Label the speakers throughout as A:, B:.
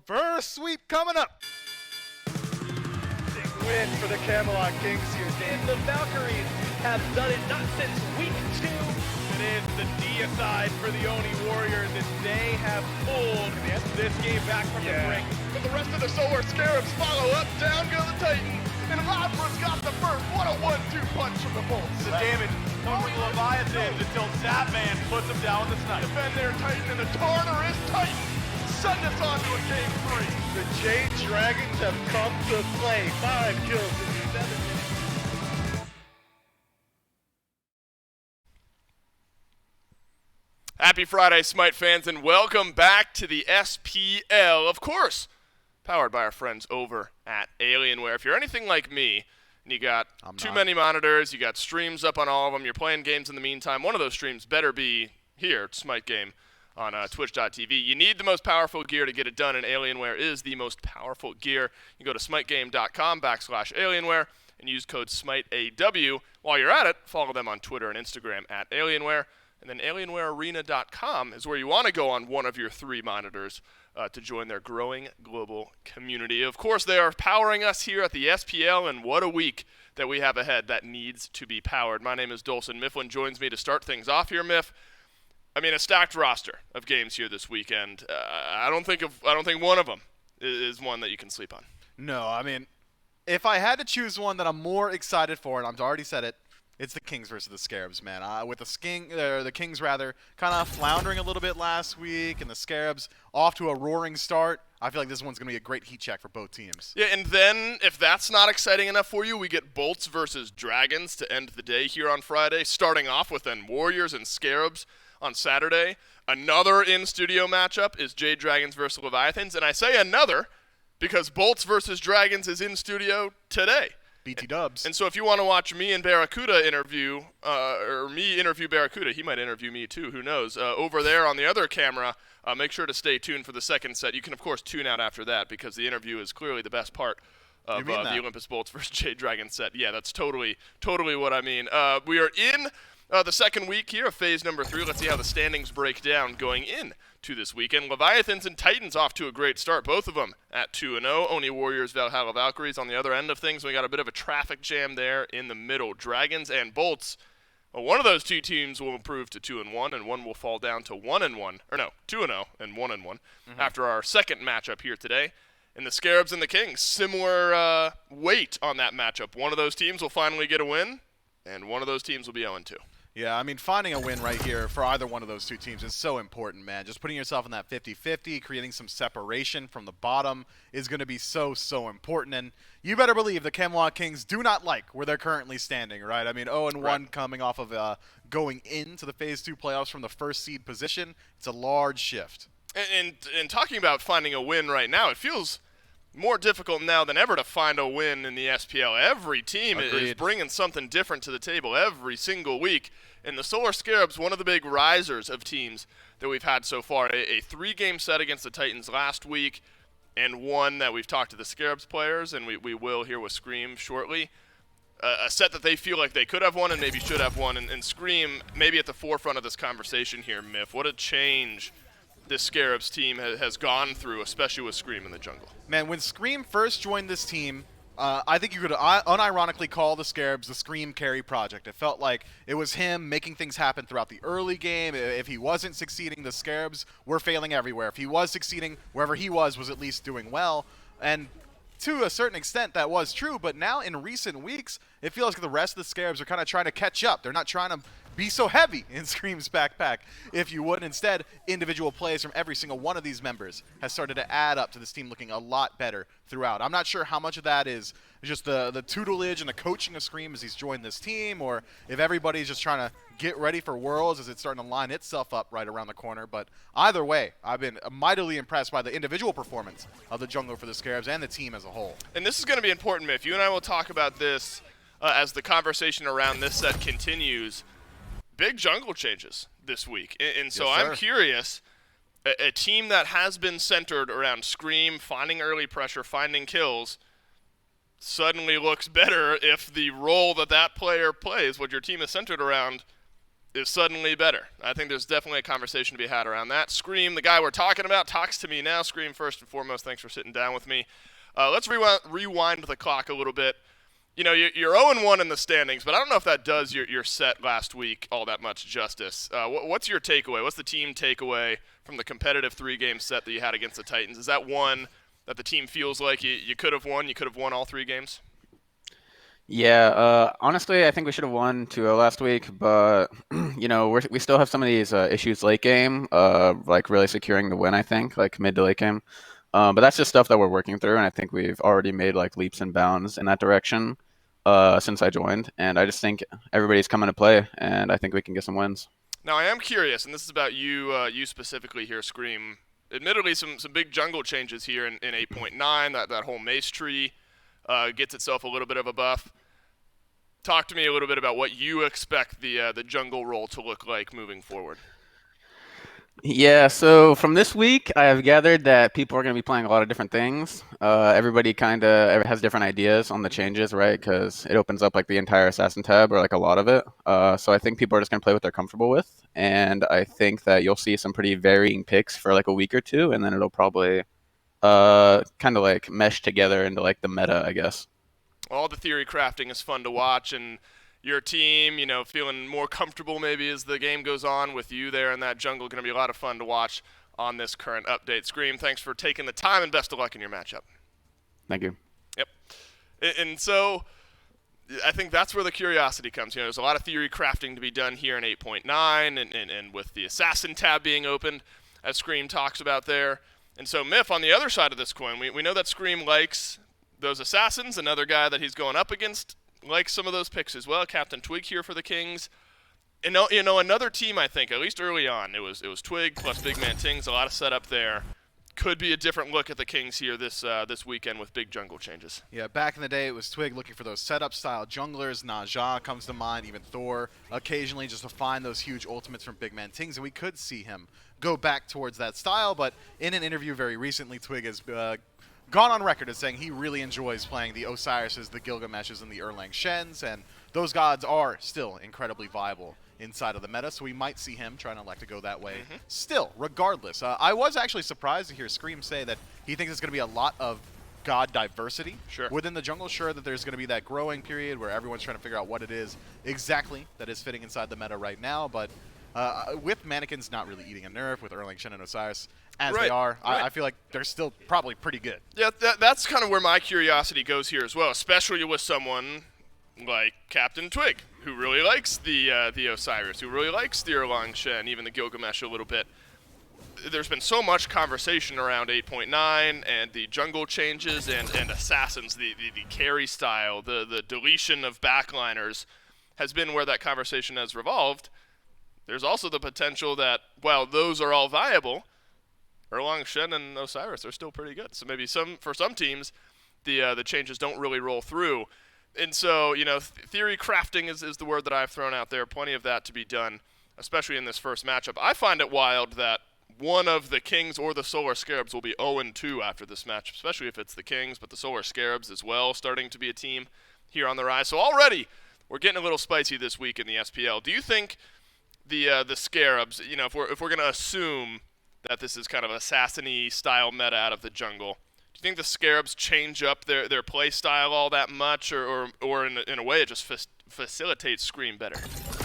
A: reverse sweep coming up.
B: Big win for the Camelot Kings here.
C: And the Valkyries have done it not since week 2.
B: It is the deicide for the Oni Warriors as they have pulled this game back from the brink. But the rest of the Solar Scarabs follow up, down go the Titans, and Labra's got the first. What a 1-2 punch from the Bolts.
D: The damage comes from the Leviathans until Zapman puts them down with the snipe.
B: Defend their Titan, and the Tartar is Titan. Send us on to a game 3.
E: The Jade Dragons have come to play. 5 kills in 7 minutes.
F: Happy Friday, SMITE fans, and welcome back to the SPL, of course, powered by our friends over at Alienware. If you're anything like me, and you got too many monitors, you got streams up on all of them, you're playing games in the meantime, one of those streams better be here at SMITE Game on twitch.tv. You need the most powerful gear to get it done, and Alienware is the most powerful gear. You go to smitegame.com/Alienware and use code SMITEAW. While you're at it, follow them on Twitter and Instagram at Alienware. And then AlienwareArena.com is where you want to go on one of your 3 monitors to join their growing global community. Of course, they are powering us here at the SPL, and what a week that we have ahead that needs to be powered. My name is Dolson. Mifflin joins me to start things off here, Miff. I mean, a stacked roster of games here this weekend. I don't think one of them is one that you can sleep on.
A: No, I mean, if I had to choose one that I'm more excited for, and I've already said it, it's the Kings versus the Scarabs, man. With the Kings kind of floundering a little bit last week, and the Scarabs off to a roaring start. I feel like this one's going to be a great heat check for both teams.
F: Yeah, and then if that's not exciting enough for you, we get Bolts versus Dragons to end the day here on Friday, starting off with then Warriors and Scarabs on Saturday. Another in-studio matchup is Jade Dragons versus Leviathans, and I say another because Bolts versus Dragons is in studio today.
A: BT dubs.
F: And so if you want to watch me and Barracuda interview, or me interview Barracuda, he might interview me too, who knows, over there on the other camera, make sure to stay tuned for the second set. You can, of course, tune out after that because the interview is clearly the best part of the Olympus Bolts versus Jade Dragon set. Yeah, that's totally what I mean. We are in the second week here of phase number 3. Let's see how the standings break down going in to this weekend. Leviathans and Titans off to a great start, both of them at 2-0. Oni Warriors, Valhalla Valkyries on the other end of things. We got a bit of a traffic jam there in the middle. Dragons and Bolts. Well, one of those 2 teams will improve to 2-1, and one will fall down to 1-1. Or no, 2-0 and 1-1 after our second matchup here today. And the Scarabs and the Kings, similar weight on that matchup. One of those teams will finally get a win, and one of those teams will be 0-2.
A: Yeah, I mean, finding a win right here for either one of those 2 teams is so important, man. Just putting yourself in that 50-50, creating some separation from the bottom is going to be so important. And you better believe the Camelot Kings do not like where they're currently standing, right? I mean, 0-1 coming off of going into the Phase 2 playoffs from the first seed position. It's a large shift.
F: And talking about finding a win right now, it feels more difficult now than ever to find a win in the SPL. Every team is bringing something different to the table every single week. And the Solar Scarabs, one of the big risers of teams that we've had so far. A 3-game set against the Titans last week, and one that we've talked to the Scarabs players, and we will here with Scream shortly. A set that they feel like they could have won and maybe should have won. And Scream maybe at the forefront of this conversation here, Miff. What a change this Scarabs team has gone through, especially with Scream in the jungle.
A: Man, when Scream first joined this team, I think you could unironically call the Scarabs the Scream Carry Project. It felt like it was him making things happen throughout the early game. If he wasn't succeeding, the Scarabs were failing everywhere. If he was succeeding, wherever he was at least doing well. And to a certain extent, that was true. But now in recent weeks, it feels like the rest of the Scarabs are kind of trying to catch up. They're not trying to be so heavy in Scream's backpack, if you would. Instead, individual plays from every single one of these members has started to add up to this team looking a lot better throughout. I'm not sure how much of that is just the tutelage and the coaching of Scream as he's joined this team, or if everybody's just trying to get ready for Worlds as it's starting to line itself up right around the corner. But either way, I've been mightily impressed by the individual performance of the jungle for the Scarabs and the team as a whole.
F: And this is going to be important, Miff. You and I will talk about this as the conversation around this set continues. Big jungle changes this week. And so
A: Yes, sir.
F: I'm curious, a team that has been centered around Scream, finding early pressure, finding kills, suddenly looks better if the role that player plays, what your team is centered around, is suddenly better. I think there's definitely a conversation to be had around that. Scream, the guy we're talking about, talks to me now. Scream, first and foremost, thanks for sitting down with me. Let's rewind the clock a little bit. You know, you're 0-1 in the standings, but I don't know if that does your set last week all that much justice. What's your takeaway? What's the team takeaway from the competitive 3-game set that you had against the Titans? Is that one that the team feels like you could have won? You could have won all 3 games?
G: Yeah, honestly, I think we should have won 2-0 last week, but you know, we still have some of these issues late game, like really securing the win. I think like mid to late game, but that's just stuff that we're working through, and I think we've already made like leaps and bounds in that direction since I joined, and I just think everybody's coming to play, and I think we can get some wins.
F: Now I am curious, and this is about you specifically here, Scream. Admittedly, some big jungle changes here in 8.9. That whole mace tree gets itself a little bit of a buff. Talk to me a little bit about what you expect the jungle role to look like moving forward.
G: Yeah, so from this week, I have gathered that people are going to be playing a lot of different things. Everybody kind of has different ideas on the changes, right? Because it opens up like the entire assassin tab or like a lot of it. So I think people are just going to play what they're comfortable with. And I think that you'll see some pretty varying picks for like a week or two, and then it'll probably kind of like mesh together into like the meta, I guess.
F: All the theory crafting is fun to watch, and your team, you know, feeling more comfortable maybe as the game goes on with you there in that jungle. Going to be a lot of fun to watch on this current update. Scream, thanks for taking the time, and best of luck in your matchup.
G: Thank you.
F: Yep. And so I think that's where the curiosity comes. You know, there's a lot of theory crafting to be done here in 8.9, and with the assassin tab being opened, as Scream talks about there. And so Miff, on the other side of this coin, we know that Scream likes those assassins. Another guy that he's going up against likes some of those picks as well. Captain Twig here for the Kings. And you know, another team, I think, at least early on, it was Twig plus Big Man Tings, a lot of setup there. Could be a different look at the Kings here this weekend with big jungle changes.
A: Yeah, back in the day, it was Twig looking for those setup-style junglers. Naja comes to mind, even Thor, occasionally just to find those huge ultimates from Big Man Tings, and we could see him go back towards that style, but in an interview very recently, Twig has gone on record as saying he really enjoys playing the Osiris's, the Gilgameshes, and the Erlang Shens, and those gods are still incredibly viable inside of the meta, so we might see him trying to elect to go that way. Still, regardless, I was actually surprised to hear Scream say that he thinks it's going to be a lot of god diversity within the jungle. Sure that there's going to be that growing period where everyone's trying to figure out what it is exactly that is fitting inside the meta right now, but with mannequins not really eating a nerf, with Erlang Shen and Osiris as they are, I feel like they're still probably pretty good.
F: Yeah, that's kind of where my curiosity goes here as well, especially with someone like Captain Twig, who really likes the Osiris, who really likes the Erlang Shen, even the Gilgamesh a little bit. There's been so much conversation around 8.9 and the jungle changes and assassins, the carry style, the deletion of backliners has been where that conversation has revolved. There's also the potential that, while those are all viable, Erlang Shen and Osiris are still pretty good. So maybe for some teams, the changes don't really roll through. And so, you know, theory crafting is the word that I've thrown out there. Plenty of that to be done, especially in this first matchup. I find it wild that one of the Kings or the Solar Scarabs will be 0-2 after this match, especially if it's the Kings, but the Solar Scarabs as well starting to be a team here on the rise. So already we're getting a little spicy this week in the SPL. Do you think the Scarabs, you know, if we're going to assume that this is kind of assassin-y style meta out of the jungle, do you think the Scarabs change up their play style all that much, or in a way it just facilitates Scream better?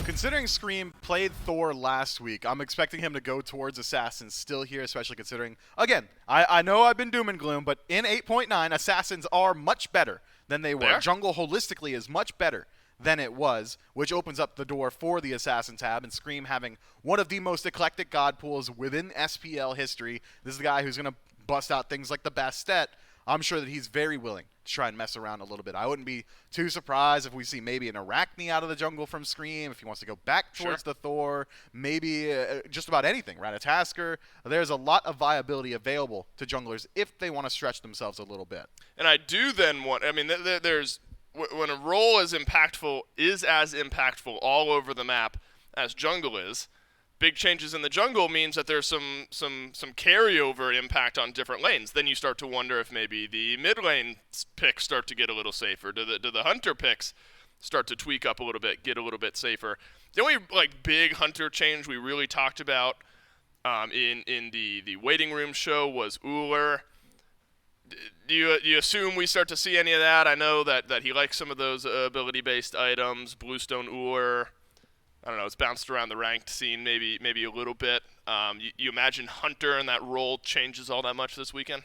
A: Considering Scream played Thor last week, I'm expecting him to go towards Assassins still here, especially considering, again, I know I've been doom and gloom, but in 8.9, Assassins are much better than they were. Jungle holistically is much better than it was, which opens up the door for the Assassin tab, and Scream having one of the most eclectic god pools within SPL history. This is the guy who's going to bust out things like the Bastet. I'm sure that he's very willing to try and mess around a little bit. I wouldn't be too surprised if we see maybe an Arachne out of the jungle from Scream, if he wants to go back towards the Thor, maybe just about anything, Ratatasker. There's a lot of viability available to junglers if they want to stretch themselves a little bit.
F: And I do then want, I mean, there's, when a role is as impactful all over the map as jungle is, big changes in the jungle means that there's some carryover impact on different lanes. Then you start to wonder if maybe the mid lane picks start to get a little safer. Do the hunter picks start to tweak up a little bit, get a little bit safer. The only like big Hunter change we really talked about in the waiting room show was Uller. Do you assume we start to see any of that? I know that he likes some of those ability-based items. Bluestone Uller, I don't know, it's bounced around the ranked scene maybe a little bit. You imagine Hunter and that role changes all that much this weekend?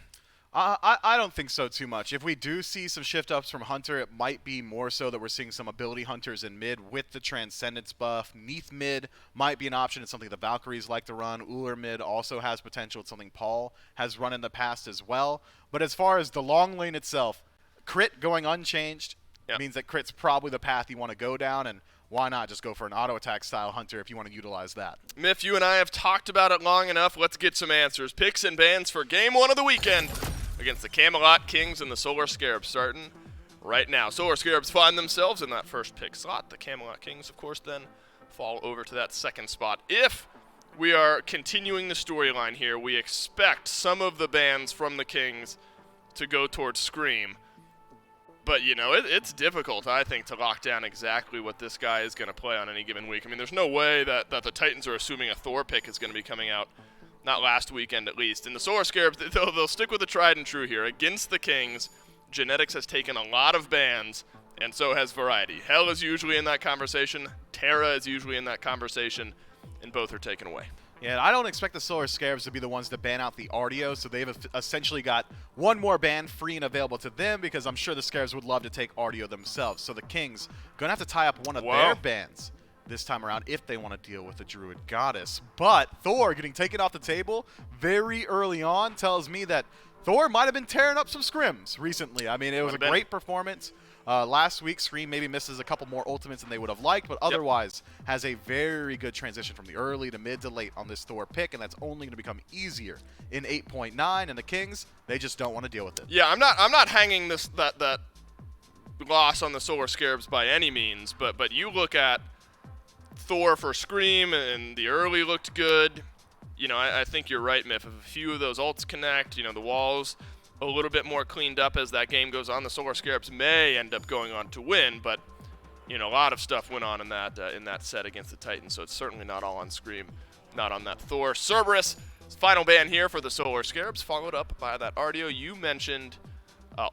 A: I don't think so too much. If we do see some shift-ups from Hunter, it might be more so that we're seeing some ability hunters in mid with the Transcendence buff. Neath mid might be an option. It's something the Valkyries like to run. Uller mid also has potential. It's something Paul has run in the past as well. But as far as the long lane itself, crit going unchanged means that crit's probably the path you want to go down, and why not just go for an auto attack style Hunter if you want to utilize that?
F: Myth, you and I have talked about it long enough. Let's get some answers. Picks and bans for game 1 of the weekend against the Camelot Kings and the Solar Scarabs, starting right now. Solar Scarabs find themselves in that first pick slot. The Camelot Kings, of course, then fall over to that second spot. If we are continuing the storyline here, we expect some of the bans from the Kings to go towards Scream. But, you know, it's difficult, I think, to lock down exactly what this guy is going to play on any given week. I mean, there's no way that the Titans are assuming a Thor pick is going to be coming out. Not last weekend, at least. And the Solar Scarabs, they'll stick with the tried and true here. Against the Kings, Genetics has taken a lot of bans, and so has Variety. Hell is usually in that conversation. Terra is usually in that conversation, and both are taken away.
A: Yeah, I don't expect the Solar Scarabs to be the ones to ban out the Artio, so they've essentially got one more ban free and available to them, because I'm sure the Scarabs would love to take Artio themselves. So the Kings going to have to tie up one of their bans this time around if they want to deal with the Druid Goddess. But Thor getting taken off the table very early on tells me that Thor might have been tearing up some scrims recently. I mean, it was a great performance. Last week, Scream maybe misses a couple more ultimates than they would have liked, but otherwise has a very good transition from the early to mid to late on this Thor pick, and that's only going to become easier in 8.9. And the Kings, they just don't want to deal with it.
F: Yeah, I'm not hanging that loss on the Solar Scarabs by any means, but you look at Thor for Scream, and the early looked good. You know, I think you're right, Miff. If a few of those ults connect, you know, the walls a little bit more cleaned up as that game goes on, the Solar Scarabs may end up going on to win, but, you know, a lot of stuff went on in that set against the Titans, so it's certainly not all on Scream, not on that Thor. Cerberus, final ban here for the Solar Scarabs, followed up by that Artio. You mentioned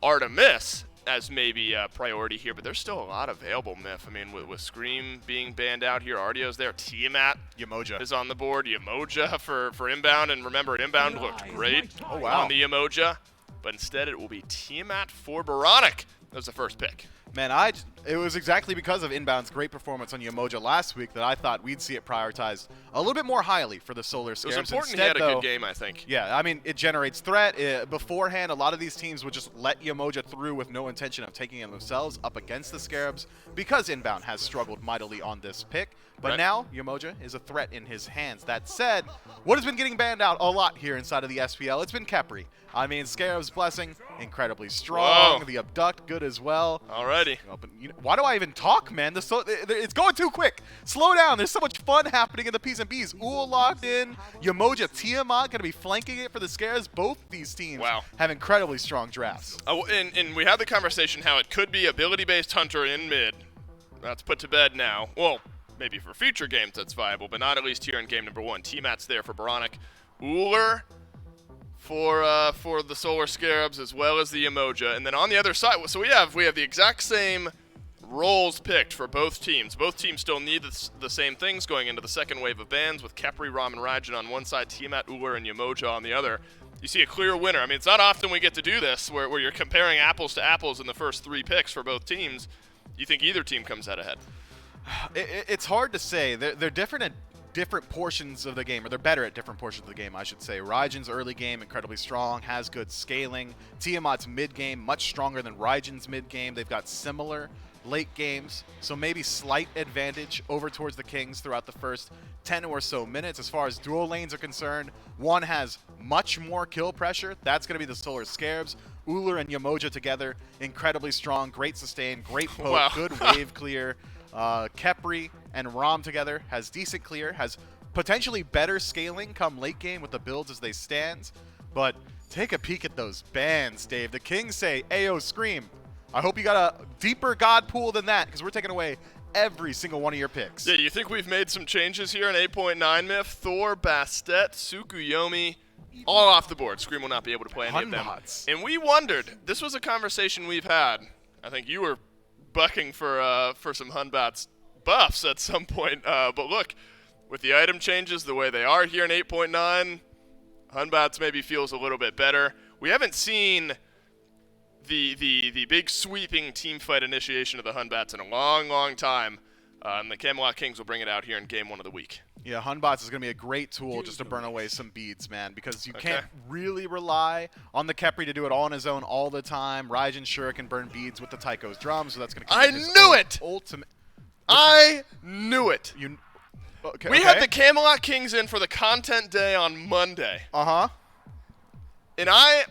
F: Artemis as maybe a priority here, but there's still a lot available, Myth. I mean, with Scream being banned out here, Artio's there, Tiamat is on the board, Yamoja for inbound, and remember, inbound looked great on the Yamoja, but instead it will be Tiamat for Baronic as the first pick.
A: Man, it was exactly because of Inbound's great performance on Yamoja last week that I thought we'd see it prioritized a little bit more highly for the Solar Scarabs.
F: It was important
A: Instead,
F: he had a good game, I think.
A: Yeah, I mean, it generates threat. Beforehand, a lot of these teams would just let Yamoja through with no intention of taking him themselves up against the Scarabs because Inbound has struggled mightily on this pick. But now, Yamoja is a threat in his hands. That said, what has been getting banned out a lot here inside of the SPL? It's been Khepri. I mean, Scarab's Blessing, incredibly strong.
F: Whoa.
A: The Abduct, good as well.
F: Alrighty.
A: Why do I even talk, man? It's going too quick. Slow down. There's so much fun happening in the P's and B's. Ull locked in. Yamoja, Tiamat going to be flanking it for the Scarabs. Both these teams have incredibly strong drafts.
F: And we had the conversation how it could be ability-based Hunter in mid. That's put to bed now. Well, maybe for future games that's viable, but not at least here in game number 1. Tiamat's there for Baronic. Uller for the Solar Scarabs as well as the Yamoja. And then on the other side, so we have the exact same roles picked for both teams. Both teams still need the same things going into the second wave of bans with Khepri, Ram, and Raijin on one side, Tiamat, Uller, and Yamoja on the other. You see a clear winner. I mean, it's not often we get to do this where you're comparing apples to apples in the first 3 picks for both teams. You think either team comes out ahead?
A: It's hard to say. They're different at different portions of the game, or they're better at different portions of the game, I should say. Raijin's early game, incredibly strong, has good scaling. Tiamat's mid game, much stronger than Raijin's mid game. They've got similar late games, so maybe slight advantage over towards the Kings throughout the first 10 or so minutes. As far as dual lanes are concerned, one has much more kill pressure. That's going to be the Solar Scarabs. Uller and Yamoja together, incredibly strong, great sustain, great poke, good wave clear. Khepri and Ram together has decent clear, has potentially better scaling come late game with the builds as they stand. But take a peek at those bans, Dave. The Kings say, Ayo, Scream. I hope you got a deeper God pool than that, because we're taking away every single one of your picks.
F: Yeah, you think we've made some changes here in 8.9 Myth? Thor, Bastet, Tsukiomi, all off the board. Scream will not be able to play any of them. And we wondered, this was a conversation we've had. I think you were bucking for some Hunbat's buffs at some point. But look, with the item changes the way they are here in 8.9, Hunbat's maybe feels a little bit better. We haven't seen the big sweeping team fight initiation of the Hunbats in a long, long time. And the Camelot Kings will bring it out here in game 1 of the week.
A: Yeah, Hunbots is going to be a great tool just to burn away some beads, man, because you can't really rely on the Khepri to do it all on his own all the time. Raijin sure can burn beads with the Tycho's drums, so that's going to
F: I knew it!
A: Ultimate.
F: I knew it! We had the Camelot Kings in for the content day on Monday.
A: Uh-huh.
F: And I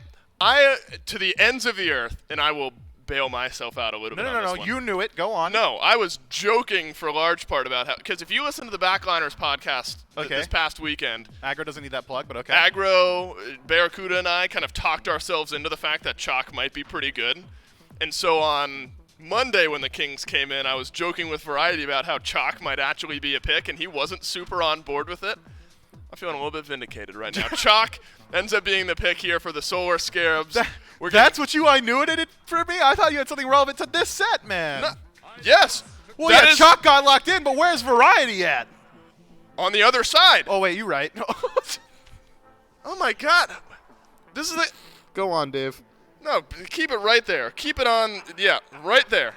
F: to the ends of the earth, and I will bail myself out a little bit on this one.
A: No, you knew it. Go on.
F: No, I was joking for a large part about how, because if you listen to the Backliners podcast this past weekend.
A: Aggro doesn't need that plug, but okay.
F: Aggro, Barracuda, and I kind of talked ourselves into the fact that Chalk might be pretty good. And so on Monday when the Kings came in, I was joking with Variety about how Chalk might actually be a pick, and he wasn't super on board with it. I'm feeling a little bit vindicated right now. Chalk ends up being the pick here for the Solar Scarabs.
A: That's what I knew it for me? I thought you had something relevant to this set, man.
F: No, yes.
A: Well, yeah, Chalk got locked in, but where's Variety at?
F: On the other side.
A: Oh, wait, you're right.
F: Oh, my God. This is the...
A: Go on, Dave.
F: No, keep it right there. Keep it on, yeah, right there.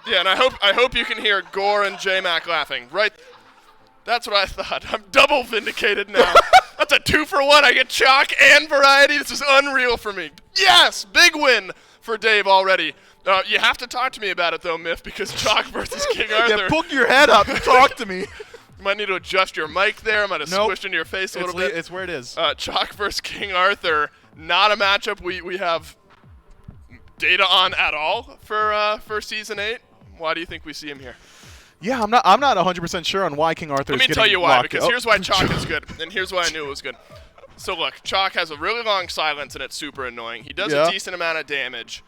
F: Yeah, and I hope you can hear Gore and J-Mac laughing. Right. That's what I thought. I'm double vindicated now. That's a 2-for-1. I get Chalk and Variety. This is unreal for me. Yes! Big win for Dave already. You have to talk to me about it, though, Miff, because Chalk versus King Arthur.
A: Yeah, poke your head up and talk to me.
F: You might need to adjust your mic there. I might have squished into your face a little bit.
A: It's where it is.
F: Chalk versus King Arthur. Not a matchup we have data on at all for Season 8. Why do you think we see him here?
A: Yeah, I'm not 100% sure on why King Arthur is getting locked.
F: Let me tell you why, because here's why Chalk is good, and here's why I knew it was good. So look, Chalk has a really long silence, and it's super annoying. He does a decent amount of damage.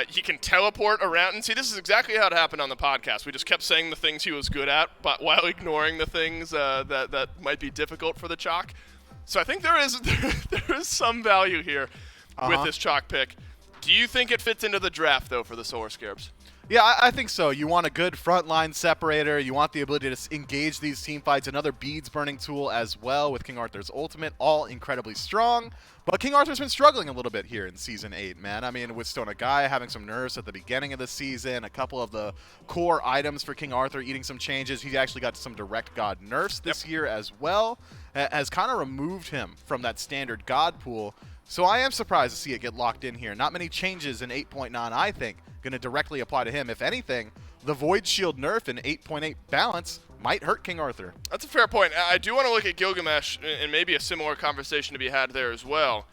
F: He can teleport around, and see, this is exactly how it happened on the podcast. We just kept saying the things he was good at, but while ignoring the things that might be difficult for the Chalk. So I think there is some value here with this Chalk pick. Do you think it fits into the draft, though, for the Solar Scarabs?
A: Yeah, I think so. You want a good frontline separator. You want the ability to engage these team fights. Another beads burning tool as well with King Arthur's ultimate. All incredibly strong. But King Arthur's been struggling a little bit here in Season 8, man. I mean, with Stone Guy having some nerfs at the beginning of the season, a couple of the core items for King Arthur eating some changes. He actually got some direct God nerfs this year as well. Has kind of removed him from that standard God pool. So I am surprised to see it get locked in here. Not many changes in 8.9, I think, going to directly apply to him. If anything, the Void Shield nerf in 8.8 balance might hurt King Arthur.
F: That's a fair point. I do want to look at Gilgamesh and maybe a similar conversation to be had there as well.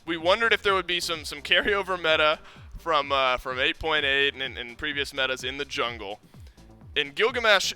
F: We wondered if there would be some carryover meta from 8.8 and previous metas in the jungle. And Gilgamesh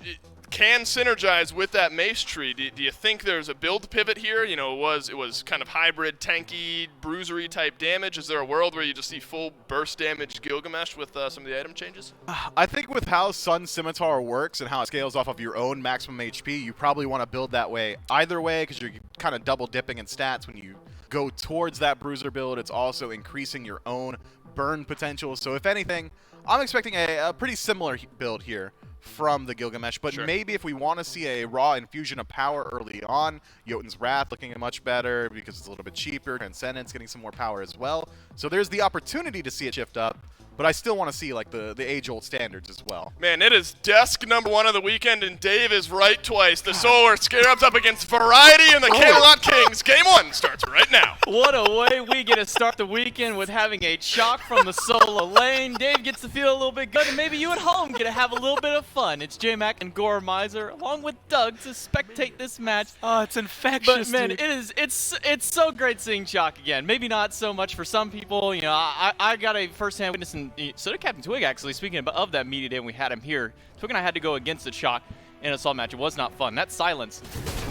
F: can synergize with that mace tree. Do you think there's a build pivot here? You know, it was kind of hybrid, tanky, bruisery type damage. Is there a world where you just see full burst damage Gilgamesh with some of the item changes?
A: I think with how Sun Scimitar works and how it scales off of your own maximum HP, you probably want to build that way either way, because you're kind of double dipping in stats when you go towards that bruiser build. It's also increasing your own burn potential. So if anything, I'm expecting a pretty similar build here from the Gilgamesh, but maybe if we want to see a raw infusion of power early on, Jotun's Wrath looking much better because it's a little bit cheaper, Transcendence getting some more power as well. So there's the opportunity to see it shift up, but I still want to see like the age-old standards as well.
F: Man, it is desk number 1 of the weekend, and Dave is right twice. The Solar Scarabs up against Variety and the Camelot Kings. Game 1 starts right now.
C: What a way we get to start the weekend with having a Chalk from the solo lane. Dave gets to feel a little bit good, and maybe you at home get to have a little bit of fun. It's J-Mac and Gore Miser, along with Doug, to spectate this match.
H: Oh, it's infectious,
C: But man,
H: dude.
C: it's so great seeing Chalk again. Maybe not so much for some people. You know, I got a first-hand witness, and so did Captain Twig, actually. Speaking of that media day when we had him here, Twig and I had to go against the Chalk in an assault match. It was not fun. That silence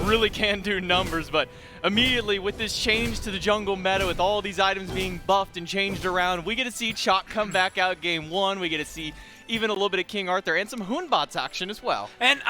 C: really can do numbers, but immediately with this change to the jungle meta, with all these items being buffed and changed around, we get to see Chalk come back out game 1. We get to see even a little bit of King Arthur and some Hoonbots action as well.
H: And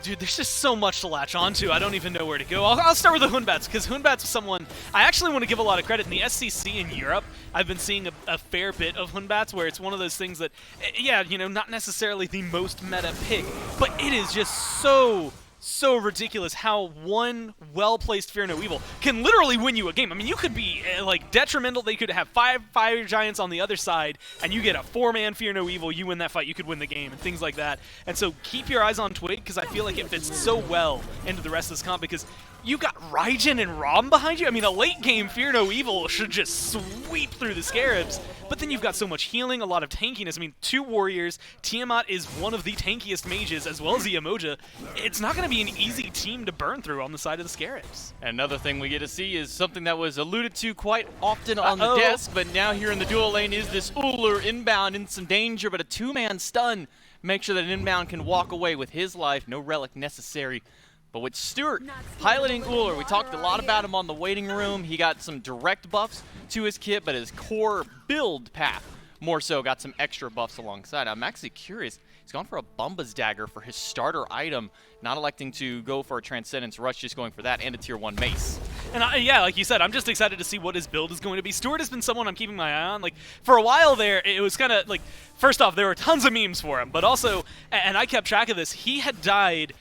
H: dude, there's just so much to latch onto. I don't even know where to go. I'll start with the Hoonbats, because Hoonbats is someone I actually want to give a lot of credit. In the SCC in Europe, I've been seeing a fair bit of Hoonbats, where it's one of those things that, yeah, you know, not necessarily the most meta pick, but it is just so ridiculous how one well-placed Fear No Evil can literally win you a game. I mean, you could be like detrimental. They could have 5 fire giants on the other side, and you get a 4-man Fear No Evil. You win that fight, you could win the game, and things like that. And so keep your eyes on Twig, because I feel like it fits so well into the rest of this comp, because you got Raijin and Rom behind you. I mean, a late game Fear No Evil should just sweep through the Scarabs, but then you've got so much healing, a lot of tankiness. I mean, 2 warriors. Tiamat is one of the tankiest mages, as well as the Emoja. It's not going to be an easy team to burn through on the side of the Scarabs.
C: And another thing we get to see is something that was alluded to quite often on the desk, but now here in the dual lane is this Ullr inbound in some danger, but a 2-man stun. Make sure that an inbound can walk away with his life. No relic necessary. But with Stuart piloting Ullr, we talked a lot about him on the waiting room. He got some direct buffs to his kit, but his core build path more so got some extra buffs alongside. I'm actually curious. He's gone for a Bumba's Dagger for his starter item, not electing to go for a Transcendence Rush, just going for that and a Tier 1 Mace.
H: And yeah, like you said, I'm just excited to see what his build is going to be. Stuart has been someone I'm keeping my eye on. Like, for a while there, it was kind of like, first off, there were tons of memes for him, but also, and I kept track of this, he had died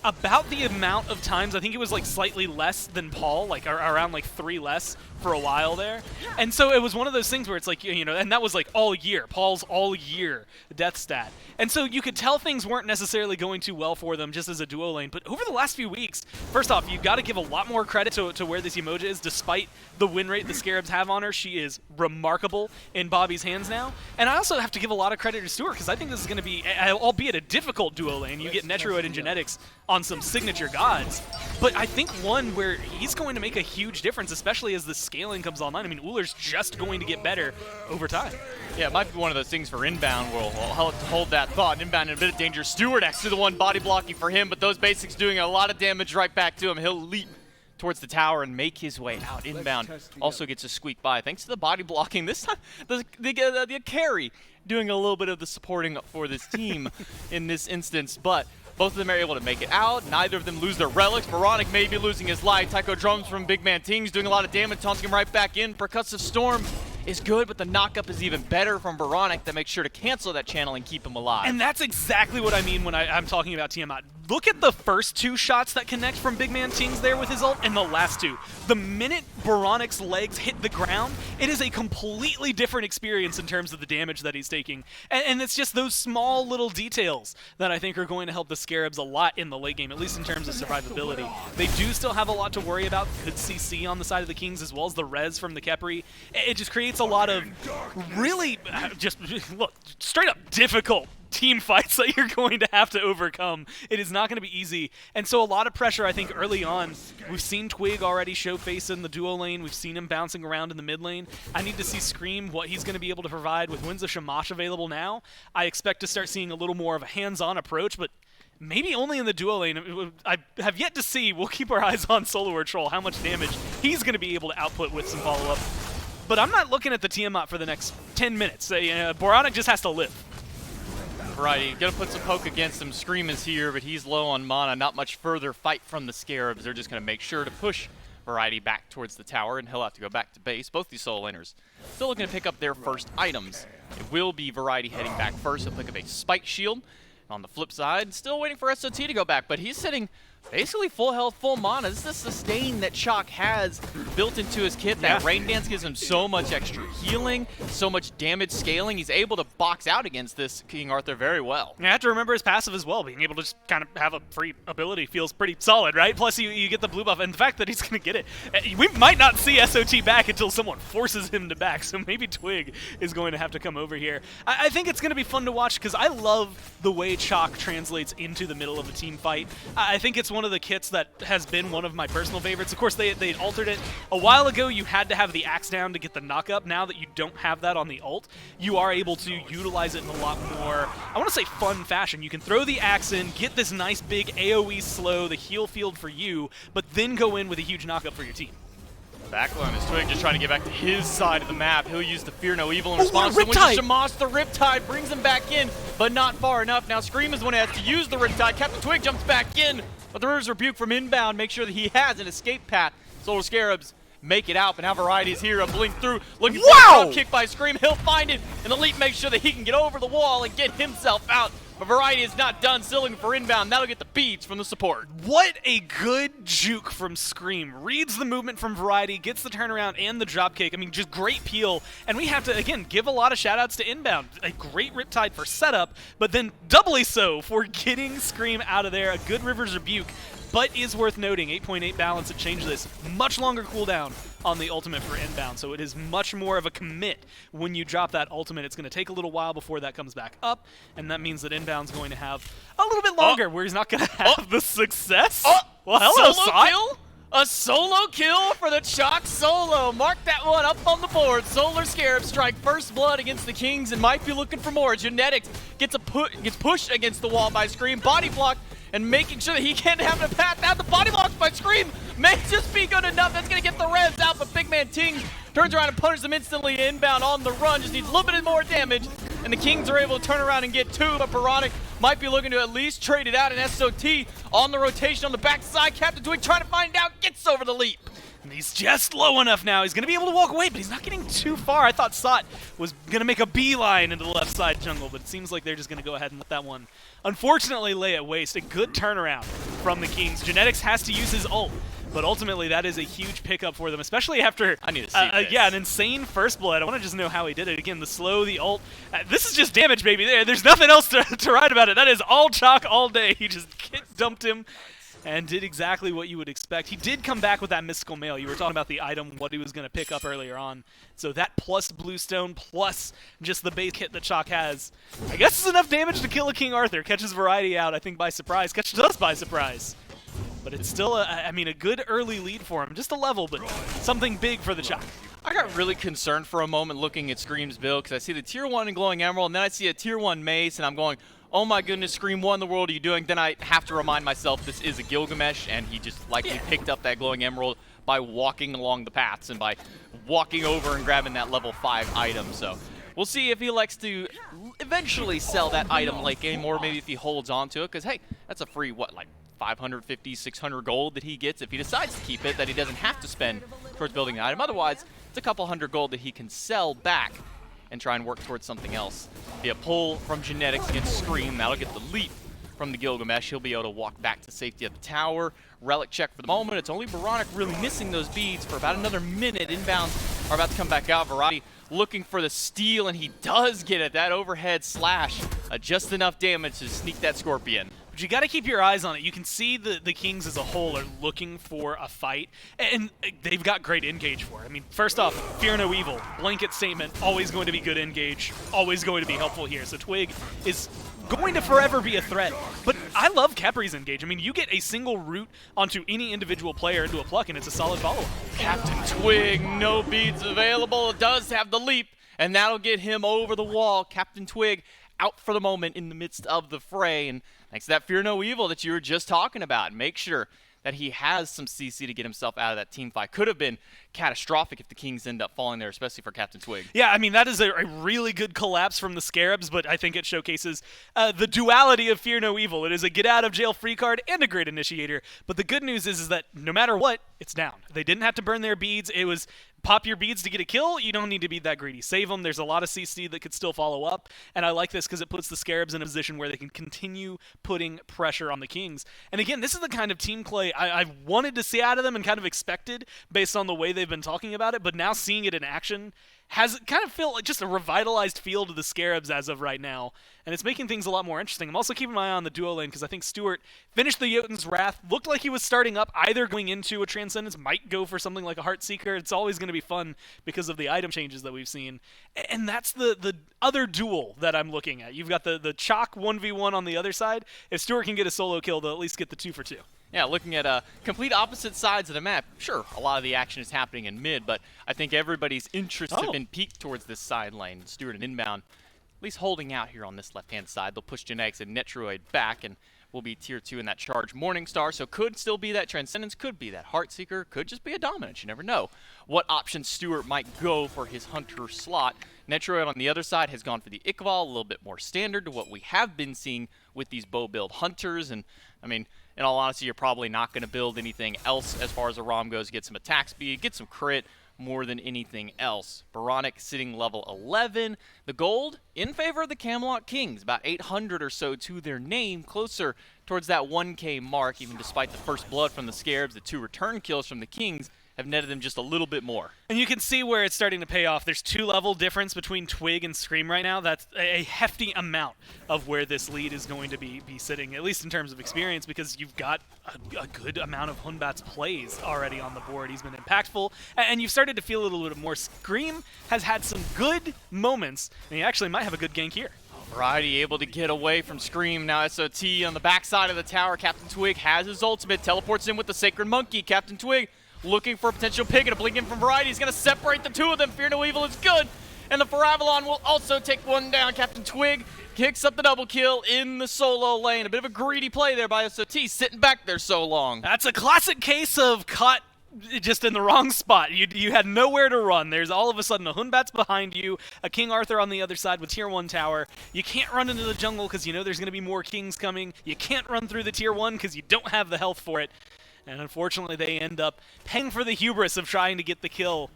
H: about the amount of times, I think it was like slightly less than Paul, like around like 3 less for a while there. And so it was one of those things where it's like, you know, and that was like all year, Paul's all year death stat. And so you could tell things weren't necessarily going too well for them just as a duo lane. But over the last few weeks, first off, you've got to give a lot more credit to where this Emoja is, despite the win rate the Scarabs have on her. She is remarkable in Bobby's hands now. And I also have to give a lot of credit to Stuart, because I think this is going to be, albeit a difficult duo lane, you get Netroid and Genetics on some signature gods, but I think one where he's going to make a huge difference, especially as the scaling comes online. I mean, Ullr's just going to get better over time.
C: Yeah, it might be one of those things for inbound where we'll hold that thought. Inbound in a bit of danger. Stuart actually the one body blocking for him, but those basics doing a lot of damage right back to him. He'll leap towards the tower and make his way out. Inbound also gets a squeak by. Thanks to the body blocking, this time the carry doing a little bit of the supporting for this team in this instance, but both of them are able to make it out. Neither of them lose their relics. Veronic may be losing his life. Taiko Drums from Big Man Tings doing a lot of damage, taunting him right back in. Percussive Storm is good, but the knockup is even better from Veronic that makes sure to cancel that channel and keep him alive.
H: And that's exactly what I mean when I'm talking about Tiamat. Look at the first 2 shots that connect from Big Man Tings there with his ult, and the last 2. The minute Veronic's legs hit the ground, it is a completely different experience in terms of the damage that he's taking. And it's just those small little details that I think are going to help the Scarabs a lot in the late game, at least in terms of survivability. They do still have a lot to worry about. Good CC on the side of the Kings, as well as the res from the Khepri. It just creates a lot of really, just, look, straight up difficult team fights that you're going to have to overcome. It is not going to be easy. And so a lot of pressure, I think, early on. We've seen Twig already show face in the duo lane. We've seen him bouncing around in the mid lane. I need to see Scream, what he's going to be able to provide with Winds of Shamash available now. I expect to start seeing a little more of a hands-on approach, but maybe only in the duo lane. I have yet to see, we'll keep our eyes on Solo Troll, how much damage he's going to be able to output with some follow-up. But I'm not looking at the Tiamat for the next 10 minutes. Boronic just has to live.
C: Right, gonna put some poke against him. Scream is here, but he's low on mana. Not much further fight from the Scarabs. They're just gonna make sure to push Variety back towards the tower, and he'll have to go back to base. Both these solo laners still looking to pick up their first items. It will be Variety heading back first. He'll pick up a Spike Shield. On the flip side, still waiting for SOT to go back, but he's sitting basically full health, full mana. This is the sustain that Chalk has built into his kit. That Rain Dance gives him so much extra healing, so much damage scaling. He's able to box out against this King Arthur very well.
H: You have to remember his passive as well. Being able to just kind of have a free ability feels pretty solid, right? Plus, you get the blue buff, and the fact that he's going to get it. We might not see SOT back until someone forces him to back, so maybe Twig is going to have to come over here. I think it's going to be fun to watch, because I love the way Chalk translates into the middle of a team fight. I think it's one of the kits that has been one of my personal favorites. Of course, they altered it. A while ago, you had to have the axe down to get the knock-up. Now that you don't have that on the ult, you are able to utilize it in a lot more, I want to say, fun fashion. You can throw the axe in, get this nice big AoE slow, the heal field for you, but then go in with a huge knock-up for your team.
C: Backline is Twig just trying to get back to his side of the map. He'll use the Fear No Evil in response.
H: Riptide!
C: When Shamash, the Riptide brings him back in, but not far enough. Now Scream is the one who has to use the Riptide. Captain Twig jumps back in, but the River's Rebuke from inbound makes sure that he has an escape path. Solar Scarabs make it out, but now Variety is here to blink through. Looking for a drop kick by Scream. He'll find it, and the Leap makes sure that he can get over the wall and get himself out. But Variety is not done, still looking for inbound. That'll get the beads from the support.
H: What a good juke from Scream. Reads the movement from Variety, gets the turnaround and the dropkick. I mean, just great peel. And we have to, again, give a lot of shout-outs to inbound. A great Riptide for setup, but then doubly so for getting Scream out of there. A good River's Rebuke, but is worth noting, 8.8 balance to change this. Much longer cooldown on the ultimate for inbound, so it is much more of a commit when you drop that ultimate. It's going to take a little while before that comes back up, and that means that inbound's going to have a little bit longer where he's not going to have the success. Well, hello,
C: Solo
H: Sot.
C: kill? A solo kill for the Chalk Solo. Mark that one up on the board. Solar Scarab strike first blood against the Kings and might be looking for more. Genetics gets pushed against the wall by Scream. Body block and making sure that he can't have a path out. The body blocks by Scream may just be good enough. That's going to get the Revs out, but Big Man Ting turns around and punishes them instantly inbound on the run. Just needs a little bit more damage, and the Kings are able to turn around and get two, but Baronic might be looking to at least trade it out. And SOT on the rotation on the backside. Captain Twig trying to find out, gets over the leap.
H: And he's just low enough now. He's going to be able to walk away, but he's not getting too far. I thought Sot was going to make a beeline into the left side jungle, but it seems like they're just going to go ahead and let that one, unfortunately, lay at waste. A good turnaround from the Kings. Genetics has to use his ult, but ultimately that is a huge pickup for them, especially after
C: I need to see this.
H: Yeah, an insane first blood. I want to just know how he did it. Again, the slow, the ult. This is just damage, baby. There's nothing else to write about it. That is all chalk all day. He just dumped him and did exactly what you would expect. He did come back with that mystical mail. You were talking about the item, what he was going to pick up earlier on. So that plus Bluestone, plus just the base hit that Chalk has, I guess is enough damage to kill a King Arthur. Catches Variety out, I think, by surprise. Catches us by surprise. But it's still, a good early lead for him. Just a level, but something big for the Chalk.
C: I got really concerned for a moment looking at Scream's build because I see the Tier 1 and Glowing Emerald, and then I see a Tier 1 Mace, and I'm going, oh my goodness, Scream, what in the world are you doing? Then I have to remind myself this is a Gilgamesh, and he just likely picked up that Glowing Emerald by walking along the paths and by walking over and grabbing that level 5 item. So we'll see if he likes to eventually sell that item late game, or maybe if he holds on to it, because, hey, that's a free, what, like 550, 600 gold that he gets if he decides to keep it, that he doesn't have to spend towards building the item. Otherwise, it's a couple hundred gold that he can sell back and try and work towards something else. Be a pull from Genetics against Scream. That'll get the leap from the Gilgamesh. He'll be able to walk back to safety at the tower. Relic check for the moment. It's only Baronic really missing those beads for about another minute. Inbounds are about to come back out. Variety looking for the steal, and he does get it. That overhead slash, just enough damage to sneak that Scorpion.
H: But you got to keep your eyes on it. You can see the Kings as a whole are looking for a fight, and they've got great engage for it. I mean, first off, Fear No Evil, blanket statement, always going to be good engage, always going to be helpful here. So Twig is going to forever be a threat. But I love Capri's engage. I mean, you get a single root onto any individual player into a pluck, and it's a solid follow-up.
C: Captain Twig, no beads available. It does have the leap, and that'll get him over the wall. Captain Twig out for the moment in the midst of the fray, and thanks to that Fear No Evil that you were just talking about, make sure that he has some CC to get himself out of that team fight. Could have been catastrophic if the Kings end up falling there, especially for Captain Twig.
H: Yeah, I mean, that is a really good collapse from the Scarabs, but I think it showcases the duality of Fear No Evil. It is a get-out-of-jail-free card and a great initiator, but the good news is that no matter what, it's down. They didn't have to burn their beads. It was pop your beads to get a kill. You don't need to be that greedy. Save them. There's a lot of CC that could still follow up, and I like this because it puts the Scarabs in a position where they can continue putting pressure on the Kings. And again, this is the kind of team play I wanted to see out of them and kind of expected based on the way they've been talking about it, but now seeing it in action has kind of felt like just a revitalized feel to the Scarabs as of right now, and it's making things a lot more interesting. I'm also keeping my eye on the duo lane because I think Stewart finished the Jotun's Wrath, looked like he was starting up, either going into a Transcendence, might go for something like a Heartseeker. It's always going to be fun because of the item changes that we've seen, and that's the other duel that I'm looking at. You've got the Chalk 1v1 on the other side. If Stewart can get a solo kill, they'll at least get the 2 for 2.
C: Yeah, looking at complete opposite sides of the map. Sure, a lot of the action is happening in mid, but I think everybody's interests have been peaked towards this side lane. Stewart and Inbound, at least holding out here on this left-hand side. They'll push Genetics and Netroid back, and will be tier 2 in that charge Morningstar, so could still be that Transcendence, could be that Heartseeker, could just be a Dominance. You never know what option Stewart might go for his Hunter slot. Netroid on the other side has gone for the Iqbal, a little bit more standard to what we have been seeing with these bow build Hunters, and I mean, in all honesty, you're probably not going to build anything else as far as a ROM goes. Get some attack speed, get some crit, more than anything else. Baronic sitting level 11. The gold in favor of the Camelot Kings, about 800 or so to their name, closer towards that 1K mark, even despite the first blood from the Scarabs. The 2 return kills from the Kings have netted them just a little bit more.
H: And you can see where it's starting to pay off. There's 2-level difference between Twig and Scream right now. That's a hefty amount of where this lead is going to be sitting, at least in terms of experience, because you've got a good amount of Hunbat's plays already on the board. He's been impactful, and you've started to feel a little bit more. Scream has had some good moments, and he actually might have a good gank here.
C: Variety able to get away from Scream. Now SOT on the backside of the tower. Captain Twig has his ultimate, teleports in with the Sacred Monkey. Captain Twig looking for a potential pick, and a blink in from Variety. He's going to separate the two of them. Fear no evil is good. And the Faravalon will also take one down. Captain Twig kicks up the double kill in the solo lane. A bit of a greedy play there by SOT, sitting back there so long.
H: That's a classic case of caught just in the wrong spot. You had nowhere to run. There's all of a sudden a Hunbat's behind you, a King Arthur on the other side with tier 1 tower. You can't run into the jungle because you know there's going to be more Kings coming. You can't run through the tier 1 because you don't have the health for it. And unfortunately, they end up paying for the hubris of trying to get the kill.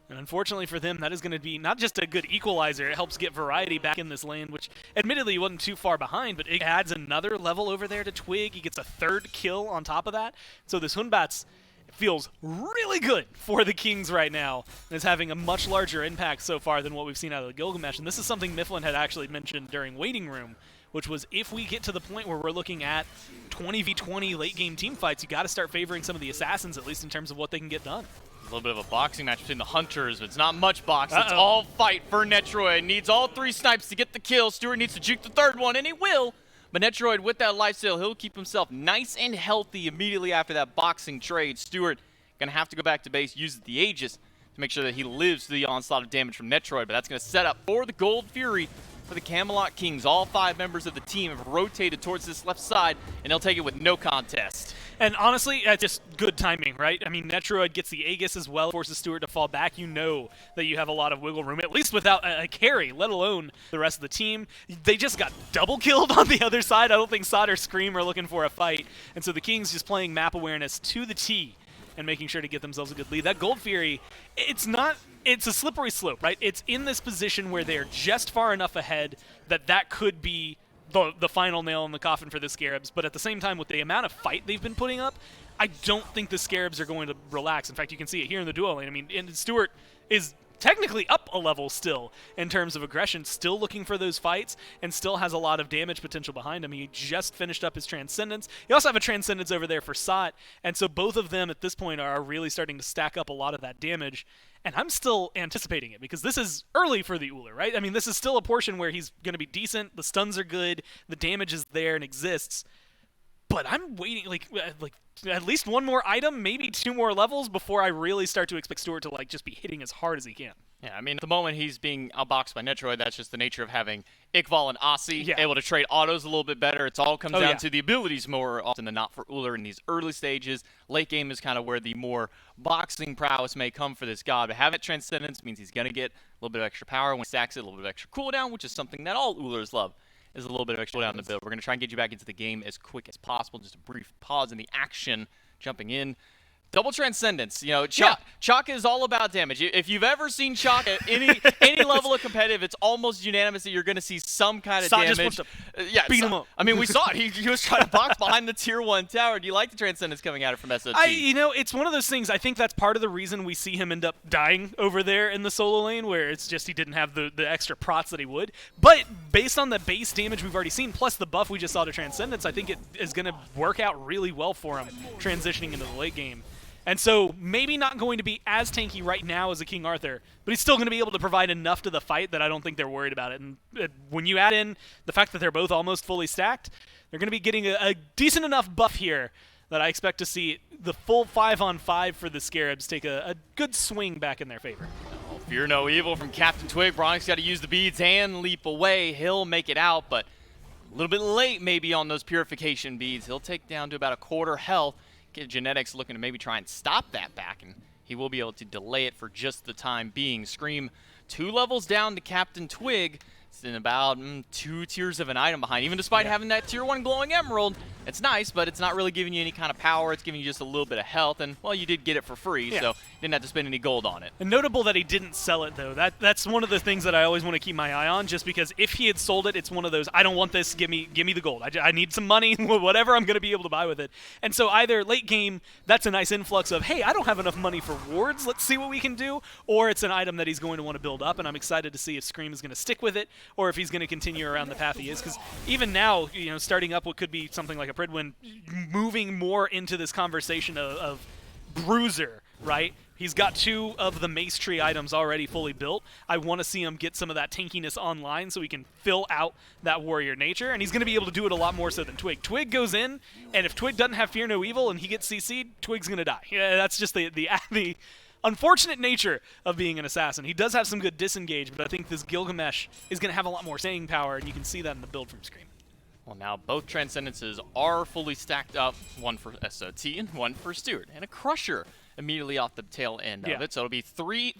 H: And unfortunately for them, that is going to be not just a good equalizer, it helps get Variety back in this lane, which admittedly he wasn't too far behind, but it adds another level over there to Twig. He gets a 3rd kill on top of that. So this Hunbat's feels really good for the Kings right now, and is having a much larger impact so far than what we've seen out of the Gilgamesh. And this is something Mifflin had actually mentioned during Waiting Room, which was if we get to the point where we're looking at 20v20 late-game team fights, you got to start favoring some of the Assassins, at least in terms of what they can get done.
C: A little bit of a boxing match between the Hunters, but it's not much box. It's all fight for Netroid. Needs all 3 snipes to get the kill. Stewart needs to juke the 3rd one, and he will. But Netroid, with that lifesteal, he'll keep himself nice and healthy immediately after that boxing trade. Stewart going to have to go back to base, use the Aegis to make sure that he lives through the onslaught of damage from Netroid, but that's going to set up for the Gold Fury for the Camelot Kings. All 5 members of the team have rotated towards this left side, and they'll take it with no contest.
H: And honestly, just good timing, right? I mean, Netroid gets the Aegis as well, forces Stewart to fall back. You know that you have a lot of wiggle room, at least without a carry, let alone the rest of the team. They just got double killed on the other side. I don't think Sod or Scream are looking for a fight. And so the Kings just playing map awareness to the T and making sure to get themselves a good lead. That Gold Fury, it's a slippery slope, right? It's in this position where they're just far enough ahead that could be the final nail in the coffin for the Scarabs, but at the same time, with the amount of fight they've been putting up, I don't think the Scarabs are going to relax. In fact, you can see it here in the duo lane. I mean, and Stewart is technically up a level still in terms of aggression, still looking for those fights, and still has a lot of damage potential behind him. He just finished up his Transcendence. You also have a Transcendence over there for Sot, and so both of them at this point are really starting to stack up a lot of that damage. And I'm still anticipating it because this is early for the Uller, right? I mean, this is still a portion where he's going to be decent, the stuns are good, the damage is there and exists. But I'm waiting, like at least one more item, maybe 2 more levels before I really start to expect Stewart to just be hitting as hard as he can.
C: Yeah, I mean, at the moment he's being outboxed by Netroid. That's just the nature of having Iqbal and Aussie able to trade autos a little bit better. It all comes down to the abilities more often than not for Uller in these early stages. Late game is kind of where the more boxing prowess may come for this god. But having Transcendence means he's going to get a little bit of extra power when he stacks it, a little bit of extra cooldown, which is something that all Ullers love, is a little bit of extra cooldown in the build. We're going to try and get you back into the game as quick as possible. Just a brief pause in the action, jumping in. Double Transcendence, you know, Chalk is all about damage. If you've ever seen Chalk at any level of competitive, it's almost unanimous that you're going to see some kind of damage.
H: Just beat him up.
C: I mean, we saw it. He was trying to box behind the tier 1 tower. Do you like the Transcendence coming at it from SOT?
H: It's one of those things. I think that's part of the reason we see him end up dying over there in the solo lane, where it's just he didn't have the extra prots that he would. But based on the base damage we've already seen, plus the buff we just saw to Transcendence, I think it is going to work out really well for him transitioning into the late game. And so maybe not going to be as tanky right now as a King Arthur, but he's still going to be able to provide enough to the fight that I don't think they're worried about it. And when you add in the fact that they're both almost fully stacked, they're going to be getting a decent enough buff here that I expect to see the full 5-on-5 for the Scarabs take a good swing back in their favor.
C: Fear no evil from Captain Twig. Bronic's got to use the beads and leap away. He'll make it out, but a little bit late maybe on those purification beads. He'll take down to about a quarter health. Get Genetics looking to maybe try and stop that back, and he will be able to delay it for just the time being. Scream 2 levels down to Captain Twig. It's in about 2 tiers of an item behind. Even despite having that tier 1 glowing emerald, it's nice, but it's not really giving you any kind of power. It's giving you just a little bit of health, and, well, you did get it for free, so you didn't have to spend any gold on it.
H: And notable that he didn't sell it, though. That's one of the things that I always want to keep my eye on, just because if he had sold it, it's one of those, I don't want this, give me the gold. I need some money, whatever I'm going to be able to buy with it. And so either late game, that's a nice influx of, hey, I don't have enough money for wards, let's see what we can do, or it's an item that he's going to want to build up, and I'm excited to see if Scream is going to stick with it, or if he's going to continue around the path he is, because even now, starting up what could be something like a Pridwin, moving more into this conversation of bruiser, right? He's got 2 of the Mace Tree items already fully built. I want to see him get some of that tankiness online so he can fill out that warrior nature, and he's going to be able to do it a lot more so than Twig. Twig goes in, and if Twig doesn't have Fear No Evil and he gets CC'd, Twig's going to die. Yeah, that's just the unfortunate nature of being an assassin. He does have some good disengage, but I think this Gilgamesh is going to have a lot more staying power, and you can see that in the build from Scream.
C: Well, now both Transcendences are fully stacked up, one for SOT and one for Stewart, and a Crusher immediately off the tail end of it. So it'll be 30%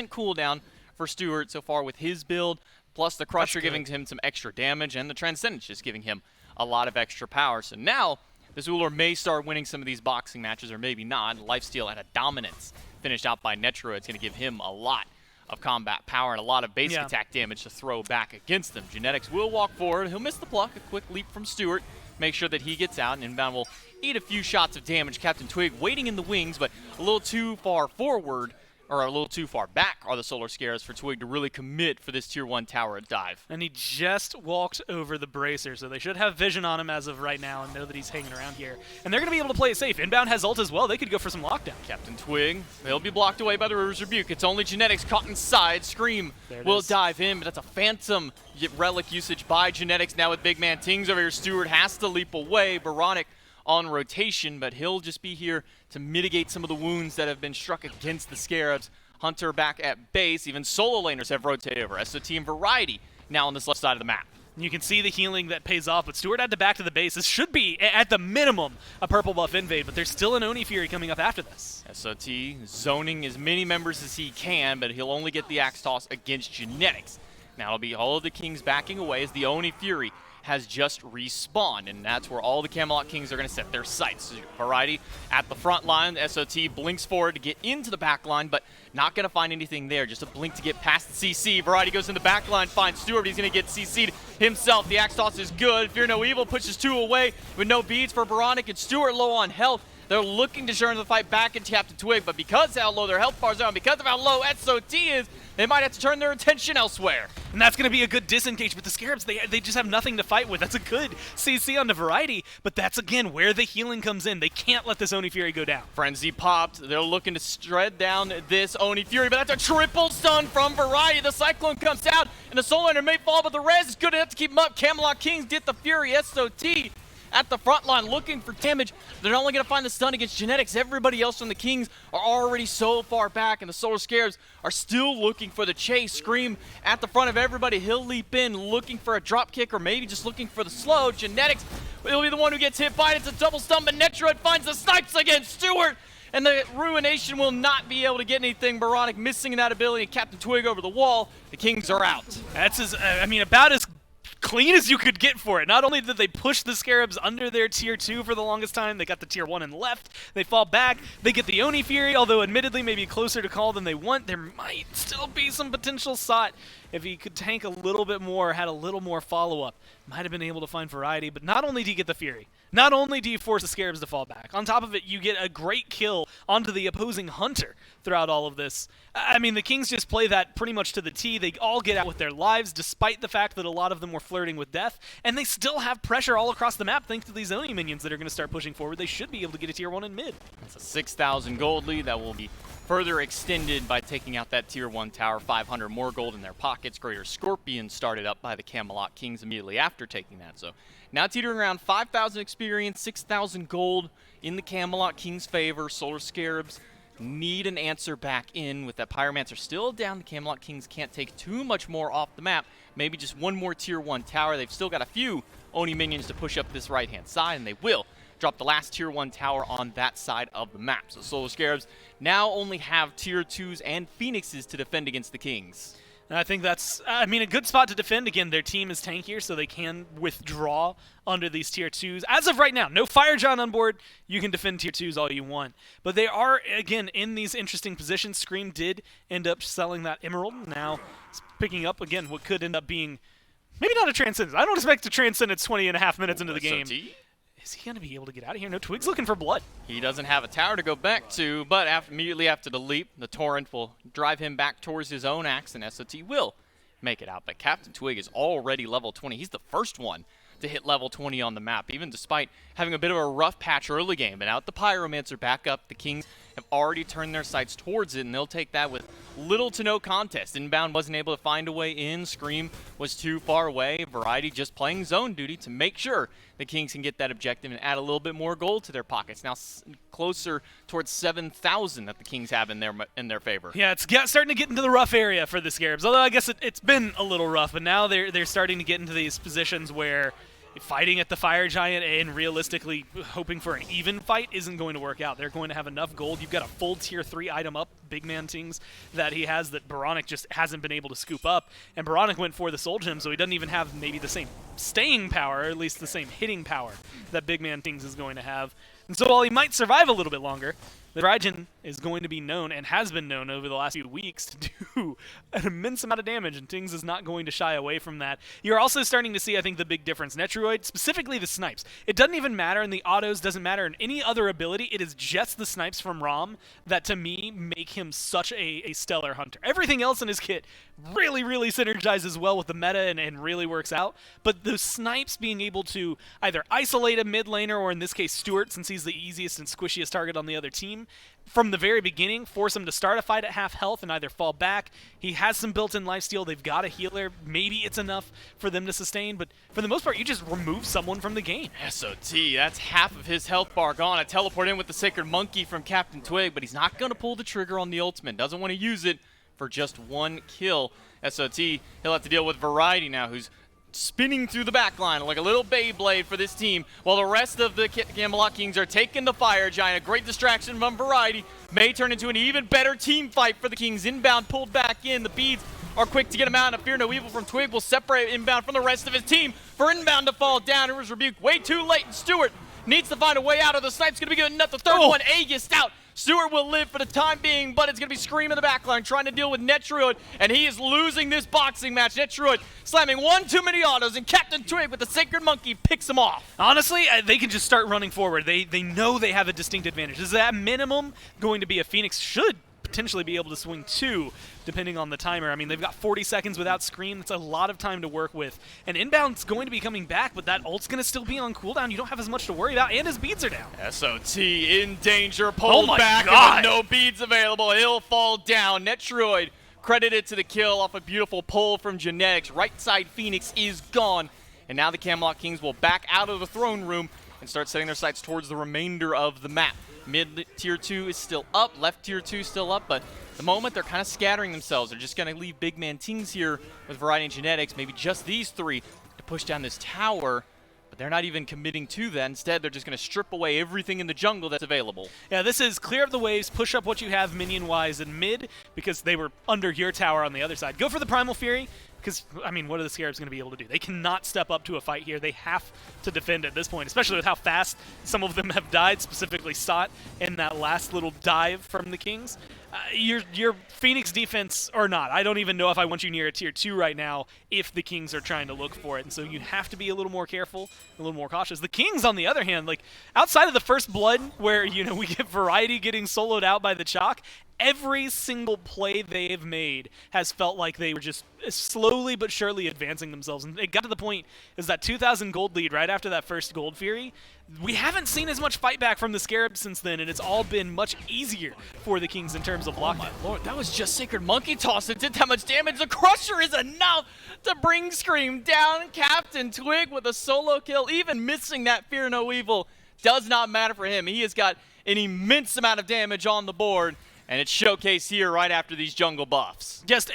C: cooldown for Stewart so far with his build, plus the Crusher giving him some extra damage, and the Transcendence just giving him a lot of extra power. So now this Uller may start winning some of these boxing matches, or maybe not. Lifesteal at a dominance finished out by Netro. It's going to give him a lot of combat power and a lot of basic attack damage to throw back against them. Genetics will walk forward. He'll miss the pluck. A quick leap from Stewart. Make sure that he gets out, and Inbound will eat a few shots of damage. Captain Twig waiting in the wings, but a little too far forward, or a little too far back are the Solar Scarabs for Twig to really commit for this Tier 1 tower dive.
H: And he just walked over the Bracer, so they should have vision on him as of right now and know that he's hanging around here. And they're going to be able to play it safe. Inbound has ult as well. They could go for some lockdown.
C: Captain Twig, he'll be blocked away by the River's Rebuke. It's only Genetics caught inside. Scream will dive in, but that's a Phantom relic usage by Genetics. Now with Big Man Tings over here, Stewart has to leap away. Baronic on rotation, but he'll just be here to mitigate some of the wounds that have been struck against the Scarabs. Hunter back at base. Even solo laners have rotated over. SOT and Variety now on this left side of the map.
H: You can see the healing that pays off, but Stewart had to back to the base. This should be, at the minimum, a purple buff invade, but there's still an Oni Fury coming up after this.
C: SOT zoning as many members as he can, but he'll only get the Axe Toss against Genetics. Now it'll be all of the Kings backing away as the Oni Fury has just respawned, and that's where all the Camelot Kings are going to set their sights. Variety at the front line. SOT blinks forward to get into the back line, but not going to find anything there. Just a blink to get past CC. Variety goes in the back line, finds Stewart. He's going to get CC'd himself. The Axe Toss is good. Fear No Evil pushes 2 away with no beads for Baronic, and Stewart low on health. They're looking to turn the fight back into Captain Twig, but because of how low their health bars are, and because of how low SOT is, they might have to turn their attention elsewhere.
H: And that's going to be a good disengage, but the Scarabs, they just have nothing to fight with. That's a good CC on the Variety, but that's, again, where the healing comes in. They can't let this Oni Fury go down.
C: Frenzy popped. They're looking to shred down this Oni Fury, but that's a triple stun from Variety. The Cyclone comes out, and the Soul Lander may fall, but the res is good enough to keep him up. Camelot Kings get the Fury. SOT at the front line looking for damage. They're only going to find the stun against Genetics. Everybody else from the Kings are already so far back, and the Solar Scarabs are still looking for the chase. Scream at the front of everybody. He'll leap in looking for a drop kick, or maybe just looking for the slow. Genetics will be the one who gets hit by it. It's a double stun, but Netroid finds the snipes against Stewart, and the Ruination will not be able to get anything. Baronic missing that ability, and Captain Twig over the wall. The Kings are out.
H: That's about as clean as you could get for it. Not only did they push the Scarabs under their tier 2 for the longest time, they got the tier 1 and left. They fall back. They get the Oni Fury, although admittedly maybe closer to call than they want. There might still be some potential SOT if he could tank a little bit more, had a little more follow-up. Might have been able to find Variety, but not only do you get the Fury, not only do you force the Scarabs to fall back, on top of it, you get a great kill onto the opposing Hunter throughout all of this. I mean, the Kings just play that pretty much to the T. They all get out with their lives, despite the fact that a lot of them were flirting with death, and they still have pressure all across the map thanks to these Oni minions that are going to start pushing forward. They should be able to get a tier 1 in mid.
C: It's a 6,000 gold lead that will be further extended by taking out that tier 1 tower, 500 more gold in their pockets. Greater Scorpion started up by the Camelot Kings immediately after taking that. So now teetering around 5,000 experience, 6,000 gold in the Camelot Kings' favor. Solar Scarabs need an answer back in with that Pyromancer still down. The Camelot Kings can't take too much more off the map. Maybe just one more tier 1 tower. They've still got a few Oni minions to push up this right-hand side, and they will drop the last tier 1 tower on that side of the map. So Solar Scarabs now only have tier 2s and Phoenixes to defend against the Kings.
H: And I think that's, a good spot to defend. Again, their team is tankier, so they can withdraw under these tier 2s. As of right now, no Fire Giant on board. You can defend tier 2s all you want. But they are, again, in these interesting positions. Scream did end up selling that Emerald. Now picking up, again, what could end up being maybe not a Transcendence. I don't expect a Transcendence 20.5 minutes into the game. Is he going to be able to get out of here? No, Twig's looking for blood.
C: He doesn't have a tower to go back to, but immediately after the leap, the Torrent will drive him back towards his own axe, and SOT will make it out. But Captain Twig is already level 20. He's the first one to hit level 20 on the map, even despite having a bit of a rough patch early game. But out the Pyromancer back up, the Kings have already turned their sights towards it, and they'll take that with little to no contest. Inbound wasn't able to find a way in. Scream was too far away. Variety just playing zone duty to make sure the Kings can get that objective and add a little bit more gold to their pockets. Now closer towards 7,000 that the Kings have in their favor.
H: Yeah, it's starting to get into the rough area for the Scarabs. Although I guess it's been a little rough, but now they're starting to get into these positions where fighting at the Fire Giant and realistically hoping for an even fight isn't going to work out. They're going to have enough gold. You've got a full tier 3 item up, Big Man Tings, that he has that Baronic just hasn't been able to scoop up. And Baronic went for the Soul Gem, so he doesn't even have maybe the same staying power, or at least the same hitting power that Big Man Tings is going to have. And so while he might survive a little bit longer, the Raijin is going to be known, and has been known over the last few weeks, to do an immense amount of damage, and Tings is not going to shy away from that. You're also starting to see, I think, the big difference. Netroid, specifically the snipes. It doesn't even matter in the autos, doesn't matter in any other ability. It is just the snipes from Rom that, to me, make him such a stellar hunter. Everything else in his kit really, really synergizes well with the meta and really works out. But the snipes being able to either isolate a mid laner, or in this case Stuart, since he's the easiest and squishiest target on the other team, from the very beginning, force him to start a fight at half health and either fall back. He has some built-in lifesteal. They've got a healer. Maybe it's enough for them to sustain, but for the most part, you just remove someone from the game.
C: SOT, that's half of his health bar gone. A teleport in with the Sacred Monkey from Captain Twig, but he's not going to pull the trigger on the ultimate. Doesn't want to use it for just one kill. SOT, he'll have to deal with Variety now, who's spinning through the back line like a little Beyblade for this team, while the rest of the Camelot Kings are taking the Fire Giant. A great distraction from Variety. May turn into an even better team fight for the Kings. Inbound pulled back in. The beads are quick to get him out, and a Fear No Evil from Twig will separate Inbound from the rest of his team for Inbound to fall down. It was rebuked way too late, and Stewart needs to find a way out, or the snipe's going to be good enough. The third one, Aegis out. Stewart will live for the time being, but it's going to be Scream in the backline trying to deal with Netroid, and he is losing this boxing match. Netroid slamming one too many autos, and Captain Twig with the Sacred Monkey picks him off.
H: Honestly, they can just start running forward. They know they have a distinct advantage. Is that minimum going to be a Phoenix? Should potentially be able to swing 2, depending on the timer. I mean, they've got 40 seconds without Scream. That's a lot of time to work with. And Inbound's going to be coming back, but that ult's going to still be on cooldown. You don't have as much to worry about, and his beads are down.
C: SOT in danger, pulled back,
H: God.
C: and with no beads available. He'll fall down. Netroid credited to the kill off a beautiful pull from Genetics. Right side Phoenix is gone. And now the Camelot Kings will back out of the throne room and start setting their sights towards the remainder of the map. Mid tier 2 is still up, left tier 2 still up, but at the moment they're kind of scattering themselves. They're just going to leave Big Man Tings here with Variety and Genetics, maybe just these 3 to push down this tower, but they're not even committing to that. Instead, they're just going to strip away everything in the jungle that's available.
H: Yeah, this is clear up the waves, push up what you have minion-wise in mid, because they were under your tower on the other side. Go for the Primal Fury, because, I mean, what are the Scarabs going to be able to do? They cannot step up to a fight here. They have to defend at this point, especially with how fast some of them have died, specifically Sot in that last little dive from the Kings. Your Phoenix defense, or not, I don't even know if I want you near a tier 2 right now if the Kings are trying to look for it. And so you have to be a little more careful, a little more cautious. The Kings, on the other hand, like, outside of the first blood where, you know, we get Variety getting soloed out by the Chalk, every single play they've made has felt like they were just slowly but surely advancing themselves. And it got to the point is that 2,000 gold lead right after that first Gold Fury. We haven't seen as much fight back from the Scarabs since then, and it's all been much easier for the Kings in terms of lockdown.
C: Oh my lord, that was just Sacred Monkey Toss. It did that much damage. The Crusher is enough to bring Scream down. Captain Twig with a solo kill, even missing that Fear No Evil does not matter for him. He has got an immense amount of damage on the board, and it's showcased here right after these jungle buffs.
H: Just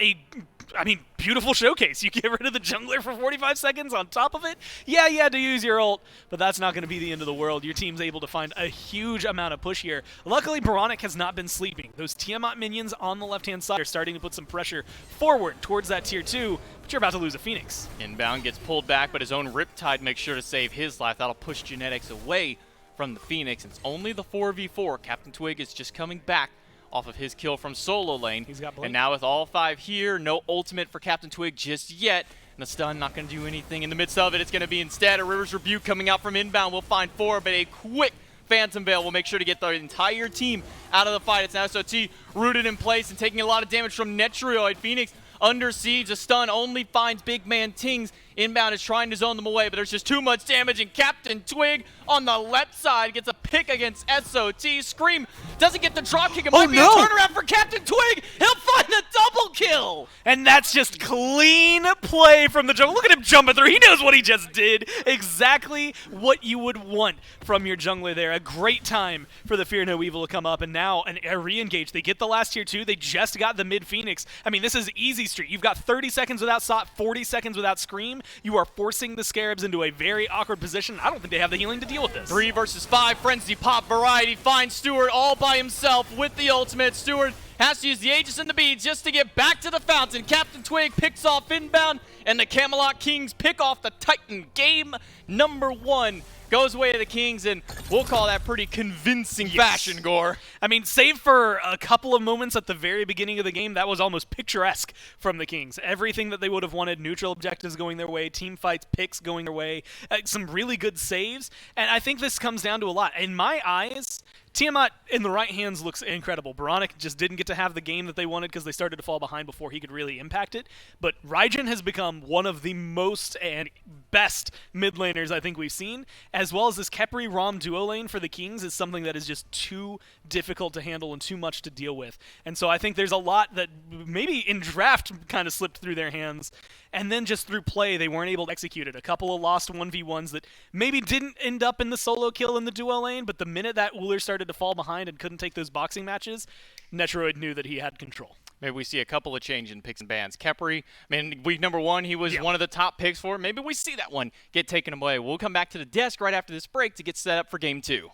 H: beautiful showcase. You get rid of the jungler for 45 seconds on top of it. Yeah, you had to use your ult, but that's not going to be the end of the world. Your team's able to find a huge amount of push here. Luckily, Baronic has not been sleeping. Those Tiamat minions on the left-hand side are starting to put some pressure forward towards that tier 2, but you're about to lose a Phoenix.
C: Inbound gets pulled back, but his own Riptide makes sure to save his life. That'll push Genetics away from the Phoenix. It's only the 4v4. Captain Twig is just coming back off of his kill from solo lane.
H: He's got Blink.
C: And now with all 5 here, no ultimate for Captain Twig just yet. And the stun not going to do anything in the midst of it. It's going to be instead a River's Rebuke coming out from inbound. We'll find 4, but a quick Phantom Veil will make sure to get the entire team out of the fight. It's now SOT rooted in place and taking a lot of damage from Netrioid. Phoenix under siege. A stun only finds big man Tings. Inbound is trying to zone them away, but there's just too much damage, and Captain Twig on the left side gets a pick against SOT. Scream doesn't get the drop kick. It might be a turnaround for Captain Twig. He'll find the double kill.
H: And that's just clean play from the jungler. Look at him jumping through. He knows what he just did. Exactly what you would want from your jungler there. A great time for the Fear No Evil to come up, and now a re-engage. They get the last tier 2. They just got the mid-Phoenix. I mean, this is easy street. You've got 30 seconds without SOT, 40 seconds without Scream. You are forcing the Scarabs into a very awkward position. I don't think they have the healing to deal with this.
C: 3 versus 5. Frenzy Pop Variety finds Stewart all by himself with the ultimate. Stewart has to use the Aegis and the Beads just to get back to the fountain. Captain Twig picks off inbound, and the Camelot Kings pick off the Titan. Game number 1 goes away to the Kings, and we'll call that pretty convincing fashion, Gore.
H: I mean, save for a couple of moments at the very beginning of the game, that was almost picturesque from the Kings. Everything that they would have wanted, neutral objectives going their way, team fights, picks going their way, some really good saves, and I think this comes down to a lot. In my eyes, Tiamat in the right hands looks incredible. Baronic just didn't get to have the game that they wanted because they started to fall behind before he could really impact it. But Raijin has become one of the most and best mid laners I think we've seen, as well as this Khepri Rom duo lane for the Kings is something that is just too difficult to handle and too much to deal with. And so I think there's a lot that maybe in draft kind of slipped through their hands, and then just through play they weren't able to execute it. A couple of lost 1v1s that maybe didn't end up in the solo kill in the duo lane, but the minute that Uller started to fall behind and couldn't take those boxing matches, Netroid knew that he had control.
C: Maybe we see a couple of change in picks and bans. Khepri, I mean, week number 1, he was one of the top picks for it. Maybe we see that one get taken away. We'll come back to the desk right after this break to get set up for game 2.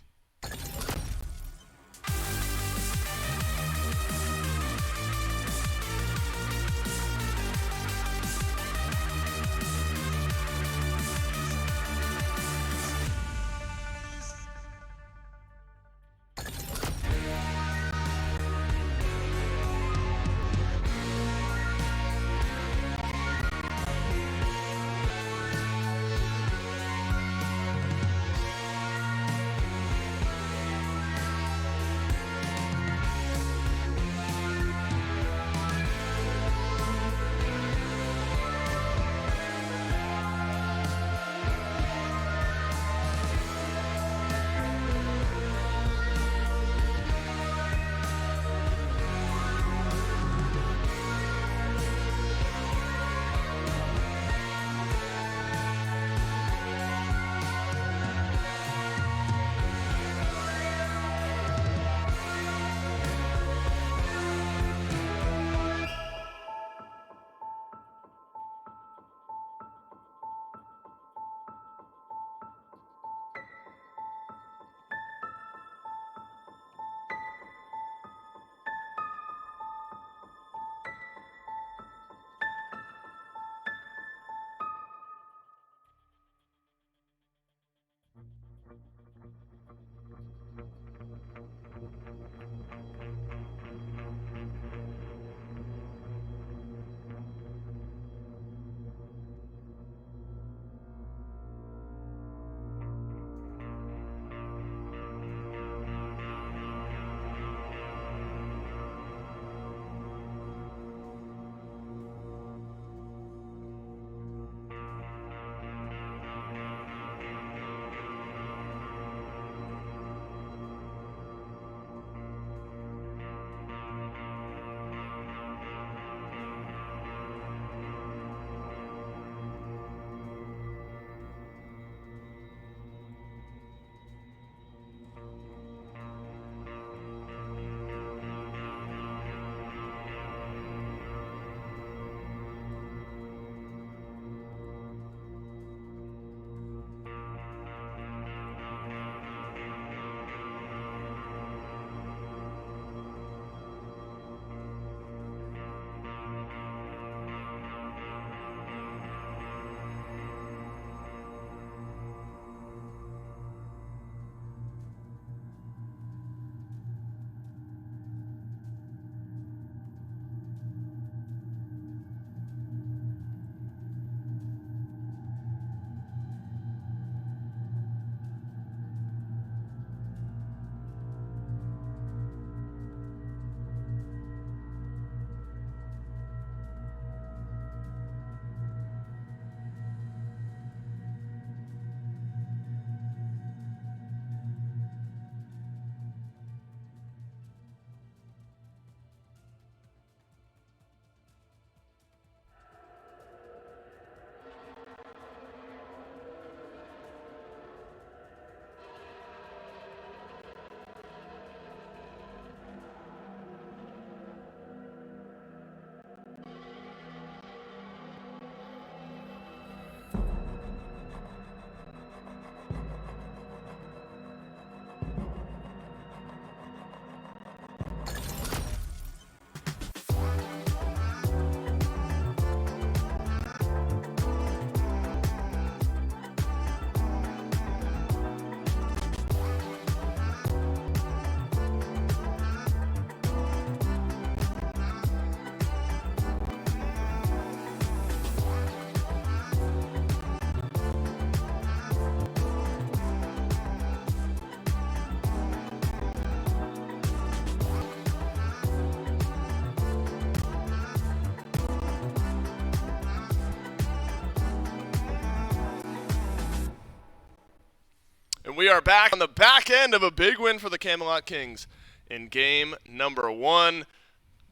F: And we are back on the back end of a big win for the Camelot Kings in game number 1.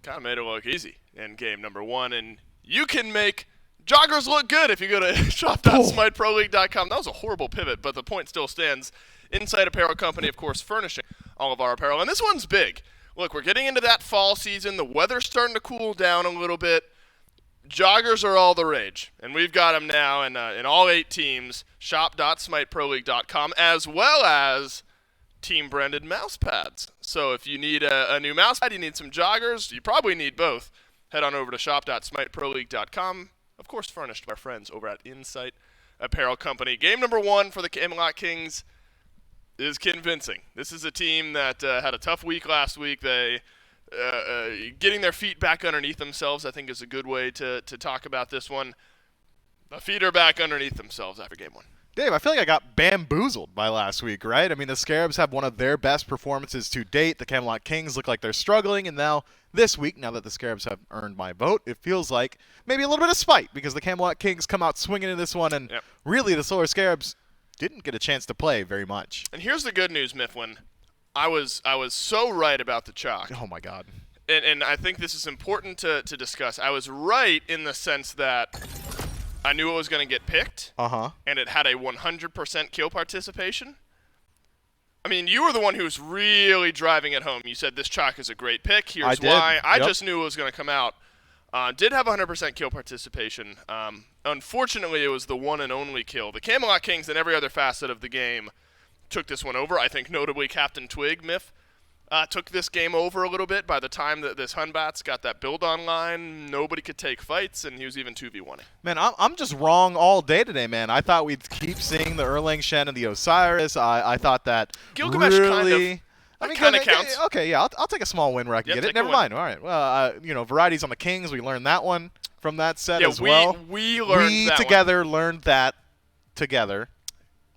F: Kind of made it look easy in game number 1. And you can make joggers look good if you go to shop.smiteproleague.com. That was a horrible pivot, but the point still stands. Inside Apparel Company, of course, furnishing all of our apparel. And this one's big. Look, we're getting into that fall season. The weather's starting to cool down a little bit. Joggers are all the rage, and we've got them now in all 8 teams, shop.smiteproleague.com, as well as team-branded mouse pads. So if you need a new mouse pad, you need some joggers, you probably need both. Head on over to shop.smiteproleague.com, of course furnished by our friends over at Insight Apparel Company. Game number 1 for the Camelot Kings is convincing. This is a team that had a tough week last week. They getting their feet back underneath themselves, I think, is a good way to talk about this one. The feet are back underneath themselves after game 1.
A: Dave, I feel like I got bamboozled by last week, right? I mean, the Scarabs have one of their best performances to date. The Camelot Kings look like they're struggling, and now this week, now that the Scarabs have earned my vote, it feels like maybe a little bit of spite because the Camelot Kings come out swinging in this one, and really the Solar Scarabs didn't get a chance to play very much.
F: And here's the good news, Mifflin. I was so right about the chalk.
A: Oh, my God.
F: And I think this is important to discuss. I was right in the sense that I knew it was going to get picked. And it had a 100% kill participation. I mean, you were the one who was really driving it home. You said this chalk is a great pick. Here's why. I just knew it was going to come out. Did have 100% kill participation. Unfortunately, it was the one and only kill. The Camelot Kings in every other facet of the game took this one over. I think notably Captain Twig, Miff, took this game over a little bit. By the time that this Hunbats got that build online, nobody could take fights, and he was even 2v1ing.
A: Man, I'm just wrong all day today, man. I thought we'd keep seeing the Erlang Shen and the Osiris. I thought that
F: Gilgamesh
A: really...
F: kind of counts.
A: Okay, yeah, I'll take a small win where I can get it. Never mind. All right. Well, varieties on the Kings. We learned that one from that set as well.
F: We learned that
A: together learned that together.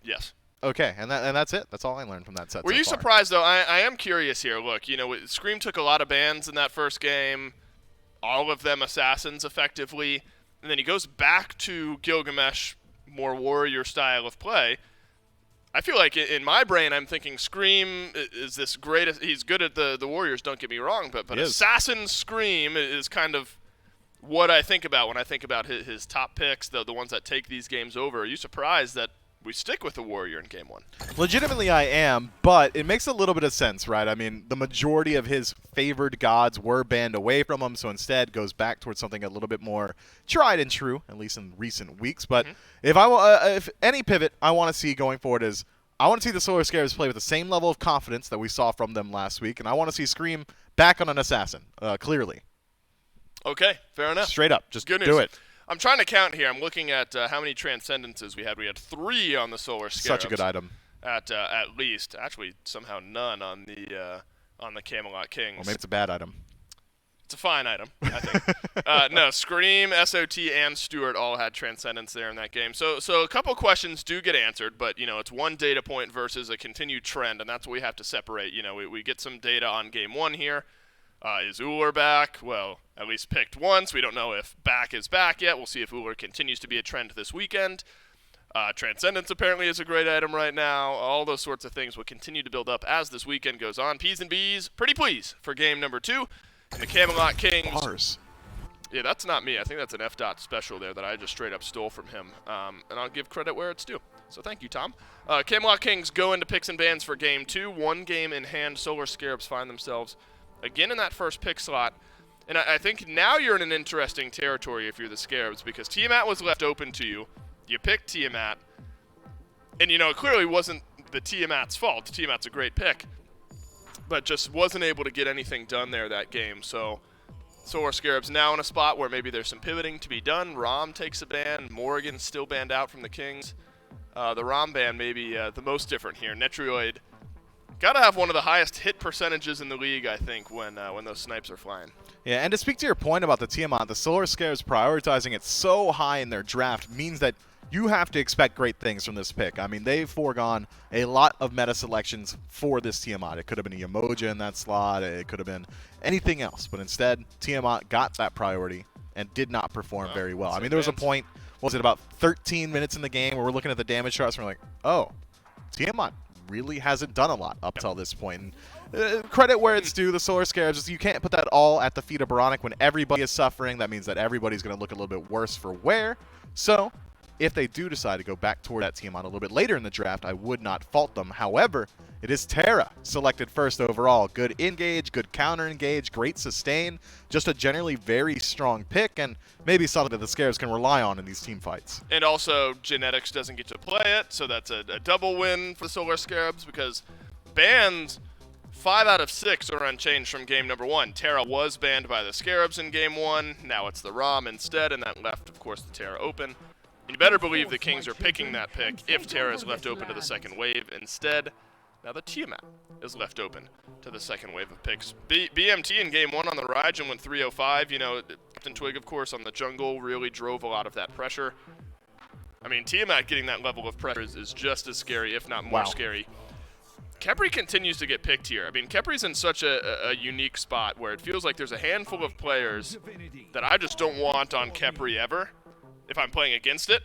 F: Yes.
A: Okay, and that's it. That's all I learned from that set.
F: Were you surprised, though? I am curious here. Look, Scream took a lot of bans in that first game, all of them assassins effectively, and then he goes back to Gilgamesh, more warrior style of play. I feel like in my brain I'm thinking Scream is this great. He's good at the warriors, don't get me wrong, but Assassin Scream is kind of what I think about when I think about his top picks, the ones that take these games over. Are you surprised that we stick with the warrior in game 1?
A: Legitimately, I am, but it makes a little bit of sense, right? I mean, the majority of his favored gods were banned away from him, so instead goes back towards something a little bit more tried and true, at least in recent weeks. But if any pivot I want to see going forward is I want to see the Solar Scarabs play with the same level of confidence that we saw from them last week, and I want to see Scream back on an assassin, clearly.
F: Okay, fair enough.
A: Straight up, just
F: good news.
A: Do it.
F: I'm trying to count here. I'm looking at how many Transcendences we had. We had 3 on the Solar Scarabs.
A: Such a good item.
F: At least. Actually, somehow none on the Camelot Kings.
A: Well, maybe it's a bad item.
F: It's a fine item, I think. No, Scream, SOT, and Stewart all had Transcendence there in that game. So a couple questions do get answered, but, it's one data point versus a continued trend, and that's what we have to separate. We get some data on game 1 here. Is Uller back? Well, at least picked once. We don't know if back is back yet. We'll see if Uller continues to be a trend this weekend. Transcendence apparently is a great item right now. All those sorts of things will continue to build up as this weekend goes on. P's and B's, pretty please for game number 2. And the Camelot Kings.
A: Bars.
F: Yeah, that's not me. I think that's an F-Dot special there that I just straight up stole from him. And I'll give credit where it's due. So thank you, Tom. Camelot Kings go into picks and bans for game 2. 1 game in hand. Solar Scarabs find themselves again in that first pick slot. And I think now you're in an interesting territory if you're the Scarabs, because Tiamat was left open to you. You picked Tiamat. And, it clearly wasn't the Tiamat's fault. Tiamat's a great pick. But just wasn't able to get anything done there that game. So Solar Scarabs now in a spot where maybe there's some pivoting to be done. Rom takes a ban. Morrigan's still banned out from the Kings. The Rom ban may be the most different here. Netrioid got to have one of the highest hit percentages in the league, I think, when those snipes are flying.
A: Yeah, and to speak to your point about the Tiamat, the Solar Scarabs prioritizing it so high in their draft means that you have to expect great things from this pick. I mean, they've foregone a lot of meta selections for this Tiamat. It could have been a Yamoja in that slot. It could have been anything else. But instead, Tiamat got that priority and did not perform very well. I mean, there was a point, was it about 13 minutes in the game where we're looking at the damage charts and we're like, oh, Tiamat really hasn't done a lot up till this point. And, credit where it's due, the Solar Scarabs, is you can't put that all at the feet of Baronic. When everybody is suffering, that means that everybody's going to look a little bit worse for wear. So if they do decide to go back toward that Tiamat a little bit later in the draft, I would not fault them. However, it is Terra selected first overall. Good engage, good counter engage, great sustain. Just a generally very strong pick, and maybe something that the Scarabs can rely on in these team fights.
F: And also, Genetics doesn't get to play it, so that's a double win for the Solar Scarabs, because bans 5 out of 6 are unchanged from game number 1. Terra was banned by the Scarabs in game 1. Now it's the ROM instead, and that left, of course, the Terra open. And you better believe the Kings are picking that pick if Terra is left open to the second wave instead. Now the Tiamat is left open to the second wave of picks. BMT in game 1 on the Raijin went 305. You know, Captain Twig, of course, on the jungle really drove a lot of that pressure. I mean, Tiamat getting that level of pressure is just as scary, if not more scary. Khepri continues to get picked here. I mean, Khepri's in such a unique spot where it feels like there's a handful of players that I just don't want on Khepri ever if I'm playing against it.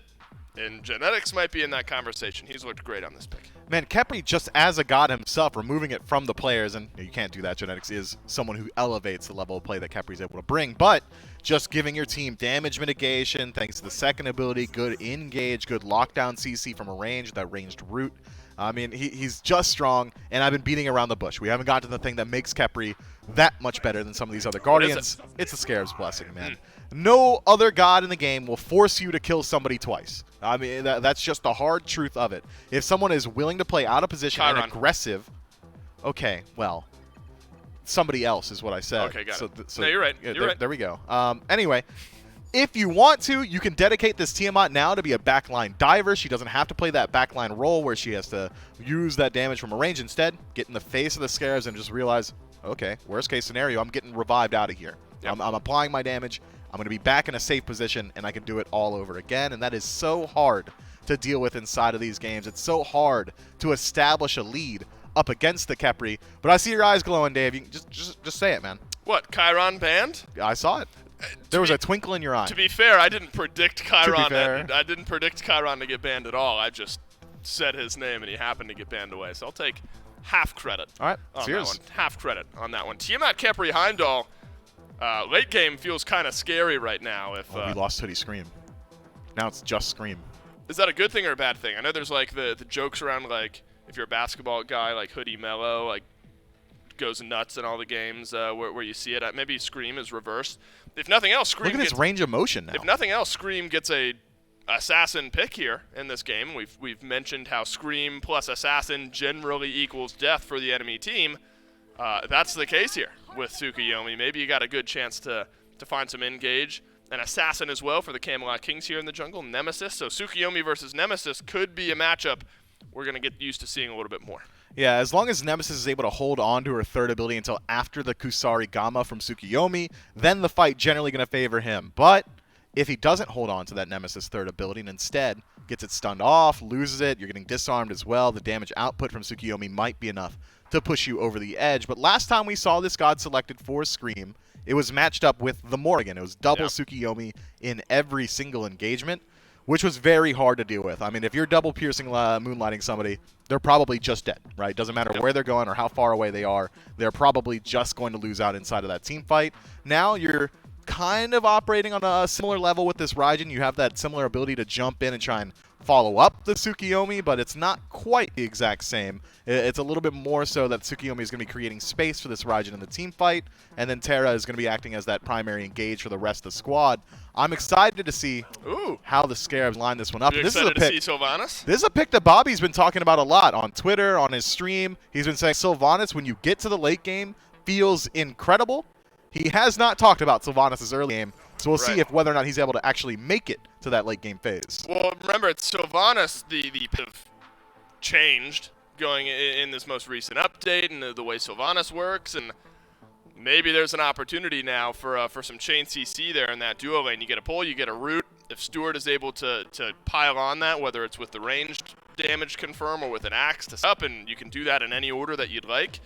F: And Genetics might be in that conversation. He's looked great on this pick.
A: Man, Khepri, just as a god himself, removing it from the players, and you can't do that. Genetics is someone who elevates the level of play that Khepri's able to bring, but just giving your team damage mitigation, thanks to the second ability, good engage, good lockdown CC from a range, that ranged root. I mean, he's just strong, and I've been beating around the bush. We haven't gotten to the thing that makes Khepri that much better than some of these other Guardians. It's the Scarab's blessing, man. No other god in the game will force you to kill somebody twice. I mean, that's just the hard truth of it. If someone is willing to play out of position and aggressive, okay, well, somebody else is what I said.
F: Okay, got it. No, you're right. You're right.
A: There we go. Anyway, if you want to, you can dedicate this Tiamat now to be a backline diver. She doesn't have to play that backline role where she has to use that damage from a range. Instead, get in the face of the Scarabs and just realize, okay, worst case scenario, I'm getting revived out of here. Yep. I'm applying my damage. I'm going to be back in a safe position, and I can do it all over again. And that is so hard to deal with inside of these games. It's so hard to establish a lead up against the Khepri. But I see your eyes glowing, Dave. You can just say it, man.
F: What, Chiron banned?
A: I saw it. There was a twinkle in your eye.
F: To be fair, I didn't predict Chiron. I didn't predict Chiron to get banned at all. I just said his name, and he happened to get banned away. So I'll take half credit.
A: All right,
F: on that one. Half credit on that one. Tiamat Khepri Heimdall. Late game feels kind of scary right now. If
A: we lost Hoodie Scream. Now it's just Scream.
F: Is that a good thing or a bad thing? I know there's like the jokes around, like, if you're a basketball guy, like Hoodie Mello, like, goes nuts in all the games where you see it. Maybe Scream is reversed. If nothing else, Scream
A: look at his range of motion now.
F: If nothing else, Scream gets a assassin pick here in this game. We've mentioned how Scream plus assassin generally equals death for the enemy team. That's the case here with Tsukiomi. Maybe you got a good chance to find some engage. An assassin as well for the Camelot Kings here in the jungle. Nemesis. So Tsukiomi versus Nemesis could be a matchup we're going to get used to seeing a little bit more.
A: Yeah, as long as Nemesis is able to hold on to her third ability until after the Kusari Gamma from Tsukiomi, then the fight generally going to favor him. But if he doesn't hold on to that Nemesis third ability and instead gets it stunned off, loses it, you're getting disarmed as well, the damage output from Tsukiomi might be enough to push you over the edge. But last time we saw this god selected for Scream, it was matched up with the Morrigan. It was double Tsukiomi in every single engagement, which was very hard to deal with. I mean, if you're double piercing moonlighting somebody, they're probably just dead, right? Doesn't matter where they're going or how far away they are. They're probably just going to lose out inside of that team fight. Now you're kind of operating on a similar level with this Raijin. You have that similar ability to jump in and try and follow up the Tsukiomi, but it's not quite the exact same. It's a little bit more so that Tsukiomi is going to be creating space for this Raijin in the team fight, and then Terra is going to be acting as that primary engage for the rest of the squad. I'm excited to see how the Scarabs line this one up.
F: This is a pick. To see Sylvanas?
A: This is a pick that Bobby's been talking about a lot on Twitter, on his stream. He's been saying Sylvanas, when you get to the late game, feels incredible. He has not talked about Sylvanas' early game, so we'll see if whether or not he's able to actually make it to that late game phase.
F: Well, remember, it's Sylvanas, the have changed going in this most recent update and the way Sylvanas works, and maybe there's an opportunity now for some chain CC there in that duo lane. You get a pull, you get a root. If Stewart is able to pile on that, whether it's with the ranged damage confirm or with an axe to up, and you can do that in any order that you'd like,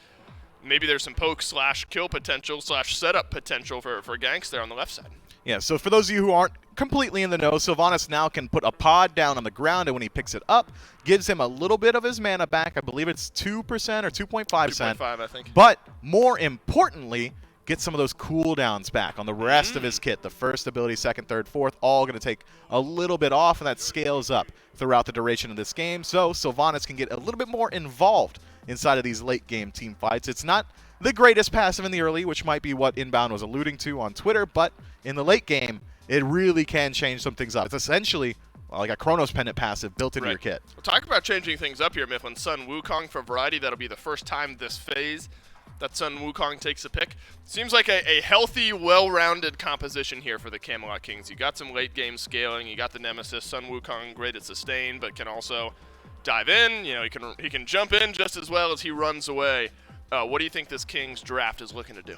F: maybe there's some poke / kill potential / setup potential for ganks there on the left side.
A: Yeah, so for those of you who aren't completely in the know. Sylvanas now can put a pod down on the ground, and when he picks it up, gives him a little bit of his mana back. I believe it's 2% or 2.5%.
F: 2.5, I think.
A: But more importantly, get some of those cooldowns back on the rest of his kit. The first ability, second, third, fourth, all going to take a little bit off, and that scales up throughout the duration of this game. So Sylvanas can get a little bit more involved inside of these late game team fights. It's not the greatest passive in the early, which might be what Inbound was alluding to on Twitter, but in the late game, it really can change some things up. It's essentially like a Chronos Pendant passive built into your kit.
F: Well, talk about changing things up here, Mifflin. Sun Wukong for variety. That'll be the first time this phase that Sun Wukong takes a pick. Seems like a healthy, well-rounded composition here for the Camelot Kings. You got some late game scaling. You got the Nemesis. Sun Wukong, great at sustain, but can also dive in. You know, he can jump in just as well as he runs away. What do you think this Kings draft is looking to do?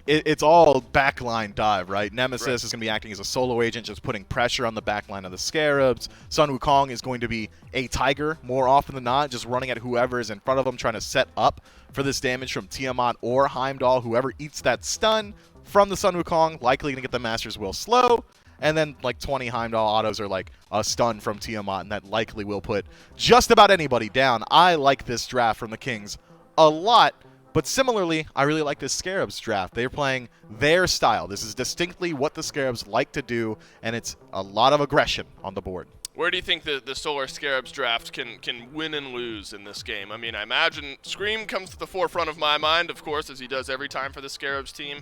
A: It's all backline dive, right? Nemesis is going to be acting as a solo agent, just putting pressure on the backline of the Scarabs. Sun Wukong is going to be a Tiger more often than not, just running at whoever is in front of him, trying to set up for this damage from Tiamat or Heimdall. Whoever eats that stun from the Sun Wukong, likely going to get the Master's Will slow. And then like 20 Heimdall autos are like a stun from Tiamat, and that likely will put just about anybody down. I like this draft from the Kings a lot. But similarly, I really like this Scarabs draft. They're playing their style. This is distinctly what the Scarabs like to do, and it's a lot of aggression on the board.
F: Where do you think the Solar Scarabs draft can win and lose in this game? I mean, I imagine Scream comes to the forefront of my mind, of course, as he does every time for the Scarabs team.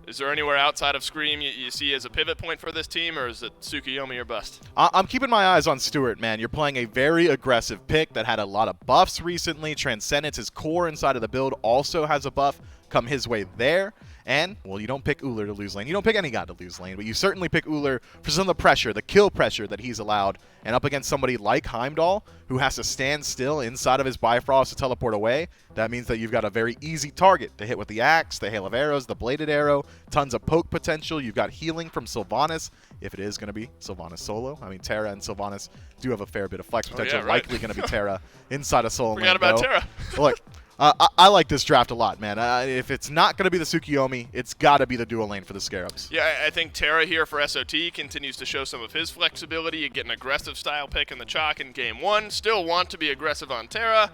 F: Is there anywhere outside of Scream you see as a pivot point for this team, or is it Tsukiomi or bust?
A: I'm keeping my eyes on Stewart, man. You're playing a very aggressive pick that had a lot of buffs recently. Transcendence, his core inside of the build, also has a buff come his way there. And, well, you don't pick Ullr to lose lane. You don't pick any god to lose lane, but you certainly pick Ullr for some of the pressure, the kill pressure that he's allowed. And up against somebody like Heimdall, who has to stand still inside of his Bifrost to teleport away, that means that you've got a very easy target to hit with the axe, the hail of arrows, the bladed arrow, tons of poke potential. You've got healing from Sylvanas, if it is going to be Sylvanas solo. I mean, Terra and Sylvanas do have a fair bit of flex potential. Likely going to be Terra inside of solo lane.
F: Forgot about Terra.
A: Look. I like this draft a lot, man. If it's not going to be the Tsukiomi, it's got to be the dual lane for the Scarabs.
F: Yeah, I think Terra here for SOT continues to show some of his flexibility. You get an aggressive style pick in the chalk in game one. Still want to be aggressive on Terra,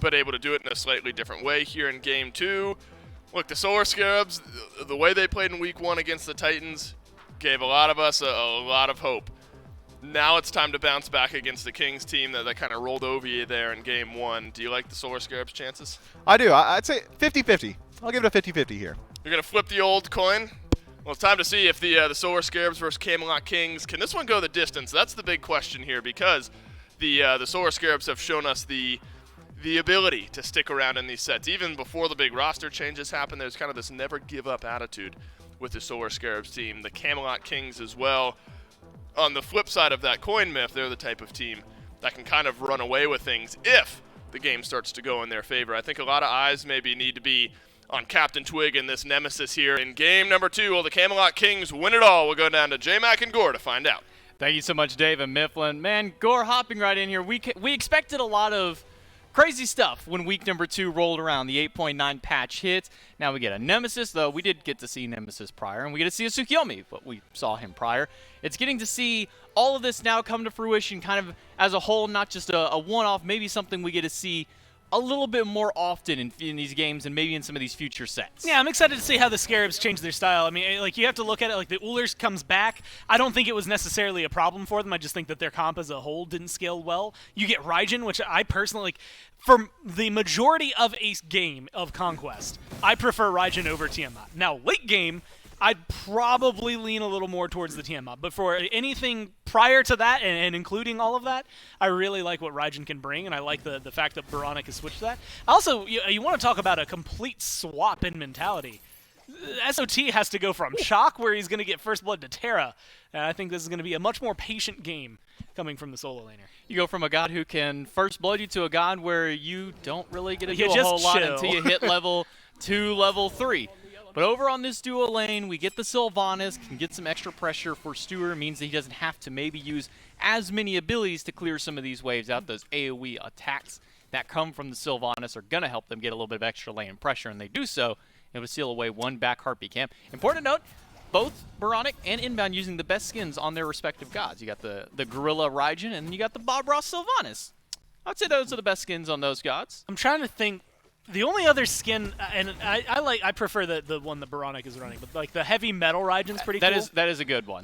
F: but able to do it in a slightly different way here in game two. Look, the Solar Scarabs, the way they played in week one against the Titans, gave a lot of us a lot of hope. Now it's time to bounce back against the Kings team that kind of rolled over you there in game one. Do you like the Solar Scarabs' chances?
A: I do. I'd say 50-50. I'll give it a 50-50 here.
F: You're going to flip the old coin? Well, it's time to see if the Solar Scarabs versus Camelot Kings, can this one go the distance? That's the big question here, because the Solar Scarabs have shown us the ability to stick around in these sets. Even before the big roster changes happen, there's kind of this never-give-up attitude with the Solar Scarabs team. The Camelot Kings as well. On the flip side of that coin, Myth, they're the type of team that can kind of run away with things if the game starts to go in their favor. I think a lot of eyes maybe need to be on Captain Twig and this Nemesis here. In game number 2, will the Camelot Kings win it all? We'll go down to J-Mac and Gore to find out.
C: Thank you so much, Dave and Mifflin. Man, Gore hopping right in here. We expected a lot of crazy stuff when week number 2 rolled around. The 8.9 patch hit. Now we get a Nemesis, though we did get to see Nemesis prior, and we get to see a Tsukiomi, but we saw him prior. It's getting to see all of this now come to fruition kind of as a whole, not just a one-off, maybe something we get to see a little bit more often in these games and maybe in some of these future sets.
H: Yeah, I'm excited to see how the Scarabs change their style. I mean, like, you have to look at it like the Ullr comes back. I don't think it was necessarily a problem for them. I just think that their comp as a whole didn't scale well. You get Raijin, which I personally, like, for the majority of a game of Conquest, I prefer Raijin over Tiamat. Now, late game, I'd probably lean a little more towards the Tiamat, but for anything prior to that and including all of that, I really like what Raijin can bring, and I like the fact that Baronic has switched that. Also, you want to talk about a complete swap in mentality. SOT has to go from Shock, where he's going to get first blood, to Terra, and I think this is going to be a much more patient game coming from the solo laner.
C: You go from a god who can first blood you to a god where you don't really get to do a whole lot until you hit level 2, level 3. But over on this duo lane, we get the Sylvanas, can get some extra pressure for Stewart. Means that he doesn't have to maybe use as many abilities to clear some of these waves out. Those AoE attacks that come from the Sylvanas are going to help them get a little bit of extra lane pressure, and they do so. Able to seal away one back Harpy camp. Important to note, both Baronic and Inbound using the best skins on their respective gods. You got the Gorilla Raijin, and you got the Bob Ross Sylvanas. I'd say those are the best skins on those gods.
H: I'm trying to think. The only other skin, and I prefer the one that Baronic is running, but like the heavy metal Raijin's pretty cool.
C: That is a good one.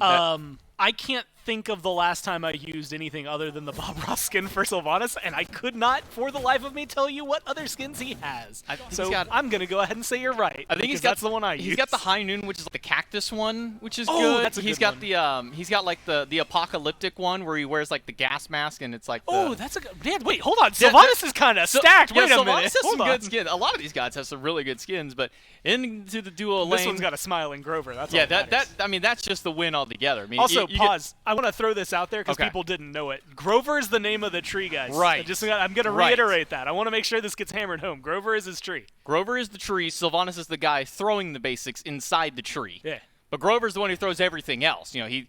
H: I can't think of the last time I used anything other than the Bob Ross skin for Sylvanas, and I could not, for the life of me, tell you what other skins he has. I'm going to go ahead and say you're right.
C: I think that's the one I use. He's got the High Noon, which is like the cactus one, which is good.
H: That's a
C: he's
H: good
C: got
H: one.
C: he's got like the apocalyptic one where he wears like the gas mask and it's like
H: that's a good. Man, wait, hold on. Sylvanas is kind of stacked. Wait a minute.
C: Sylvanas has
H: Hold
C: some
H: on.
C: good skins. A lot of these guys have some really good skins, but into the duo lane.
H: This one's got a smiling Grover. That's all
C: that's just the win altogether. I mean,
H: also, pause. I want to throw this out there because
C: Okay.
H: people didn't know it. Grover is the name of the tree, guys.
C: Right.
H: I'm going to reiterate that. I want to make sure this gets hammered home. Grover is his tree.
C: Grover is the tree. Sylvanas is the guy throwing the basics inside the tree.
H: Yeah.
C: But Grover's the one who throws everything else. You know, he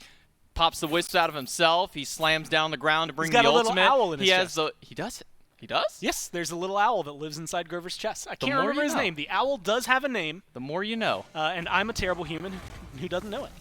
C: pops the wisps out of himself. He slams down the ground to bring
H: He's got
C: the
H: a little
C: ultimate.
H: owl in his chest.
C: He does it. He does?
H: Yes, there's a little owl that lives inside Grover's chest. I can't
C: more
H: remember
C: you
H: his
C: know.
H: name. The owl does have a name,
C: The more you know.
H: and I'm a terrible human who doesn't know it.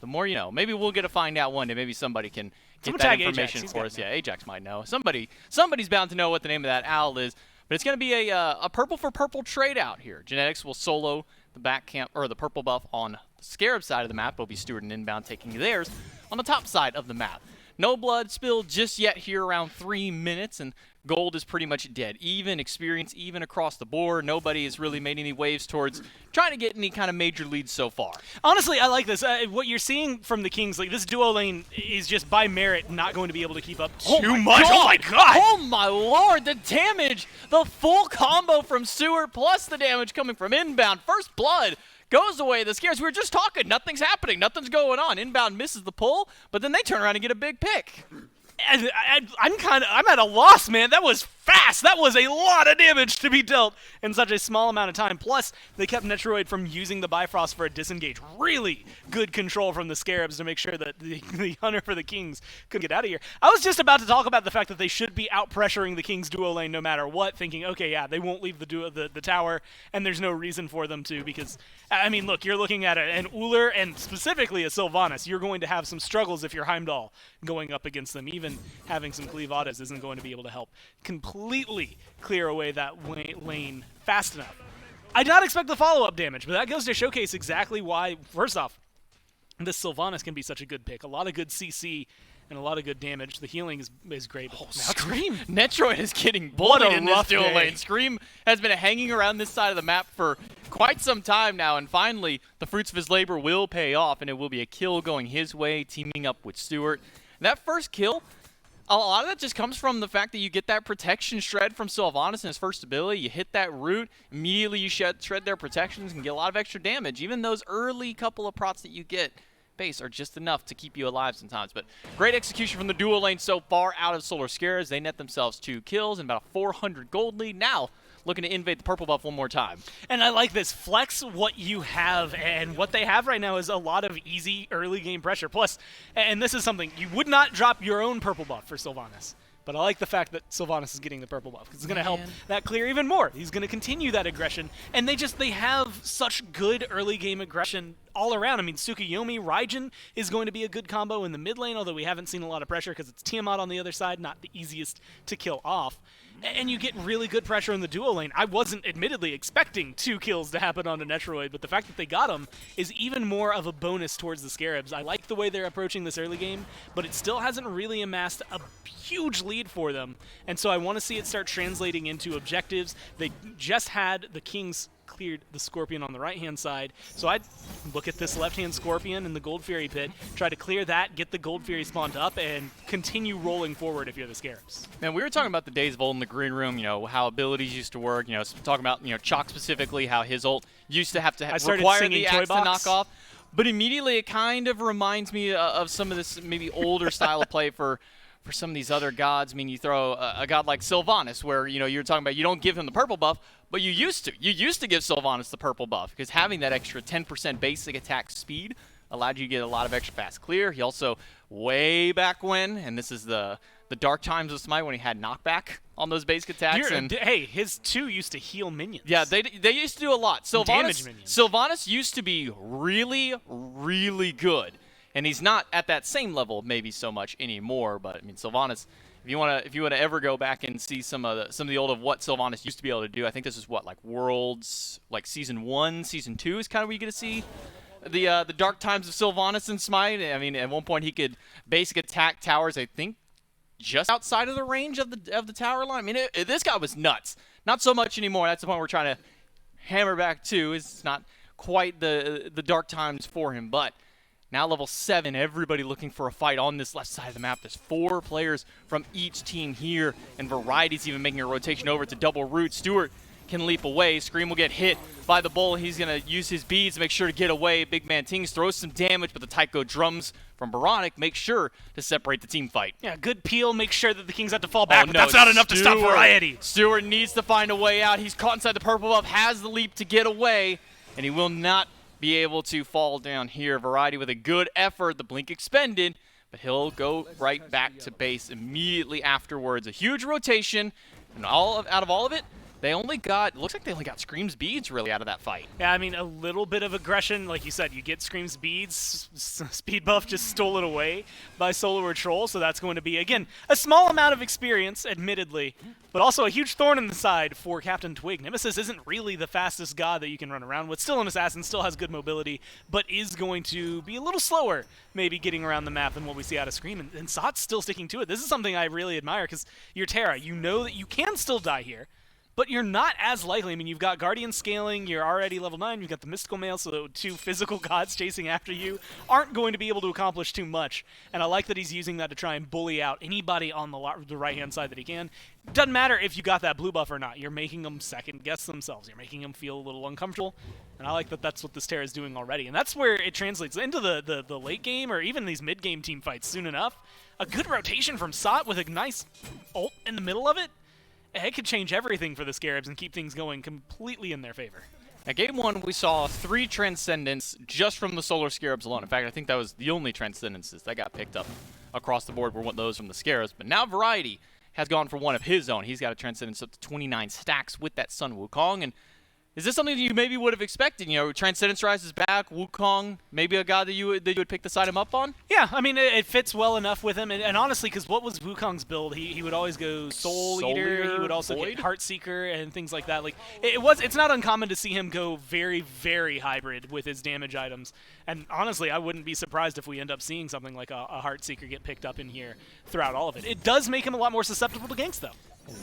C: The more you know. Maybe we'll get to find out one day. Maybe somebody can get
H: Someone
C: that
H: tag
C: information
H: Ajax. He's
C: for
H: got
C: us.
H: it.
C: Yeah, Ajax might know. Somebody's bound to know what the name of that owl is. But it's going to be a purple for purple trade out here. Genetics will solo the back camp or the purple buff on the Scarab side of the map. It'll be Stewart and Inbound taking theirs on the top side of the map. No blood spilled just yet here around 3 minutes, and gold is pretty much dead. Even experience, even across the board. Nobody has really made any waves towards trying to get any kind of major leads so far.
H: Honestly, I like this. What you're seeing from the Kings, like this duo lane is just by merit not going to be able to keep up too much. Oh my god!
C: Oh my lord, the damage! The full combo from Stewart plus the damage coming from Inbound. First blood goes away. The Scares, we were just talking. Nothing's happening. Nothing's going on. Inbound misses the pull, but then they turn around and get a big pick.
H: I'm at a loss, man. That was fast. That was a lot of damage to be dealt in such a small amount of time. Plus, they kept Netroid from using the Bifrost for a disengage. Really good control from the Scarabs to make sure that the Hunter for the Kings couldn't get out of here. I was just about to talk about the fact that they should be out-pressuring the Kings duo lane no matter what, thinking, okay, yeah, they won't leave the tower, and there's no reason for them to because, I mean, look, you're looking at an Uller and specifically a Sylvanas. You're going to have some struggles if you're Heimdall going up against them. Even having some cleave autos isn't going to be able to help completely clear away that lane fast enough. I did not expect the follow-up damage, but that goes to showcase exactly why, first off, this Sylvanas can be such a good pick. A lot of good CC and a lot of good damage. The healing is great.
C: Oh, Scream! Netroid is getting bullied in this dual lane. Scream has been hanging around this side of the map for quite some time now, and finally, the fruits of his labor will pay off, and it will be a kill going his way, teaming up with Stewart. That first kill, a lot of that just comes from the fact that you get that protection shred from Sylvanas in his first ability. You hit that root, immediately you shred their protections and get a lot of extra damage. Even those early couple of prots that you get base are just enough to keep you alive sometimes. But great execution from the dual lane so far out of Solar Scares. They net themselves 2 kills and about a 400 gold lead. Now looking to invade the purple buff one more time.
H: And I like this. Flex what you have, and what they have right now is a lot of easy early game pressure. Plus, and this is something, you would not drop your own purple buff for Sylvanas. But I like the fact that Sylvanas is getting the purple buff because it's going to help that clear even more. He's going to continue that aggression, and they have such good early game aggression all around. I mean, Tsukiomi, Raijin is going to be a good combo in the mid lane, although we haven't seen a lot of pressure because it's Tiamat on the other side, not the easiest to kill off. And you get really good pressure in the duo lane. I wasn't admittedly expecting 2 kills to happen on a Netroid, but the fact that they got them is even more of a bonus towards the Scarabs. I like the way they're approaching this early game, but it still hasn't really amassed a huge lead for them. And so I want to see it start translating into objectives. They just had the Kings cleared the Scorpion on the right-hand side. So I'd look at this left-hand Scorpion in the Gold Fury pit, try to clear that, get the Gold Fury spawned up, and continue rolling forward if you're the Scarabs.
C: Man, we were talking about the days of old in the green room, you know, how abilities used to work, you know, talking about, you know, Chalk specifically, how his ult used to have to require the axe to knock off. But immediately it kind of reminds me of some of this maybe older style of play for some of these other gods. I mean, you throw a god like Sylvanas, where, you know, you're talking about you don't give him the purple buff, but you used to. You used to give Sylvanas the purple buff because having that extra 10% basic attack speed allowed you to get a lot of extra fast clear. He also, way back when, and this is the the dark times of SMITE when he had knockback on those basic attacks.
H: Hey, his 2 used to heal minions.
C: Yeah, they used to do a lot.
H: Damage minions.
C: Sylvanas used to be really, really good, and he's not at that same level maybe so much anymore. But I mean, Sylvanas, if you wanna ever go back and see some of the old of what Sylvanas used to be able to do, I think this is what, like Worlds, like Season 1, Season 2 is kind of where you get to see the dark times of Sylvanas in SMITE. I mean, at one point he could basic attack towers, I think, just outside of the range of the tower line. I mean, this guy was nuts. Not so much anymore. That's the point we're trying to hammer back to. It's not quite the dark times for him, but now level 7, everybody looking for a fight on this left side of the map. There's 4 players from each team here, and Variety's even making a rotation over to double root. Stewart can leap away. Scream will get hit by the bull. He's going to use his beads to make sure to get away. Big Man Tings throws some damage, but the Tycho drums from Baronic make sure to separate the team fight.
H: Yeah, good peel. Make sure that the Kings have to fall back,
C: Oh,
H: but
C: no,
H: that's not enough to stop Variety.
C: Stewart needs to find a way out. He's caught inside the purple buff, has the leap to get away, and he will not be able to fall down here. Variety with a good effort. The blink expended, but he'll go right back to base immediately afterwards. A huge rotation, and out of all of it, looks like they only got Scream's beads really out of that fight.
H: Yeah, I mean, a little bit of aggression. Like you said, you get Scream's beads. Speed buff just stole it away by Solar Troll, so that's going to be, again, a small amount of experience, admittedly, but also a huge thorn in the side for Captain Twig. Nemesis isn't really the fastest god that you can run around with. Still an assassin, still has good mobility, but is going to be a little slower maybe getting around the map than what we see out of Scream. And Sot's still sticking to it. This is something I really admire, because you're Terra. You know that you can still die here, but you're not as likely. I mean, you've got Guardian scaling, you're already level 9, you've got the Mystical Mail, so the 2 physical gods chasing after you aren't going to be able to accomplish too much. And I like that he's using that to try and bully out anybody on the right-hand side that he can. Doesn't matter if you got that blue buff or not. You're making them second-guess themselves. You're making them feel a little uncomfortable. And I like that that's what this Terra is doing already. And that's where it translates into the late game or even these mid-game team fights soon enough. A good rotation from Sot with a nice ult in the middle of it. It could change everything for the Scarabs and keep things going completely in their favor.
C: At Game 1, we saw 3 Transcendents just from the Solar Scarabs alone. In fact, I think that was the only Transcendences that got picked up across the board were those from the Scarabs. But now Variety has gone for one of his own. He's got a Transcendence up to 29 stacks with that Sun Wukong. And is this something that you maybe would have expected? You know, Transcendence rises back, Wukong, maybe a god that you would pick to side him up on?
H: Yeah, I mean, it fits well enough with him. And honestly, because what was Wukong's build? He would always go Soul Eater. He would also get Heartseeker and things like that. Like it's not uncommon to see him go very, very hybrid with his damage items. And honestly, I wouldn't be surprised if we end up seeing something like a Heartseeker get picked up in here throughout all of it. It does make him a lot more susceptible to ganks, though.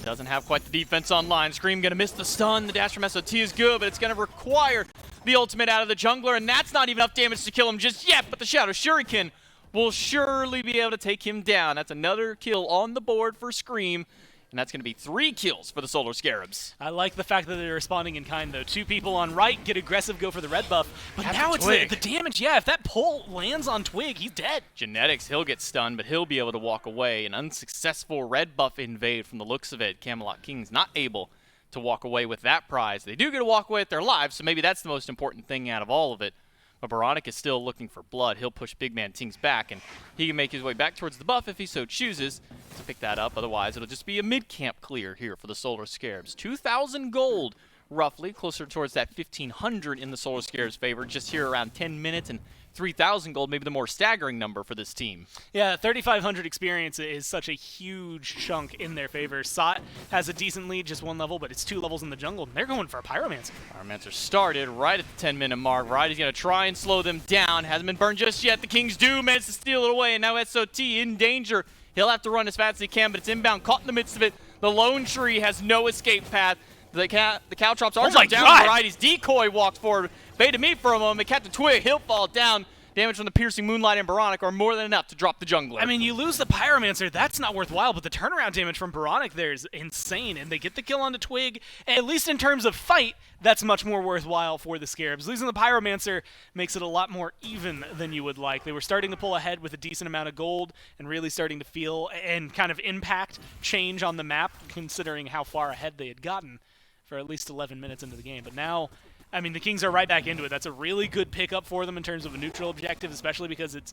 C: Doesn't have quite the defense online. Scream going to miss the stun. The dash from SOT is good, but it's going to require the ultimate out of the jungler, and that's not even enough damage to kill him just yet, but the Shadow Shuriken will surely be able to take him down. That's another kill on the board for Scream, and that's going to be 3 kills for the Solar Scarabs.
H: I like the fact that they're responding in kind, though. 2 people on right get aggressive, go for the red buff. But now it's the damage. Yeah, if that pull lands on Twig, he's dead.
C: Genetics, he'll get stunned, but he'll be able to walk away. An unsuccessful red buff invade from the looks of it. Camelot Kings not able to walk away with that prize. They do get to walk away with their lives, so maybe that's the most important thing out of all of it. But Baronic is still looking for blood. He'll push Big Man Tings back, and he can make his way back towards the buff if he so chooses to pick that up. Otherwise, it'll just be a mid-camp clear here for the Solar Scarabs. 2,000 gold, roughly, closer towards that 1,500 in the Solar Scarabs' favor. Just here around 10 minutes, and 3,000 gold, maybe the more staggering number for this team.
H: Yeah, 3,500 experience is such a huge chunk in their favor. Sot has a decent lead, just 1 level, but it's 2 levels in the jungle. They're going for a Pyromancer.
C: Pyromancer started right at the 10-minute mark. Variety's going to try and slow them down. Hasn't been burned just yet. The Kings do manage to steal it away, and now SOT in danger. He'll have to run as fast as he can, but it's inbound, caught in the midst of it. The Lone Tree has no escape path. The Caltrops are down. Variety's decoy walks forward. Baited me for a moment. Captain Twig, he'll fall down. Damage from the Piercing Moonlight and Baronic are more than enough to drop the jungler.
H: I mean, you lose the Pyromancer, that's not worthwhile, but the turnaround damage from Baronic there is insane, and they get the kill onto Twig. At least in terms of fight, that's much more worthwhile for the Scarabs. Losing the Pyromancer makes it a lot more even than you would like. They were starting to pull ahead with a decent amount of gold and really starting to feel and kind of impact change on the map, considering how far ahead they had gotten for at least 11 minutes into the game. But now I mean, the Kings are right back into it. That's a really good pickup for them in terms of a neutral objective, especially because it's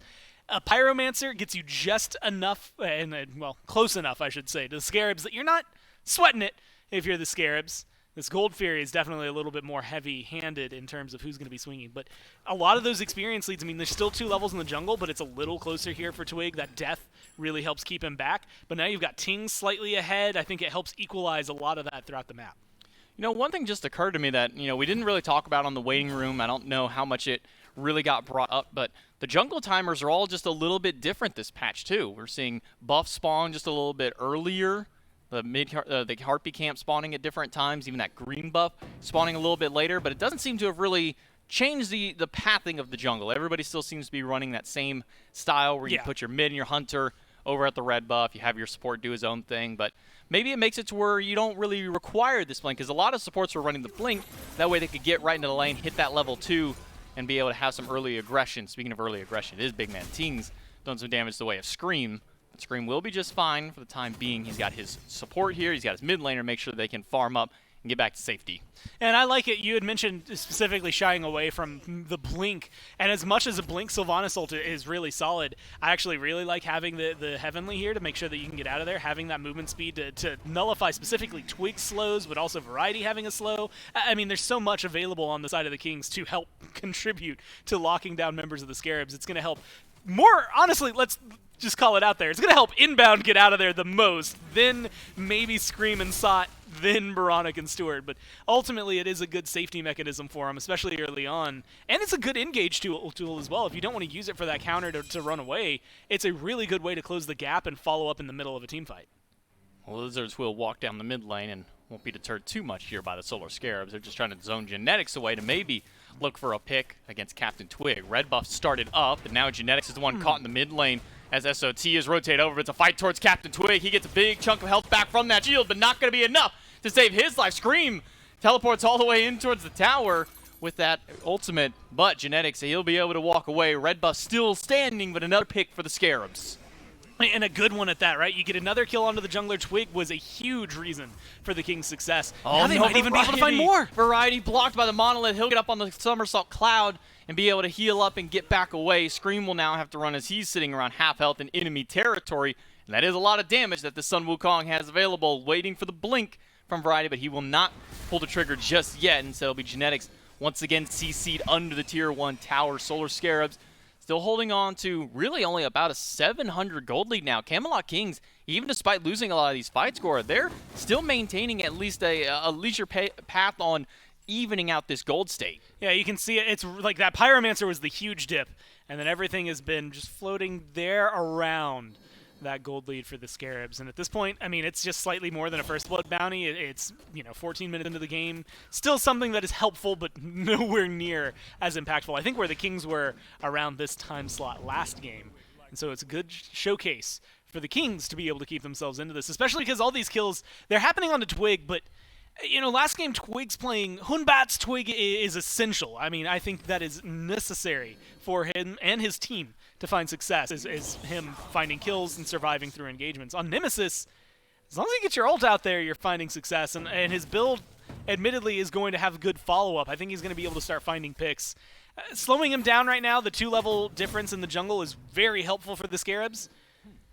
H: a Pyromancer gets you just enough, well, close enough, I should say, to the Scarabs that you're not sweating it if you're the Scarabs. This Gold Fury is definitely a little bit more heavy-handed in terms of who's going to be swinging. But a lot of those experience leads, I mean, there's still 2 levels in the jungle, but it's a little closer here for Twig. That death really helps keep him back. But now you've got Ting slightly ahead. I think it helps equalize a lot of that throughout the map.
C: You know, one thing just occurred to me that, we didn't really talk about on the waiting room. I don't know how much it really got brought up, but the jungle timers are all just a little bit different this patch, too. We're seeing buff spawn just a little bit earlier. The Harpy camp spawning at different times, even that green buff spawning a little bit later, but it doesn't seem to have really changed the pathing of the jungle. Everybody still seems to be running that same style where you put your mid and your hunter over at the red buff, you have your support do his own thing, but maybe it makes it to where you don't really require this blink, because a lot of supports were running the blink, that way they could get right into the lane, hit that level 2, and be able to have some early aggression. Speaking of early aggression, it is Big Man Ting's done some damage the way of Scream. Scream will be just fine for the time being. He's got his support here. He's got his mid laner, make sure they can farm up and get back to safety.
H: And I like it. You had mentioned specifically shying away from the blink. And as much as a blink Sylvanas ult is really solid, I actually really like having the Heavenly here to make sure that you can get out of there, having that movement speed to nullify specifically Twig slows, but also Variety having a slow. I mean, there's so much available on the side of the Kings to help contribute to locking down members of the Scarabs. It's going to help more, honestly, let's just call it out there. It's going to help Inbound get out of there the most, then maybe Scream and Sot, then Baronic and Stewart. But ultimately, it is a good safety mechanism for him, especially early on. And it's a good engage tool as well. If you don't want to use it for that counter to run away, it's a really good way to close the gap and follow up in the middle of a team fight.
C: Well, Lizards will walk down the mid lane and won't be deterred too much here by the Solar Scarabs. They're just trying to zone Genetics away to maybe look for a pick against Captain Twig. Red buff started up, and now Genetics is the one caught in the mid lane as SOT is rotated over. It's a fight towards Captain Twig. He gets a big chunk of health back from that shield, but not going to be enough to save his life. Scream teleports all the way in towards the tower with that ultimate, but Genetics, he'll be able to walk away. Red buff still standing, but another pick for the Scarabs.
H: And a good one at that, right? You get another kill onto the jungler. Twig was a huge reason for the King's success.
C: Oh,
H: now they might even be able to find more.
C: Variety blocked by the Monolith. He'll get up on the Somersault Cloud and be able to heal up and get back away. Scream will now have to run as he's sitting around half health in enemy territory. And that is a lot of damage that the Sun Wukong has available, waiting for the blink from Variety, but he will not pull the trigger just yet. And so it'll be Genetics once again CC'd under the Tier 1 tower. Solar Scarabs still holding on to really only about a 700 gold lead now. Camelot Kings, even despite losing a lot of these fight score, they're still maintaining at least a leisure path on evening out this gold state.
H: Yeah, you can see it. It's like that Pyromancer was the huge dip, and then everything has been just floating there around that gold lead for the Scarabs. And at this point, I mean, it's just slightly more than a first blood bounty. It's 14 minutes into the game. Still something that is helpful, but nowhere near as impactful. I think where the Kings were around this time slot last game. And so it's a good showcase for the Kings to be able to keep themselves into this, especially because all these kills, they're happening on the Twig, but last game Twig's playing, Hunbat's Twig is essential. I mean, I think that is necessary for him and his team to find success, is him finding kills and surviving through engagements. On Nemesis, as long as you get your ult out there, you're finding success, and his build, admittedly, is going to have good follow-up. I think he's going to be able to start finding picks. Slowing him down right now, the 2-level difference in the jungle is very helpful for the Scarabs.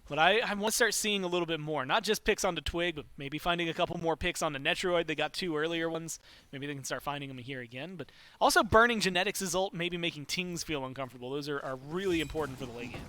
H: But I want to start seeing a little bit more. Not just picks onto Twig, but maybe finding a couple more picks on the Netroid. They got 2 earlier ones. Maybe they can start finding them here again. But also burning Genetics' ult, maybe making Tings feel uncomfortable. Those are really important for the late game.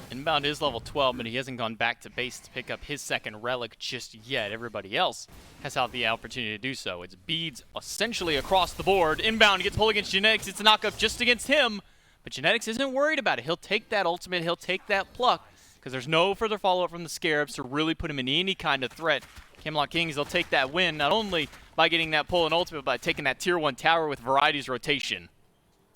C: Inbound is level 12, but he hasn't gone back to base to pick up his second relic just yet. Everybody else has had the opportunity to do so. It's beads essentially across the board. Inbound gets pulled against Genetics. It's a knockup just against him. But Genetics isn't worried about it. He'll take that ultimate. He'll take that pluck, because there's no further follow-up from the Scarabs to really put him in any kind of threat. Camelot Kings, they'll take that win, not only by getting that pull and ultimate, but by taking that Tier 1 tower with Variety's rotation.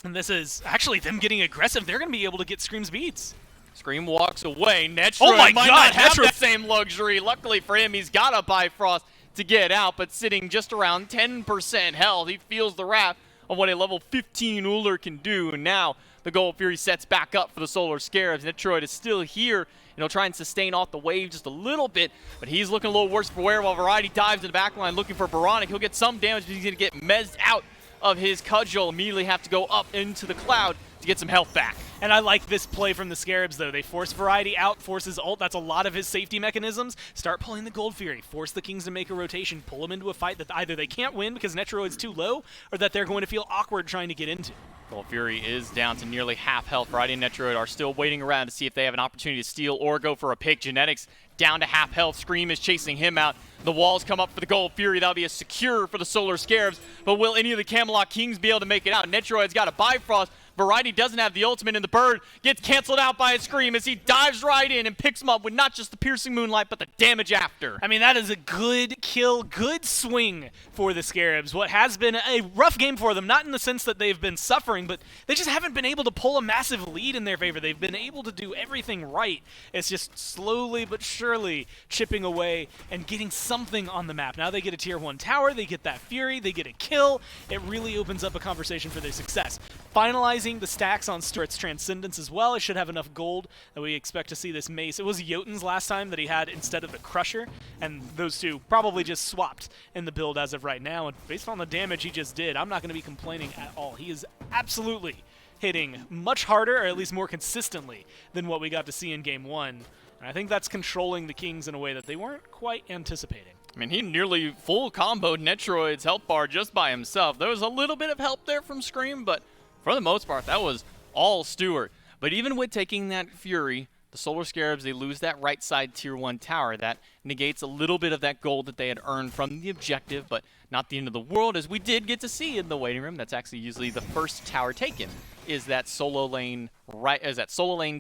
H: And this is actually them getting aggressive. They're going to be able to get Scream's beats.
C: Scream walks away. Netroid
H: oh my
C: might
H: God,
C: not have
H: Netroid.
C: that same luxury. Luckily for him, he's got a Bifrost to get out, but sitting just around 10% health. He feels the wrath of what a level 15 Uller can do. And now the Gold Fury sets back up for the Solar Scarabs. Netroid is still here, and he'll try and sustain off the wave just a little bit, but he's looking a little worse for wear while Variety dives in the back line looking for Baronic. He'll get some damage, but he's going to get mezzed out of his cudgel immediately have to go up into the cloud to get some health back.
H: And I like this play from the Scarabs, though. They force Variety out, force his ult. That's a lot of his safety mechanisms. Start pulling the Gold Fury. Force the Kings to make a rotation. Pull them into a fight that either they can't win because Netroid's too low, or that they're going to feel awkward trying to get into.
C: Gold Fury is down to nearly half health. Variety and Netroid are still waiting around to see if they have an opportunity to steal or go for a pick. Genetics down to half health. Scream is chasing him out. The walls come up for the Gold Fury. That'll be a secure for the Solar Scarabs. But will any of the Camelot Kings be able to make it out? Netroid's got a Bifrost. Variety doesn't have the ultimate, and the bird gets canceled out by a Scream as he dives right in and picks him up with not just the piercing moonlight, but the damage after.
H: I mean, that is a good kill, good swing for the Scarabs. What has been a rough game for them, not in the sense that they've been suffering, but they just haven't been able to pull a massive lead in their favor. They've been able to do everything right. It's just slowly but surely chipping away and getting something on the map. Now they get a tier 1 tower, they get that Fury, they get a kill. It really opens up a conversation for their success. Finalizing the stacks on Stuart's Transcendence as well. It should have enough gold that we expect to see this mace. It was Jotun's last time that he had instead of the Crusher, and those two probably just swapped in the build as of right now. And based on the damage he just did, I'm not going to be complaining at all. He is absolutely hitting much harder, or at least more consistently, than what we got to see in Game 1. And I think that's controlling the Kings in a way that they weren't quite anticipating.
C: I mean, he nearly full comboed Netroid's health bar just by himself. There was a little bit of help there from Scream, but for the most part, that was all Stuart. But even with taking that Fury, the Solar Scarabs, they lose that right side tier 1 tower. That negates a little bit of that gold that they had earned from the objective, but not the end of the world, as we did get to see in the waiting room. That's actually usually the first tower taken, is that solo lane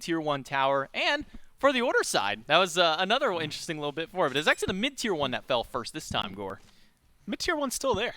C: tier 1 tower. And for the Order side, that was another interesting little bit for it. But it's actually the mid-tier 1 that fell first this time, Gore.
H: Mid-tier 1's still there.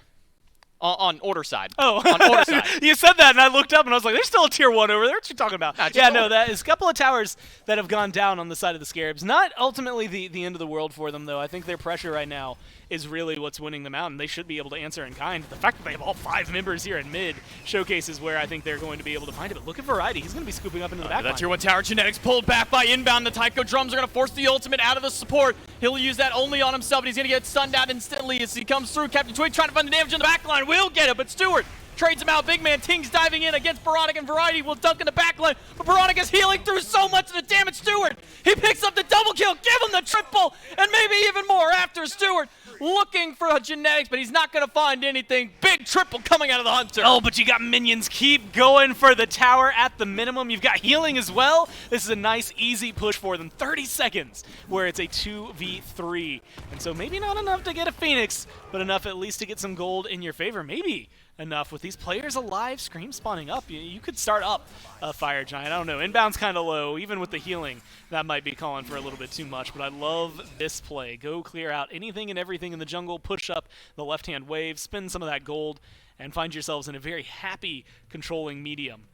C: On Order side.
H: Oh,
C: on Order side.
H: You said that, and I looked up, and I was like, there's still a tier 1 over there. What you talking about?
C: Yeah,
H: no, that is a couple of towers that have gone down on the side of the Scarabs. Not ultimately the end of the world for them, though. I think their pressure right now is really what's winning them out, and they should be able to answer in kind. The fact that they have all 5 members here in mid showcases where I think they're going to be able to find it. But look at Variety. He's going to be scooping up into the back line.
C: That tier 1 tower, Genetics pulled back by inbound. The Taiko drums are going to force the ultimate out of the support. He'll use that only on himself, and he's going to get stunned out instantly as he comes through. Captain Twig trying to find the damage in the back line. Will get it, but Stewart trades him out. Big man Tings diving in against Baronic, and Variety will dunk in the backline. But Baronic is healing through so much of the damage. Stewart, he picks up the double kill. Give him the triple, and maybe even more after Stewart. Looking for a Genetics, but he's not going to find anything. Big triple coming out of the Hunter.
H: Oh, but you got minions. Keep going for the tower at the minimum. You've got healing as well. This is a nice, easy push for them. 30 seconds where it's a 2v3. And so maybe not enough to get a Phoenix, but enough at least to get some gold in your favor. Maybe enough with these players alive, Scream spawning up. You could start up a Fire Giant. I don't know. Inbound's kind of low. Even with the healing, that might be calling for a little bit too much. But I love this play. Go clear out anything and everything in the jungle. Push up the left-hand wave. Spend some of that gold. And find yourselves in a very happy controlling medium.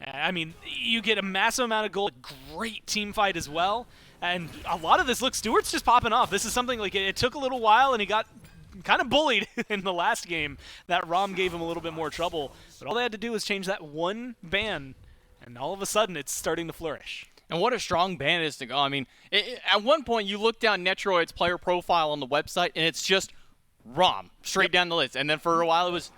H: I mean, you get a massive amount of gold. Great team fight as well. And a lot of this, look, Stewart's just popping off. This is something like it took a little while, and he got kind of bullied in the last game. That ROM gave him a little bit more trouble, but all they had to do was change that one ban, and all of a sudden it's starting to flourish.
C: And what a strong ban it is to go. I mean, at one point you look down Netroid's player profile on the website, and it's just ROM, straight down the list. And then for a while it was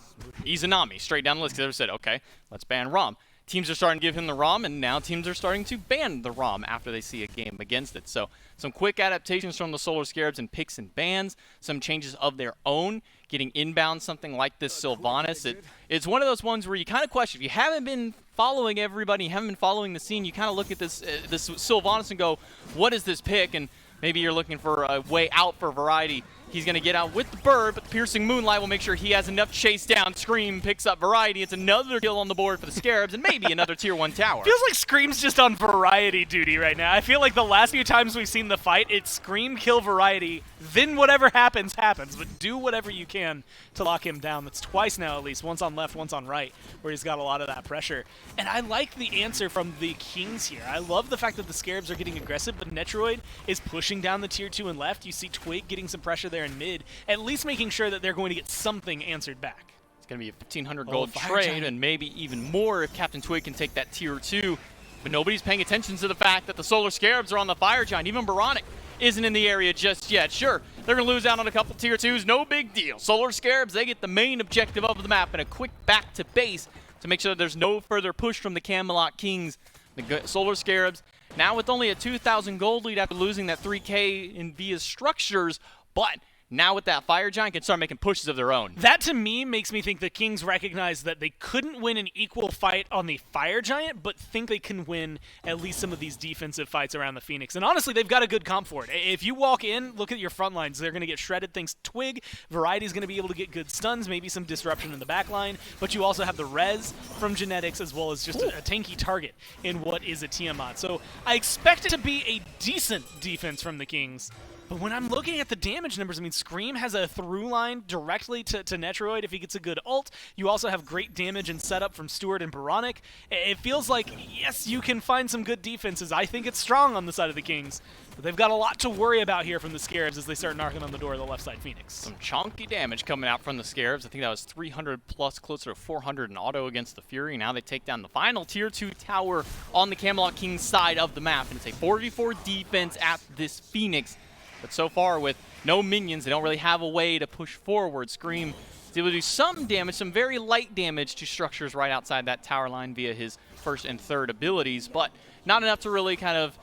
C: Izanami, straight down the list, because they said, okay, let's ban ROM. Teams are starting to give him the ROM, and now teams are starting to ban the ROM after they see a game against it. So some quick adaptations from the Solar Scarabs and picks and bans, some changes of their own, getting inbound something like this Sylvanas. It's one of those ones where you kind of question, if you haven't been following everybody, you haven't been following the scene, you kind of look at this Sylvanas and go, what is this pick? And maybe you're looking for a way out for Variety. He's going to get out with the bird, but the piercing moonlight will make sure he has enough chase down. Scream picks up Variety. It's another kill on the board for the Scarabs, and maybe another tier 1 tower.
H: Feels like Scream's just on Variety duty right now. I feel like the last few times we've seen the fight, it's Scream, kill Variety, then whatever happens, happens. But do whatever you can to lock him down. That's twice now at least, once on left, once on right, where he's got a lot of that pressure. And I like the answer from the Kings here. I love the fact that the Scarabs are getting aggressive, but Netroid is pushing down the tier 2 and left. You see Twig getting some pressure there in mid, at least making sure that they're going to get something answered back.
C: It's going to be a 1,500 gold trade, and maybe even more if Captain Twig can take that tier 2. But nobody's paying attention to the fact that the Solar Scarabs are on the Fire Giant. Even Baronic isn't in the area just yet. Sure, they're going to lose out on a couple tier 2s, no big deal. Solar Scarabs, they get the main objective of the map and a quick back to base to make sure that there's no further push from the Camelot Kings. The Solar Scarabs, now with only a 2,000 gold lead after losing that 3K in via structures, but now with that Fire Giant can start making pushes of their own.
H: That to me makes me think the Kings recognize that they couldn't win an equal fight on the Fire Giant, but think they can win at least some of these defensive fights around the Phoenix. And honestly, they've got a good comp for it. If you walk in, look at your front lines. They're going to get shredded thanks to Twig. Variety's going to be able to get good stuns, maybe some disruption in the back line. But you also have the res from Genetics as well as just a tanky target in what is a Tiamat. So I expect it to be a decent defense from the Kings. But when I'm looking at the damage numbers, I mean, Scream has a through line directly to Netroid if he gets a good ult. You also have great damage and setup from Stewart and Baronic. It feels like, yes, you can find some good defenses. I think it's strong on the side of the Kings. But they've got a lot to worry about here from the Scarabs as they start knocking on the door of the left side Phoenix.
C: Some chunky damage coming out from the Scarabs. I think that was 300 plus, closer to 400 in auto against the Fury. Now they take down the final tier 2 tower on the Camelot Kings side of the map. And it's a 4v4 defense at this Phoenix. But so far, with no minions, they don't really have a way to push forward. Scream is able to do some damage, some very light damage to structures right outside that tower line via his first and third abilities, but not enough to really kind of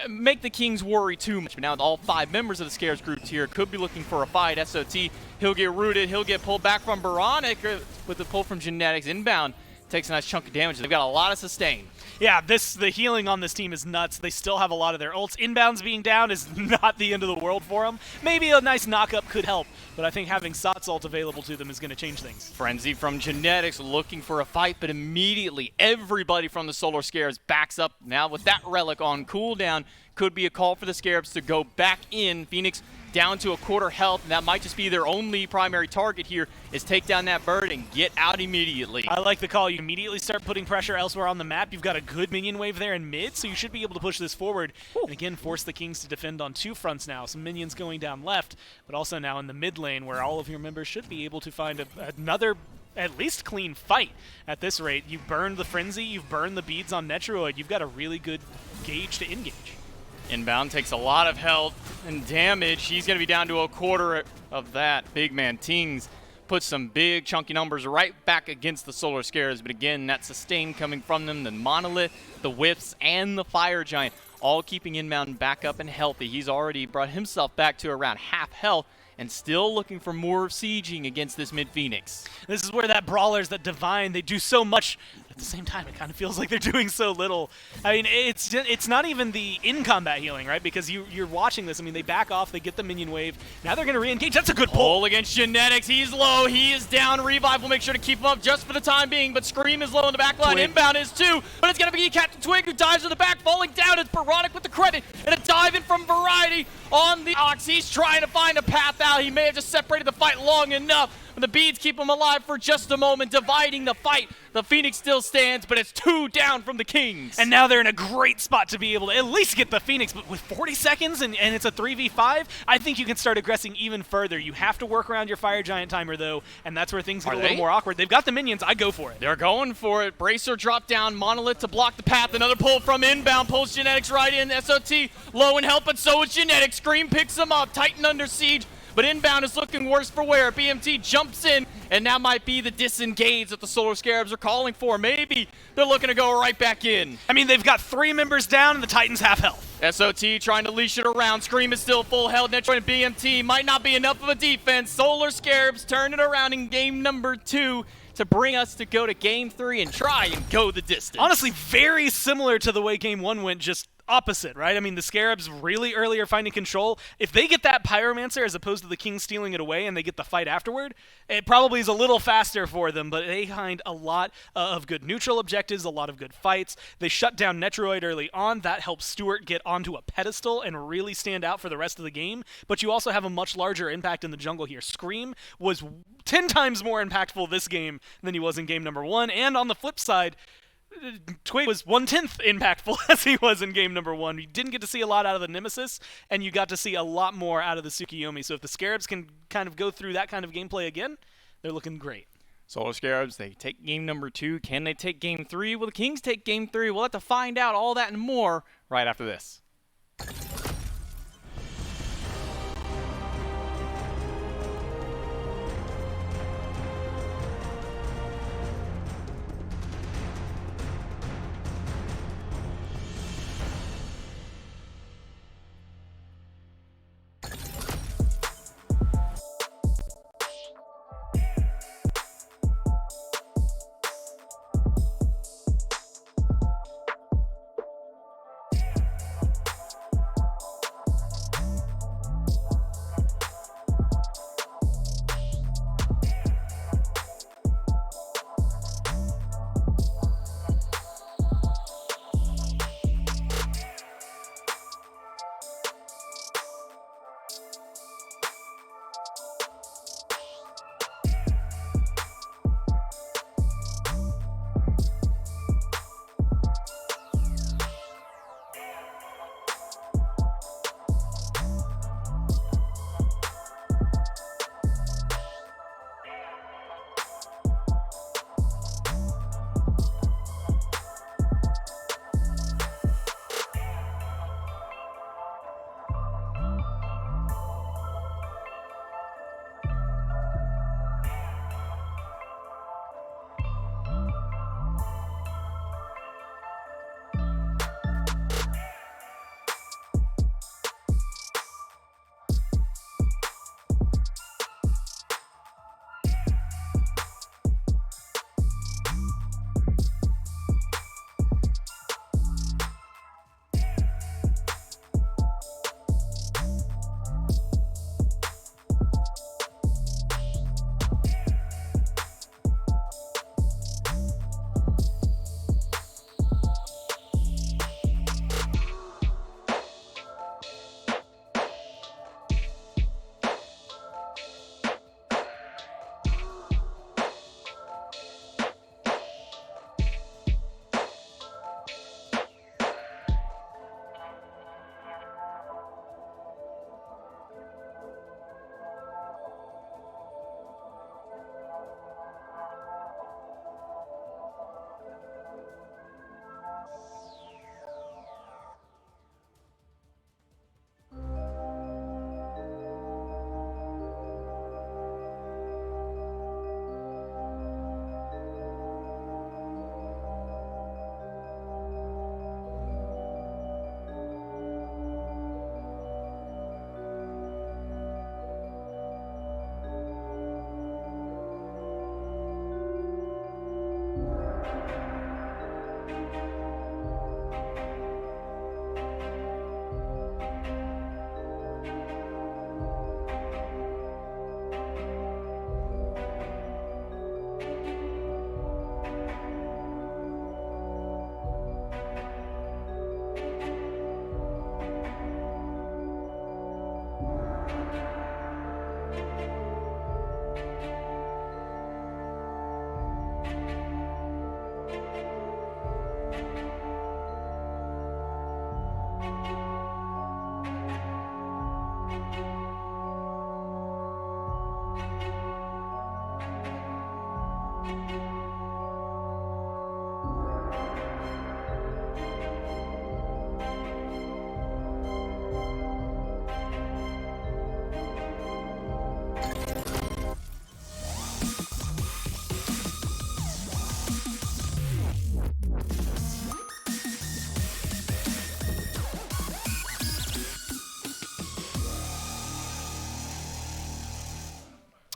C: make the Kings worry too much. But now all 5 members of the Scarabs group here could be looking for a fight. SOT, he'll get rooted, he'll get pulled back from Baronic with the pull from Genetics inbound. Takes a nice chunk of damage. They've got a lot of sustain.
H: Yeah, the healing on this team is nuts. They still have a lot of their ults. Inbounds being down is not the end of the world for them. Maybe a nice knock-up could help, but I think having Sot's ult available to them is going to change things.
C: Frenzy from Genetics looking for a fight, but immediately everybody from the Solar Scarabs backs up. Now with that relic on cooldown, could be a call for the Scarabs to go back in. Phoenix down to a quarter health, and that might just be their only primary target here, is take down that bird and get out immediately.
H: I like the call. You immediately start putting pressure elsewhere on the map. You've got a good minion wave there in mid, so you should be able to push this forward. And again, force the Kings to defend on 2 fronts now. Some minions going down left, but also now in the mid lane where all of your members should be able to find another at least clean fight at this rate. You've burned the Frenzy, you've burned the beads on Netroid. You've got a really good gauge to engage.
C: Inbound takes a lot of health and damage. He's going to be down to a quarter of that. Big man Tings puts some big chunky numbers right back against the Solar Scarabs. But again, that sustain coming from them, the Monolith, the Whiffs, and the Fire Giant, all keeping Inbound back up and healthy. He's already brought himself back to around half health and still looking for more sieging against this mid-Phoenix.
H: This is where that Brawlers, that Divine, they do so much. At the same time, it kind of feels like they're doing so little. I mean, it's not even the in-combat healing, right? Because you're watching this. I mean, they back off, they get the minion wave. Now they're going to re-engage. That's a good pull.
C: Against Genetics. He's low. He is down. Revive will make sure to keep him up just for the time being, but Scream is low in the back line.
H: Twig.
C: Inbound is too, but it's going to be Captain Twig who dives to the back, falling down. It's Baronic with the credit, and a dive in from Variety on the Ox. He's trying to find a path out. He may have just separated the fight long enough. The beads keep him alive for just a moment, dividing the fight. The Phoenix still stands, but it's 2 down from the Kings.
H: And now they're in a great spot to be able to at least get the Phoenix, but with 40 seconds and it's a 3v5, I think you can start aggressing even further. You have to work around your Fire Giant timer, though, and that's where things get a little more awkward. They've got the minions. I go for it.
C: They're going for it. Bracer drop down. Monolith to block the path. Another pull from Inbound. Pulls Genetics right in. SOT low in health, but so is Genetics. Scream picks him up. Titan under siege. But Inbound is looking worse for wear. BMT jumps in, and that might be the disengage that the Solar Scarabs are calling for. Maybe they're looking to go right back in.
H: I mean, they've got 3 members down, and the Titans half health.
C: SOT trying to leash it around. Scream is still full health. Netroid and BMT might not be enough of a defense. Solar Scarabs turn it around in game number 2 to bring us to go to game 3 and try and go the distance.
H: Honestly, very similar to the way game 1 went, just opposite, right? I mean, the Scarabs really early are finding control. If they get that Pyromancer as opposed to the King stealing it away and they get the fight afterward, it probably is a little faster for them, but they find a lot of good neutral objectives, a lot of good fights. They shut down Netroid early on. That helps Stewart get onto a pedestal and really stand out for the rest of the game, but you also have a much larger impact in the jungle here. Scream was 10 times more impactful this game than he was in game number 1, and on the flip side, Twig was 1/10 impactful as he was in game number 1. You didn't get to see a lot out of the Nemesis, and you got to see a lot more out of the Tsukiomi. So if the Scarabs can kind of go through that kind of gameplay again, they're looking great.
C: Solar Scarabs, they take game number 2. Can they take game 3? Will the Kings take game 3? We'll have to find out all that and more right after this.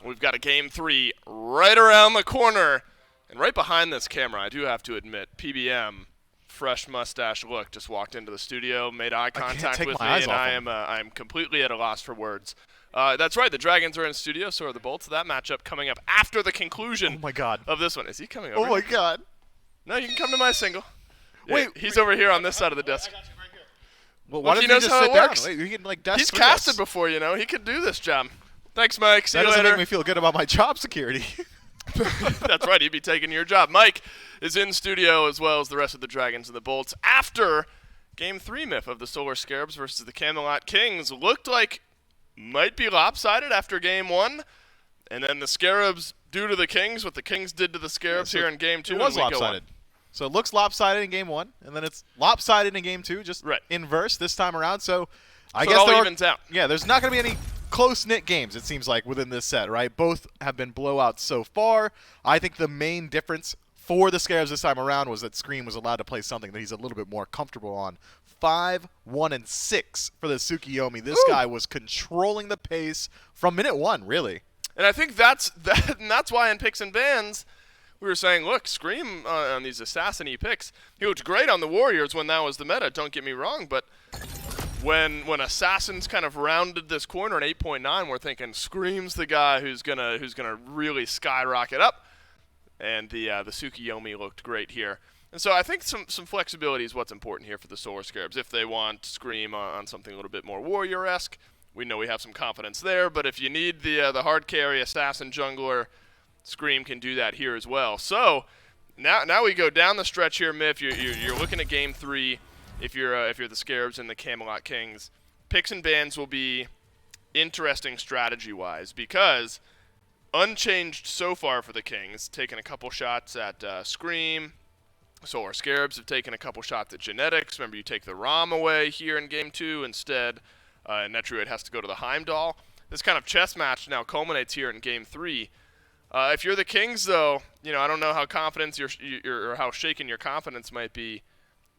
F: We've got a game 3 right around the corner. And right behind this camera, I do have to admit, PBM, fresh mustache look, just walked into the studio, made eye contact with me, and I am completely at a loss for words. That's right, the Dragons are in studio, so are the Bolts. That matchup coming up after the conclusion of this one. Is he coming over?
A: Oh, my God.
F: No, you can come to my single.
A: Wait,
F: he's over here on this side of the desk.
A: Well, why
F: he
A: don't
F: knows
A: you
F: how
A: just
F: it
A: sit down?
F: works.
A: Wait, you can, like, desk
F: He's
A: through
F: casted
A: this.
F: before, you know. He could do this job. Thanks, Mike. See
A: that
F: you
A: doesn't
F: later.
A: make me feel good about my job security.
F: That's right. He'd be taking your job. Mike is in studio as well as the rest of the Dragons and the Bolts after Game 3 myth of the Solar Scarabs versus the Camelot Kings. Looked like might be lopsided after Game 1. And then the Scarabs do to the Kings what the Kings did to the Scarabs here in Game 2.
A: It was lopsided. So it looks lopsided in Game 1, and then it's lopsided in Game 2, just inverse this time around. So I guess
F: it all evens out.
A: Yeah, there's not going to be any close-knit games, it seems like, within this set, right? Both have been blowouts so far. I think the main difference for the Scarabs this time around was that Scream was allowed to play something that he's a little bit more comfortable on. 5, 1, and 6 for the Tsukiomi. This guy was controlling the pace from minute 1, really.
F: And I think that's why in picks and bans we were saying, look, Scream on these assassin-y picks, he looked great on the Warriors when that was the meta, don't get me wrong, but when Assassins kind of rounded this corner at 8.9, we're thinking Scream's the guy who's gonna really skyrocket up, and the Tsukiomi looked great here. And so I think some flexibility is what's important here for the Solar Scarabs. If they want Scream on something a little bit more Warrior-esque, we know we have some confidence there, but if you need the hard carry Assassin jungler, Scream can do that here as well. So now we go down the stretch here, Miff. You're looking at Game 3. If you're the Scarabs and the Camelot Kings, picks and bans will be interesting strategy-wise because unchanged so far for the Kings, taking a couple shots at Scream. Solar Scarabs have taken a couple shots at Genetics. Remember, you take the Rom away here in Game 2 instead. Netruid has to go to the Heimdall. This kind of chess match now culminates here in Game 3. If you're the Kings, though, I don't know how confidence or how shaken your confidence might be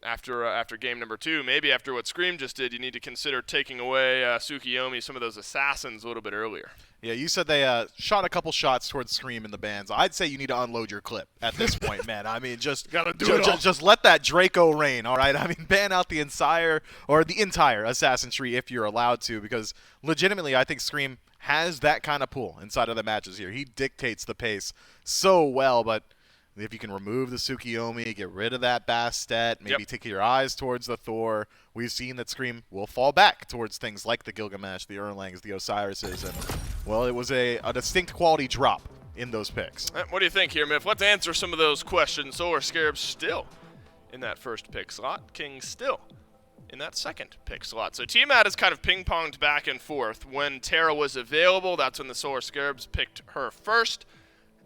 F: after game number 2. Maybe after what Scream just did, you need to consider taking away Tsukiomi, some of those assassins a little bit earlier.
A: Yeah, you said they shot a couple shots towards Scream in the bans. I'd say you need to unload your clip at this point, man. I mean, just let that Draco rain, all right? I mean, ban out the entire assassin tree if you're allowed to, because legitimately, I think Scream has that kind of pull inside of the matches here. He dictates the pace so well, but if you can remove the Tsukiomi, get rid of that Bastet, maybe take your eyes towards the Thor, we've seen that Scream will fall back towards things like the Gilgamesh, the Erlangs, the Osirises, and, well, it was a distinct quality drop in those picks.
F: What do you think here, Miff? Let's answer some of those questions. Solar Scarabs still in that first pick slot. Kings still in that second pick slot. So Tiamat has kind of ping-ponged back and forth. When Terra was available, that's when the Solar Scarabs picked her first.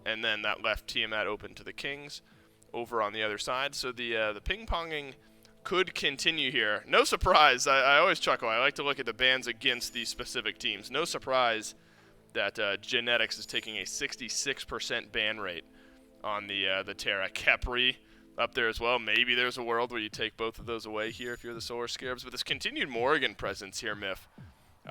F: And then that left Tiamat open to the Kings over on the other side. So the ping-ponging could continue here. No surprise. I always chuckle. I like to look at the bans against these specific teams. No surprise that Genetics is taking a 66% ban rate on the Terra. Khepri up there as well. Maybe there's a world where you take both of those away here if you're the Solar Scarabs. But this continued Morrigan presence here, Miff.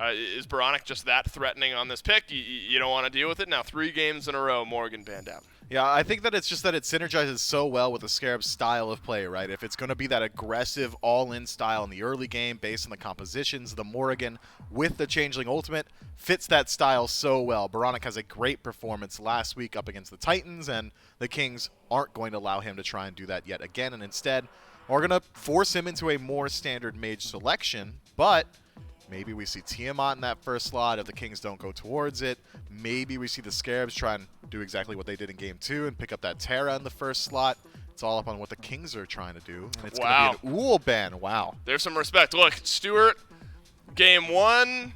F: Is Baronic just that threatening on this pick? You don't want to deal with it? Now 3 games in a row, Morrigan banned out.
A: Yeah, I think that it's just that it synergizes so well with the Scarab's style of play, right? If it's going to be that aggressive, all-in style in the early game based on the compositions, the Morrigan with the Changeling Ultimate fits that style so well. Baronic has a great performance last week up against the Titans, and the Kings aren't going to allow him to try and do that yet again, and instead are going to force him into a more standard mage selection, but Maybe we see Tiamat in that first slot if the Kings don't go towards it. Maybe we see the Scarabs try and do exactly what they did in Game 2 and pick up that Terra in the first slot. It's all up on what the Kings are trying to do. And it's going to be an Uul ban. Wow.
F: There's some respect. Look, Stewart, Game 1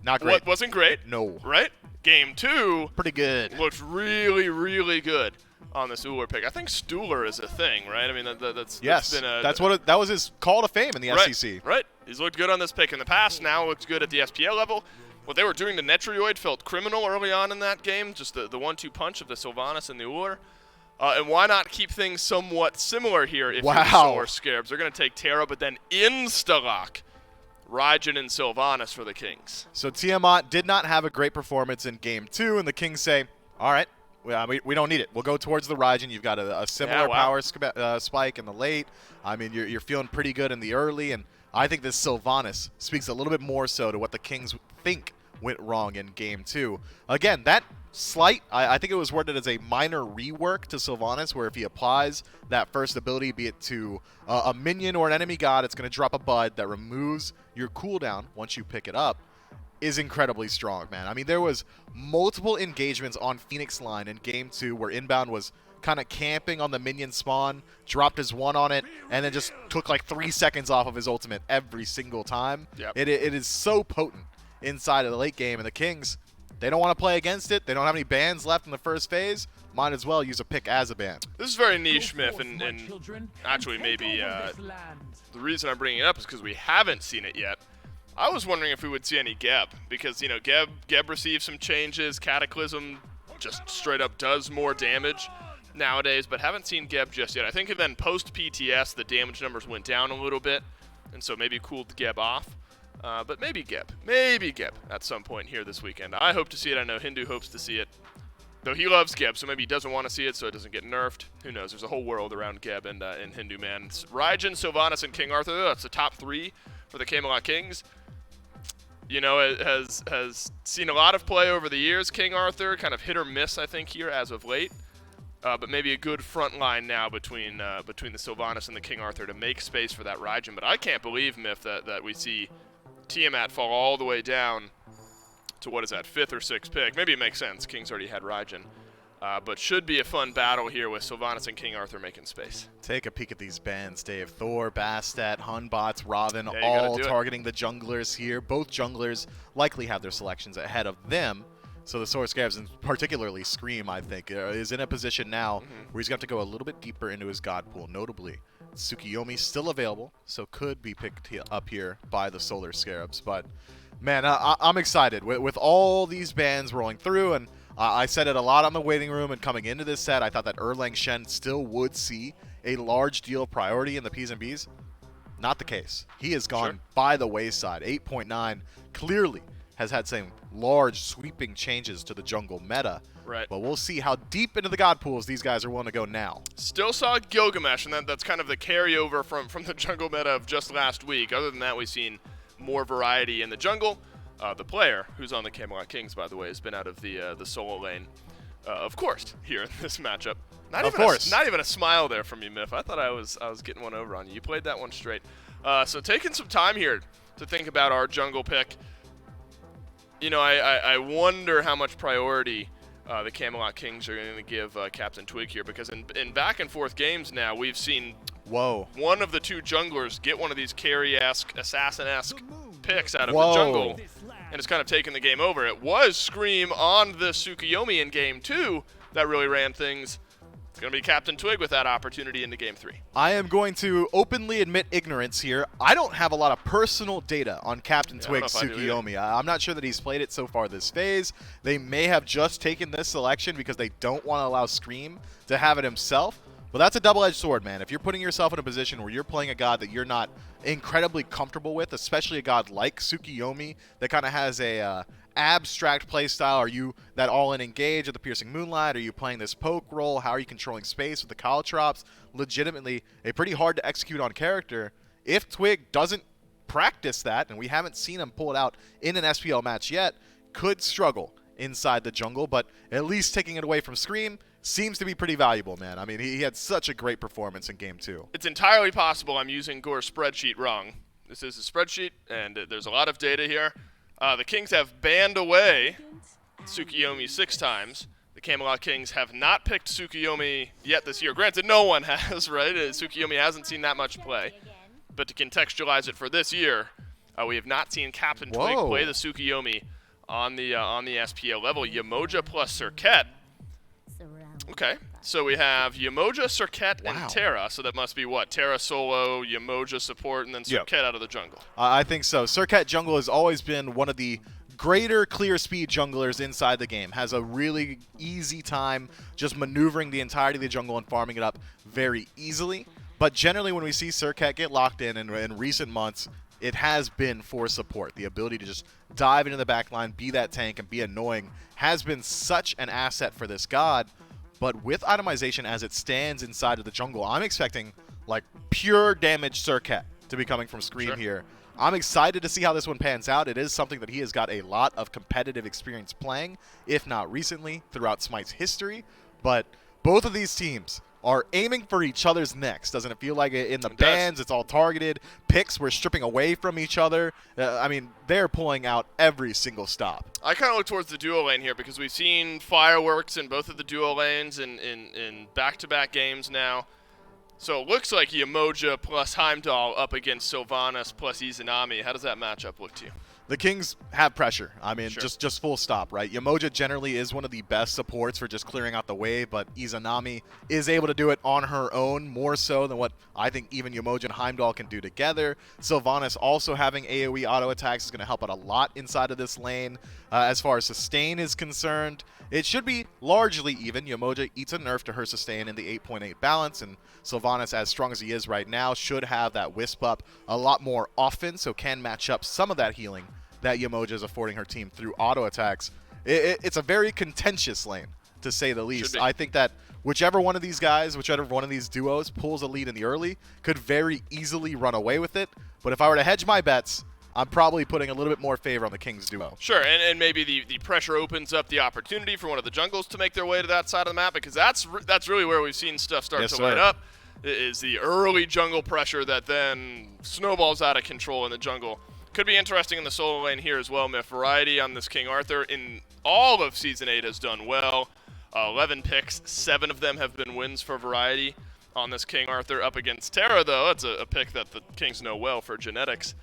A: not great.
F: Wasn't great.
A: No.
F: Right? Game 2
A: pretty good.
F: Looked really, really good on this Uller pick. I think Stuhler is a thing, right? I mean, that's been a...
A: that was his call to fame in the SEC.
F: Right. He's looked good on this pick in the past. Now looks good at the SPL level. What they were doing to Netrioid felt criminal early on in that game, just the 1-2 punch of the Sylvanas and the Uller. And why not keep things somewhat similar here if you're the Solar Scarabs? They're going to take Terra, but then insta-lock Raijin and Sylvanas for the Kings.
A: So Tiamat did not have a great performance in Game 2, and the Kings say, all right, we don't need it. We'll go towards the Raijin. You've got a similar power spike in the late. I mean, you're feeling pretty good in the early, and I think this Sylvanas speaks a little bit more so to what the Kings think went wrong in Game 2. Again, that slight, I think it was worded as a minor rework to Sylvanas, where if he applies that first ability, be it to a minion or an enemy god, it's going to drop a bud that removes your cooldown once you pick it up, is incredibly strong, man. I mean, there was multiple engagements on Phoenix line in Game 2 where Inbound was kind of camping on the minion spawn, dropped his 1 on it, and then just took like 3 seconds off of his ultimate every single time.
F: Yep.
A: It is so potent inside of the late game, and the Kings, they don't want to play against it. They don't have any bans left in the first phase. Might as well use a pick as a ban.
F: This is very niche, Myth, and actually maybe the reason I'm bringing it up is because we haven't seen it yet. I was wondering if we would see any Geb, because, you know, Geb received some changes. Cataclysm just straight up does more damage nowadays, but haven't seen Geb just yet. I think then post-PTS, the damage numbers went down a little bit, and so maybe cooled Geb off. But maybe Geb at some point here this weekend. I hope to see it. I know Hindu hopes to see it. Though he loves Geb, so maybe he doesn't want to see it so it doesn't get nerfed. Who knows? There's a whole world around Geb and Hindu, man. It's Raijin, Sylvanas, and King Arthur. That's the top 3 for the Camelot Kings. You know, it has seen a lot of play over the years. King Arthur, kind of hit or miss, I think, here as of late. But maybe a good front line now between the Sylvanas and the King Arthur to make space for that Raijin. But I can't believe, Myth, that we see Tiamat fall all the way down to, what is that, 5th or 6th pick. Maybe it makes sense. Kings already had Raijin. But should be a fun battle here with Sylvanas and King Arthur making space.
A: Take a peek at these bans, Dave. Thor, Bastet, Hunbots, Robin, all targeting the junglers here. Both junglers likely have their selections ahead of them. So the Solar Scarabs, and particularly Scream, I think, is in a position now where he's going to have to go a little bit deeper into his god pool. Notably, Tsukiomi still available, so could be picked up here by the Solar Scarabs. But, man, I'm excited. With all these bans rolling through, and I said it a lot on the waiting room and coming into this set, I thought that Erlang Shen still would see a large deal of priority in the Ps and Bs. Not the case. He has gone by the wayside. 8.9 clearly has had some large sweeping changes to the jungle meta.
F: Right.
A: But we'll see how deep into the god pools these guys are willing to go now.
F: Still saw Gilgamesh, and that's kind of the carryover from the jungle meta of just last week. Other than that, we've seen more variety in the jungle. The player, who's on the Camelot Kings, by the way, has been out of the solo lane, of course, here in this matchup. Not even a smile there from you, Myth. I thought I was getting one over on you. You played that one straight. So taking some time here to think about our jungle pick. You know, I wonder how much priority the Camelot Kings are going to give Captain Twig here, because in back and forth games now, we've seen one of the 2 junglers get one of these carry-esque, assassin-esque picks out of the jungle, and it's kind of taken the game over. It was Scream on the Tsukiomi in Game 2 that really ran things. It's going to be Captain Twig with that opportunity into Game 3.
A: I am going to openly admit ignorance here. I don't have a lot of personal data on Captain Twig's Tsukiomi. I'm not sure that he's played it so far this phase. They may have just taken this selection because they don't want to allow Scream to have it himself. But that's a double-edged sword, man. If you're putting yourself in a position where you're playing a god that you're not incredibly comfortable with, especially a god like Tsukiomi that kind of has a abstract playstyle. Are you that all-in engage at the Piercing Moonlight? Are you playing this poke role? How are you controlling space with the Caltrops? Legitimately a pretty hard to execute on character. If Twig doesn't practice that, and we haven't seen him pull it out in an SPL match yet, could struggle inside the jungle, but at least taking it away from Scream seems to be pretty valuable, man. I mean, he had such a great performance in Game 2.
F: It's entirely possible I'm using Gore's spreadsheet wrong. This is a spreadsheet, and there's a lot of data here. The Kings have banned away Tsukiomi 6 times. The Camelot Kings have not picked Tsukiomi yet this year. Granted, no one has, right? Tsukiomi hasn't seen that much play. But to contextualize it for this year, we have not seen Captain Twig play the Tsukiomi on the SPL level. Yamoja plus Serket. Okay, so we have Yamoja, Serket, and Terra. So that must be what? Terra solo, Yamoja support, and then Serket out of the jungle.
A: I think so. Serket jungle has always been one of the greater clear speed junglers inside the game. Has a really easy time just maneuvering the entirety of the jungle and farming it up very easily. But generally when we see Serket get locked in recent months, it has been for support. The ability to just dive into the backline, be that tank, and be annoying has been such an asset for this god. But with itemization as it stands inside of the jungle, I'm expecting like pure damage Serket to be coming from Scream here. I'm excited to see how this one pans out. It is something that he has got a lot of competitive experience playing, if not recently, throughout Smite's history. But both of these teams are aiming for each other's necks. Doesn't it feel like it? In the bans, it's all targeted. Picks, we're stripping away from each other. I mean, they're pulling out every single stop.
F: I kind of look towards the duo lane here because we've seen fireworks in both of the duo lanes in back-to-back games now. So it looks like Yamoja plus Heimdall up against Sylvanas plus Izanami. How does that matchup look to you?
A: The Kings have pressure. I mean, just full stop, right? Yamoja generally is one of the best supports for just clearing out the wave, but Izanami is able to do it on her own more so than what I think even Yamoja and Heimdall can do together. Sylvanas also having AoE auto attacks is going to help out a lot inside of this lane. As far as sustain is concerned, it should be largely even. Yamoja eats a nerf to her sustain in the 8.8 balance, and Sylvanas, as strong as he is right now, should have that Wisp up a lot more often, so can match up some of that healing that Yamoja is affording her team through auto attacks. It's a very contentious lane, to say the least. I think that whichever one of these guys, whichever one of these duos pulls a lead in the early, could very easily run away with it. But if I were to hedge my bets, I'm probably putting a little bit more favor on the Kings duo.
F: Sure, and maybe the pressure opens up the opportunity for one of the jungles to make their way to that side of the map, because that's really where we've seen stuff start to light up, is the early jungle pressure that then snowballs out of control in the jungle. Could be interesting in the solo lane here as well. Myth variety on this King Arthur in all of Season 8 has done well. 11 picks, 7 of them have been wins for variety on this King Arthur. Up against Terra, though, it's a pick that the Kings know well for genetics.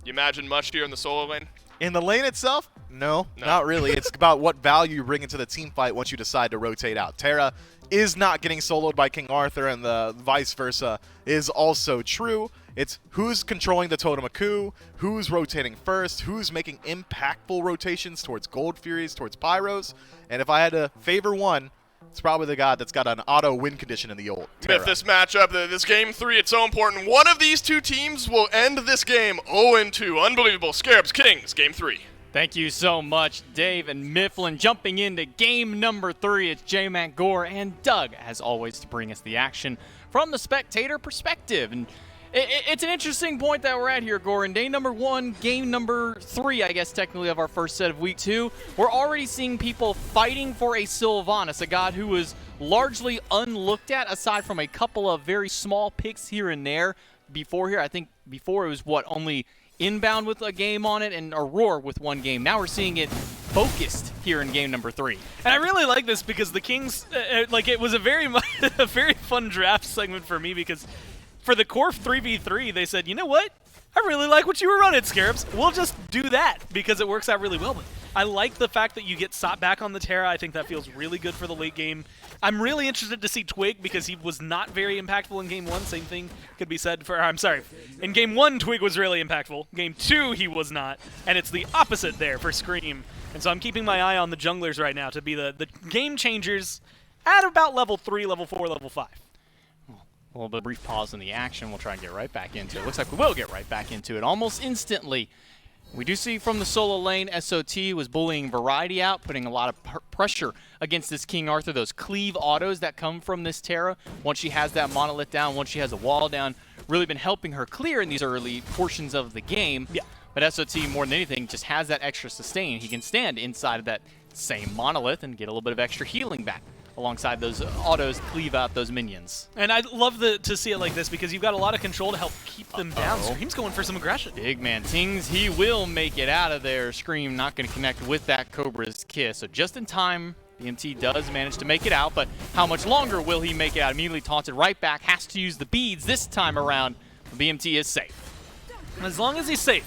F: You imagine much here in the solo lane?
A: In the lane itself? No, not really. It's about what value you bring into the team fight once you decide to rotate out. Terra is not getting soloed by King Arthur, and the vice versa is also true. It's who's controlling the Totem of Coup, who's rotating first, who's making impactful rotations towards Gold Furies, towards Pyros. And if I had to favor one, it's probably the god that's got an auto win condition in the ult.
F: Myth, this matchup, this game 3, it's so important. One of these two teams will end this game 0-2. Unbelievable. Scarabs Kings, game 3.
C: Thank you so much, Dave and Mifflin. Jumping into game number 3, it's J-Mac, Gore, and Doug, as always, to bring us the action from the spectator perspective. And it's an interesting point that we're at here, Goran. Day number 1, game number 3, I guess, technically, of our first set of week 2. We're already seeing people fighting for a Sylvanas, a god who was largely unlooked at, aside from a couple of very small picks here and there before here. I think before it was, only Inbound with a game on it and Aurora with 1 game. Now we're seeing it focused here in game number 3.
H: And I really like this because the Kings, it was a very fun draft segment for me, because for the Corf 3v3, they said, you know what? I really like what you were running, Scarabs. We'll just do that because it works out really well. But I like the fact that you get Sop back on the Terra. I think that feels really good for the late game. I'm really interested to see Twig because he was not very impactful in game 1. Same thing could be said for, in game 1, Twig was really impactful. Game 2, he was not. And it's the opposite there for Scream. And so I'm keeping my eye on the junglers right now to be the game changers at about level 3, level 4, level 5.
C: A little bit of brief pause in the action. We'll try and get right back into it. Looks like we will get right back into it almost instantly. We do see from the solo lane, SOT was bullying Variety out, putting a lot of pressure against this King Arthur, those cleave autos that come from this Terra. Once she has that monolith down, once she has a wall down, really been helping her clear in these early portions of the game. Yeah. But SOT, more than anything, just has that extra sustain. He can stand inside of that same monolith and get a little bit of extra healing back. alongside those autos cleave out those minions.
H: And I'd love to see it like this because you've got a lot of control to help keep them down. Scream's going for some aggression.
C: Big man Tings, he will make it out of there. Scream not going to connect with that Cobra's kiss. So just in time, BMT does manage to make it out, but how much longer will he make it out? Immediately taunted right back, has to use the beads this time around. BMT is safe.
H: As long as he's safe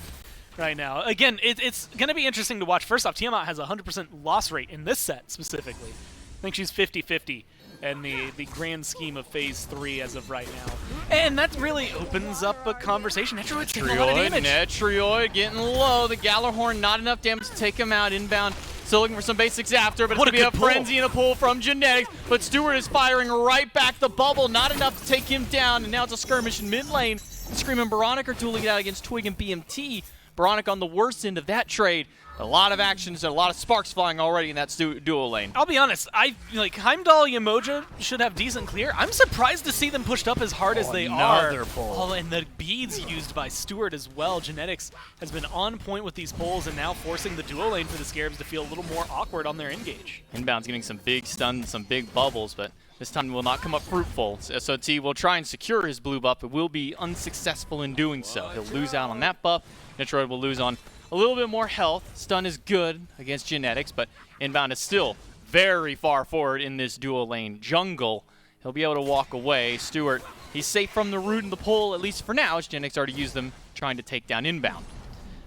H: right now. Again, it's going to be interesting to watch. First off, Tiamat has a 100% loss rate in this set specifically. I think she's 50-50 in the grand scheme of Phase 3 as of right now. And that really opens up a conversation. Netroid's taking a lot of damage.
C: Netroid getting low. The Gallarhorn, not enough damage to take him out inbound. Still looking for some basics after, but it's going to be a frenzy and a pull from Genetics. But Stewart is firing right back the bubble. Not enough to take him down, and now it's a skirmish in mid lane. Scream and Baronic are dueling it out against Twig and BMT. Baronic on the worst end of that trade. A lot of actions and a lot of sparks flying already in that duo lane.
H: I'll be honest, Heimdall Yamoja should have decent clear. I'm surprised to see them pushed up as hard as they are. Oh, and the beads used by Stewart as well. Genetics has been on point with these pulls and now forcing the duo lane for the Scarabs to feel a little more awkward on their engage.
C: Inbound's getting some big stuns, some big bubbles, but this time will not come up fruitful. SOT will try and secure his blue buff, but will be unsuccessful in doing so. He'll lose out on that buff. Netroid will lose on a little bit more health. Stun is good against Genetics, but inbound is still very far forward in this duo lane jungle. He'll be able to walk away. Stewart, he's safe from the root and the pull, at least for now, as Genetics already used them trying to take down inbound.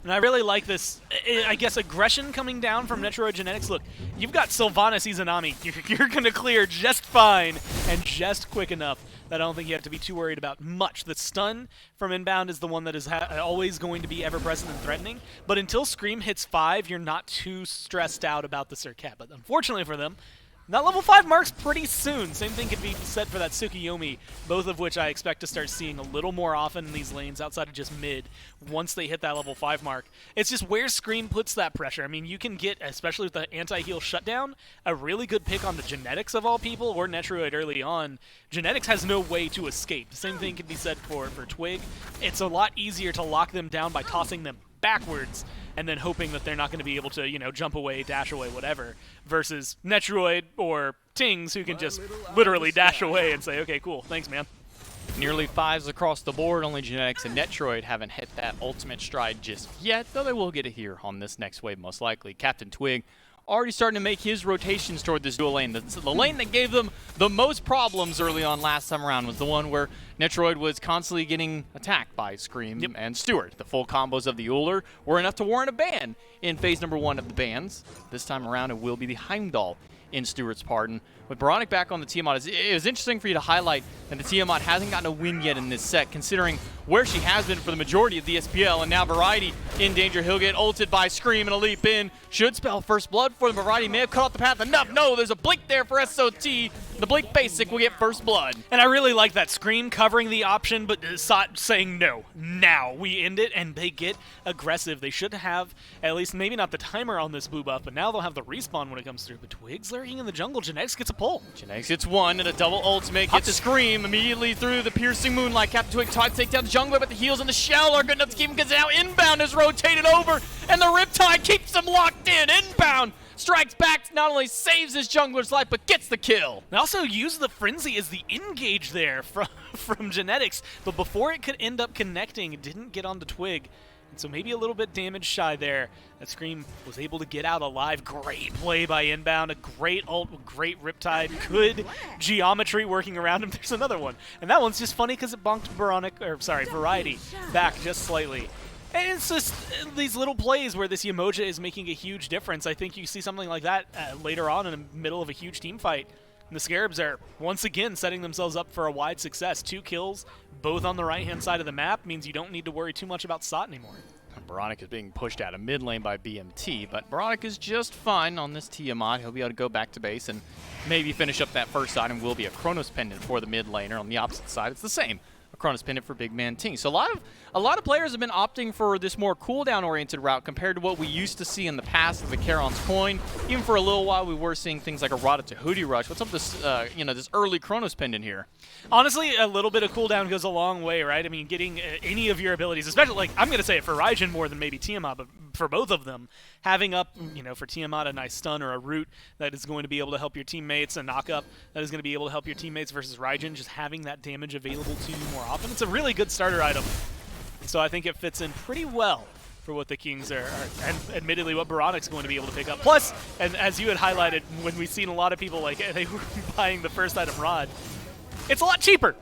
H: And I really like this, I guess, aggression coming down from Netroid Genetics. Look, you've got Sylvanas Izanami. You're going to clear just fine and just quick enough that I don't think you have to be too worried about much. The stun from inbound is the one that is always going to be ever-present and threatening. But until Scream hits 5, you're not too stressed out about the Circuit. But unfortunately for them, that level 5 marks pretty soon. Same thing could be said for that Tsukiomi, both of which I expect to start seeing a little more often in these lanes outside of just mid once they hit that level 5 mark. It's just where Scream puts that pressure. I mean, you can get, especially with the anti-heal shutdown, a really good pick on the Genetics of all people, or Netroid early on. Genetics has no way to escape. The same thing can be said for Twig. It's a lot easier to lock them down by tossing them backwards and then hoping that they're not going to be able to, jump away, dash away, whatever, versus Netroid or Tings, who can just literally dash away and say, okay, cool, thanks, man.
C: Nearly 5s across the board. Only Genetics and Netroid haven't hit that ultimate stride just yet, though they will get it here on this next wave, most likely. Captain Twig already starting to make his rotations toward this dual lane. The lane that gave them the most problems early on last time around was the one where Netroid was constantly getting attacked by Scream and Stewart. The full combos of the Uller were enough to warrant a ban in phase number 1 of the bans. This time around, it will be the Heimdall in Stewart's pardon. With Baronic back on the Tiamat, it was interesting for you to highlight that the Tiamat hasn't gotten a win yet in this set, considering where she has been for the majority of the SPL, and now Variety in danger. He'll get ulted by Scream and a leap in. Should spell first blood for them. Variety may have cut off the path enough. No, there's a blink there for SOT. The blink basic will get first blood.
H: And I really like that. Scream covering the option, but Sot saying no. Now we end it, and they get aggressive. They should have at least maybe not the timer on this blue buff, but now they'll have the respawn when it comes through. But Twig's lurking in the jungle. Genetics gets a pull.
C: Genetics gets one, and a double ultimate gets a Scream immediately through the piercing moonlight. Captain Twig tries to take down the jungler, but the heals and the shell are good enough to keep him, because now inbound is rotated over, and the Riptide keeps him locked in. Inbound strikes back, not only saves his jungler's life, but gets the kill.
H: They also use the Frenzy as the engage there from Genetics, but before it could end up connecting, it didn't get onto Twig. And so maybe a little bit damage shy there. That Scream was able to get out alive. Great play by inbound. A great ult, great Riptide. Good geometry working around him. There's another one. And that one's just funny because it bonked Variety back just slightly. And it's just these little plays where this Yamoja is making a huge difference. I think you see something like that later on in the middle of a huge team fight. And the Scarabs are once again setting themselves up for a wide success. 2 kills, both on the right-hand side of the map, means you don't need to worry too much about Sot anymore.
C: Baronic is being pushed out of mid lane by BMT, but Baronic is just fine on this Tiamat. He'll be able to go back to base and maybe finish up that first side, and will be a Chronos pendant for the mid laner. On the opposite side, it's the same a Chronos Pendant for Big Man Ting. So a lot of players have been opting for this more cooldown-oriented route compared to what we used to see in the past of the Charon's Coin. Even for a little while, we were seeing things like a Rada to Hoodie Rush. What's up with this, this early Chronos Pendant here?
H: Honestly, a little bit of cooldown goes a long way, right? I mean, getting any of your abilities, especially, like, I'm going to say it for Raijin more than maybe Tiamat, but for both of them, having up, for Tiamat, a nice stun or a root that is going to be able to help your teammates, a knock-up that is going to be able to help your teammates versus Raijin, just having that damage available to you more often. It's a really good starter item. So I think it fits in pretty well for what the Kings are and admittedly what Baronic's going to be able to pick up. Plus, and as you had highlighted, when we've seen a lot of people, like, they were buying the first item Rod, it's a lot cheaper.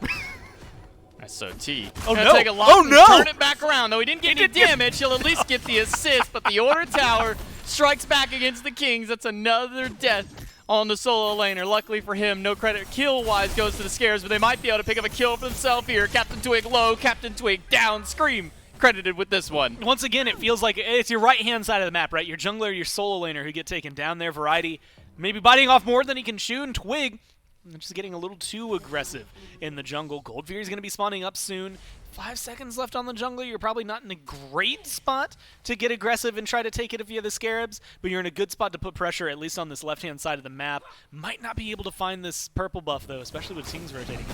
C: That's so T.
H: Oh, no.
C: Take a lot
H: Oh, no.
C: Turn it back around. Though he didn't get any damage, he'll at least get the assist, but the Order Tower strikes back against the Kings. That's another death on the solo laner. Luckily for him, no credit kill-wise goes to the Scarabs, but they might be able to pick up a kill for themselves here. Captain Twig low, Captain Twig down, Scream credited with this one.
H: Once again, it feels like it's your right-hand side of the map, right? Your jungler, your solo laner who get taken down there. Variety maybe biting off more than he can chew, and Twig just getting a little too aggressive in the jungle. Gold Fury is going to be spawning up soon. 5 seconds left on the jungler. You're probably not in a great spot to get aggressive and try to take it if you have the Scarabs, but you're in a good spot to put pressure, at least on this left-hand side of the map. Might not be able to find this purple buff, though, especially with Tings rotating.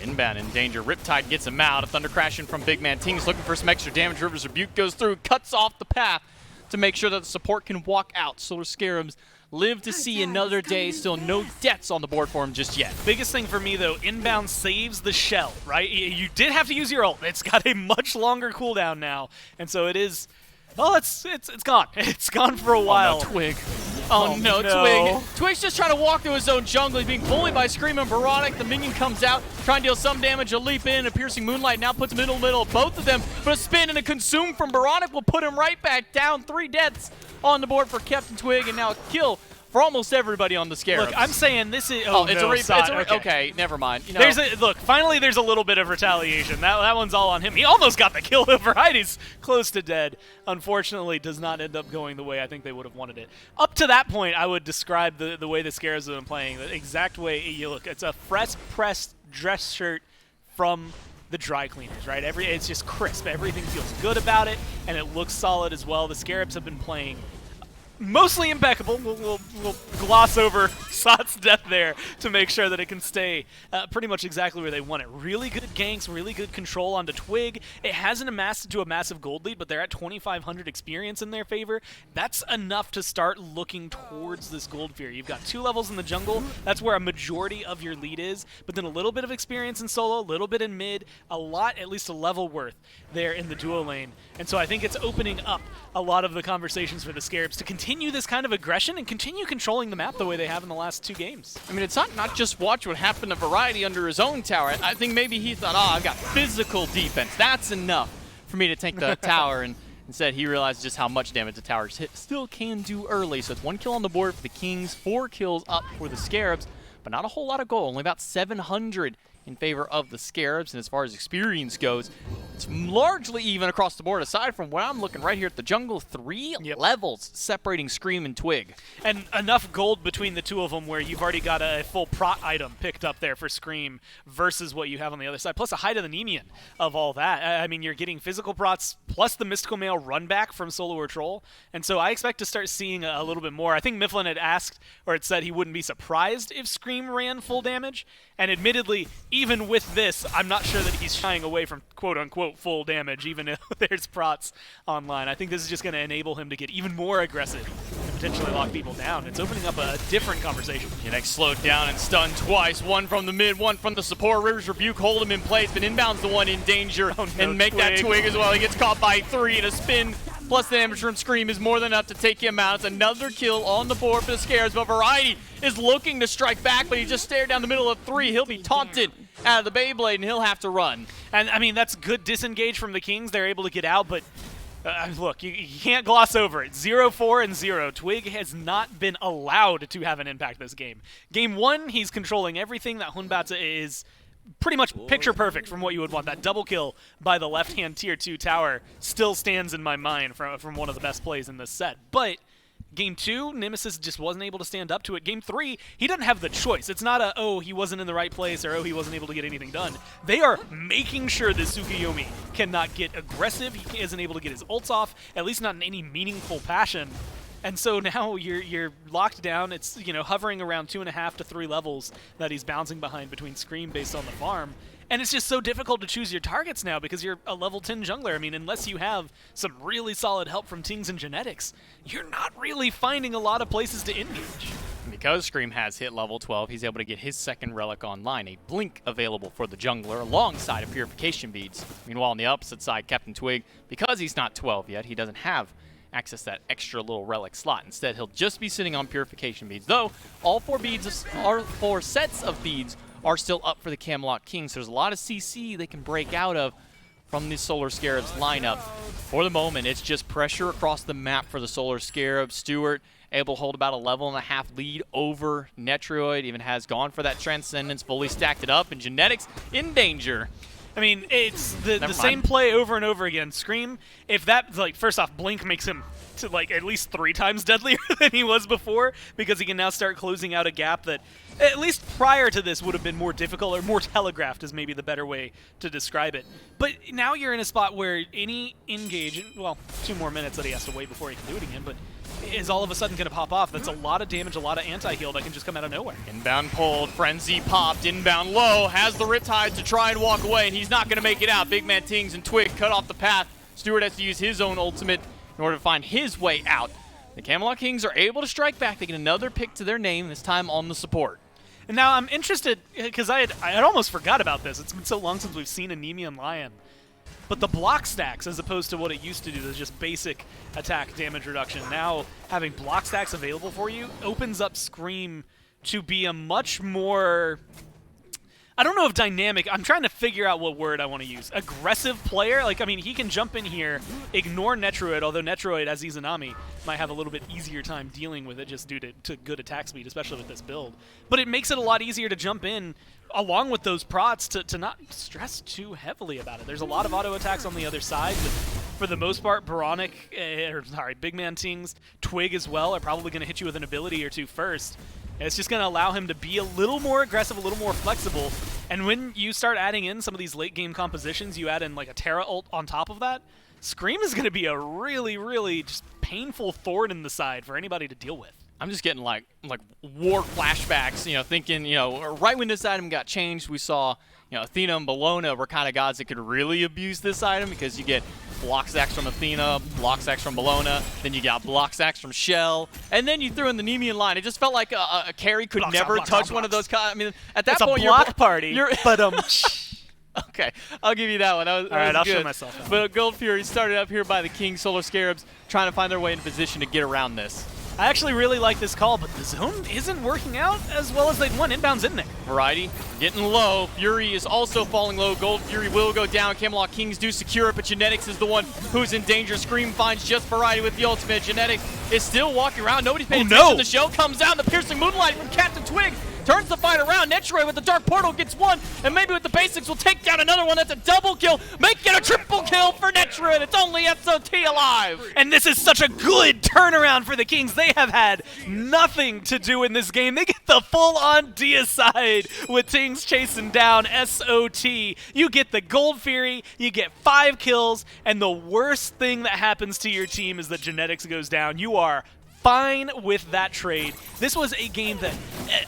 C: Inbound in danger. Riptide gets him out. A Thunder Crash in from Big Man Tings looking for some extra damage. River's Rebuke goes through, cuts off the path to make sure that the support can walk out. Solar Scarabs live to see another day. Still no deaths on the board for him just yet.
H: Biggest thing for me, though, inbound saves the shell, right? You did have to use your ult. It's got a much longer cooldown now, and so it is... Oh, it's gone. It's gone for a while.
C: Oh, no, Twig. Oh, no, Twig. Twig's just trying to walk through his own jungle. He's being bullied by Scream and Baronic. The minion comes out, trying to deal some damage. A leap in, a piercing moonlight now puts him in the middle of both of them. But a spin and a consume from Baronic will put him right back down. 3 deaths on the board for Captain Twig, and now a kill for almost everybody on the Scarabs.
H: Look, I'm saying this is... Oh,
C: it's
H: no,
C: okay, never mind.
H: Look, finally there's a little bit of retaliation. That one's all on him. He almost got the kill over Heidi's close to dead. Unfortunately, does not end up going the way I think they would have wanted it. Up to that point, I would describe the way the Scarabs have been playing, the exact way you look. It's a fresh pressed dress shirt from the dry cleaners, right? It's just crisp. Everything feels good about it, and it looks solid as well. The Scarabs have been playing mostly impeccable. We'll gloss over Sot's death there to make sure that it can stay pretty much exactly where they want it. Really good ganks, really good control onto Twig. It hasn't amassed to a massive gold lead, but they're at 2,500 experience in their favor. That's enough to start looking towards this Gold Fury. You've got 2 levels in the jungle. That's where a majority of your lead is, but then a little bit of experience in solo, a little bit in mid, a lot, at least a level worth there in the duo lane. And so I think it's opening up a lot of the conversations for the Scarabs to continue this kind of aggression and continue controlling the map the way they have in the last 2 games.
C: I mean, it's not just watch what happened to Variety under his own tower. I think maybe he thought, I've got physical defense. That's enough for me to take the tower. And instead, he realized just how much damage the tower still can do early. So it's 1 kill on the board for the Kings, 4 kills up for the Scarabs, but not a whole lot of gold. Only about 700 in favor of the Scarabs. And as far as experience goes, it's largely even across the board, aside from what I'm looking right here at the jungle. 3 levels separating Scream and Twig.
H: And enough gold between the 2 of them where you've already got a full prot item picked up there for Scream versus what you have on the other side, plus a Hide of the Nemean of all that. I mean, you're getting physical prots plus the Mystical Mail run back from Solo or Troll, and so I expect to start seeing a little bit more. I think Mifflin had asked, or had said he wouldn't be surprised if Scream ran full damage, and admittedly, even with this, I'm not sure that he's shying away from quote-unquote full damage, even if there's prots online. I think this is just going to enable him to get even more aggressive and potentially lock people down. It's opening up a different conversation.
C: Next slowed down and stunned twice. 1 from the mid, 1 from the support. River's Rebuke hold him in place, but inbounds the one in danger and make that Twig as well. He gets caught by 3 and a spin. Plus the damage from Scream is more than enough to take him out. It's another kill on the board for the Scarabs, but Variety is looking to strike back, but he just stared down the middle of 3. He'll be taunted out of the Beyblade, and he'll have to run.
H: And, I mean, that's good disengage from the Kings. They're able to get out, but look, you can't gloss over it. 0-4 and 0. Twig has not been allowed to have an impact this game. Game 1, he's controlling everything. That Hunbatsu is pretty much picture perfect from what you would want. That double kill by the left-hand tier 2 tower still stands in my mind from one of the best plays in this set. But Game 2, Nemesis just wasn't able to stand up to it. Game 3, he doesn't have the choice. It's not a, oh, he wasn't in the right place, or oh, he wasn't able to get anything done. They are making sure that Tsukiomi cannot get aggressive. He isn't able to get his ults off, at least not in any meaningful fashion. And so now you're locked down. It's, you know, hovering around 2.5 to 3 levels that he's bouncing behind between Scream based on the farm. And it's just so difficult to choose your targets now because you're a level 10 jungler. I mean, unless you have some really solid help from Tings and Genetics, you're not really finding a lot of places to engage.
C: Because Scream has hit level 12, he's able to get his second relic online, a Blink available for the jungler alongside of Purification Beads. Meanwhile, on the opposite side, Captain Twig, because he's not 12 yet, he doesn't have access to that extra little relic slot. Instead, he'll just be sitting on Purification Beads, though all 4 sets of beads are still up for the Camelot Kings. So there's a lot of CC they can break out of from the Solar Scarabs lineup. For the moment, it's just pressure across the map for the Solar Scarab. Stewart able to hold about a level and a half lead over Netroid, even has gone for that Transcendence, fully stacked it up, and Genetics in danger.
H: I mean, it's the same play over and over again. Scream, if that, like, first off, Blink makes him to, like, at least 3 times deadlier than he was before, because he can now start closing out a gap that, at least prior to this, would have been more difficult, or more telegraphed is maybe the better way to describe it. But now you're in a spot where any engage, well, 2 more minutes that he has to wait before he can do it again, but is all of a sudden going to pop off. That's a lot of damage, a lot of anti-heal that can just come out of nowhere.
C: Inbound pulled, Frenzy popped, inbound low, has the Riptide to try and walk away, and he's not going to make it out. Big Man Tings and Twig cut off the path. Stewart has to use his own ultimate in order to find his way out. The Camelot Kings are able to strike back. They get another pick to their name, this time on the support.
H: And now I'm interested, because I had almost forgot about this. It's been so long since we've seen Anemian Lion. But the block stacks, as opposed to what it used to do, the just basic attack damage reduction, now having block stacks available for you opens up Scream to be a much more, I don't know if dynamic, I'm trying to figure out what word I want to use. Aggressive player? Like, I mean, he can jump in here, ignore Netroid, although Netroid, as Izanami, might have a little bit easier time dealing with it just due to good attack speed, especially with this build. But it makes it a lot easier to jump in along with those prots to not stress too heavily about it. There's a lot of auto attacks on the other side, but for the most part, Big Man Tings, Twig as well are probably going to hit you with an ability or 2 first. And it's just going to allow him to be a little more aggressive, a little more flexible. And when you start adding in some of these late game compositions, you add in like a Terra ult on top of that, Scream is going to be a really, really just painful thorn in the side for anybody to deal with.
C: I'm just getting like war flashbacks, you know, thinking, you know, right when this item got changed, we saw, you know, Athena and Bellona were kind of gods that could really abuse this item because you get block stacks from Athena, block stacks from Bellona, then you got block stacks from Shell, and then you threw in the Nemean line. It just felt like a carry could never touch one of those. I mean, at that point,
H: it's a block party, but
C: Okay, I'll give you that one. All
H: right, I'll
C: good.
H: show myself out.
C: But Gold Fury started up here by the King Solar Scarabs, trying to find their way in position to get around this.
H: I actually really like this call, but the zone isn't working out as well as they'd want. Inbound's in there.
C: Variety getting low. Fury is also falling low. Gold Fury will go down. Camelot Kings do secure it, but Genetics is the one who's in danger. Scream finds just Variety with the ultimate. Genetics is still walking around. Nobody's paying attention. The shell comes down. The piercing moonlight from Captain Twig turns the fight around. Netroid with the Dark Portal gets one, and maybe with the basics will take down another one. That's a double kill. Make it a triple kill for Netroid. It's only SOT alive.
H: And this is such a good turnaround for the Kings. They have had nothing to do in this game. They get the full-on deicide with Tings chasing down SOT. You get the Gold Fury, you get 5 kills, and the worst thing that happens to your team is that Genetics goes down. You are fine with that trade. This was a game that,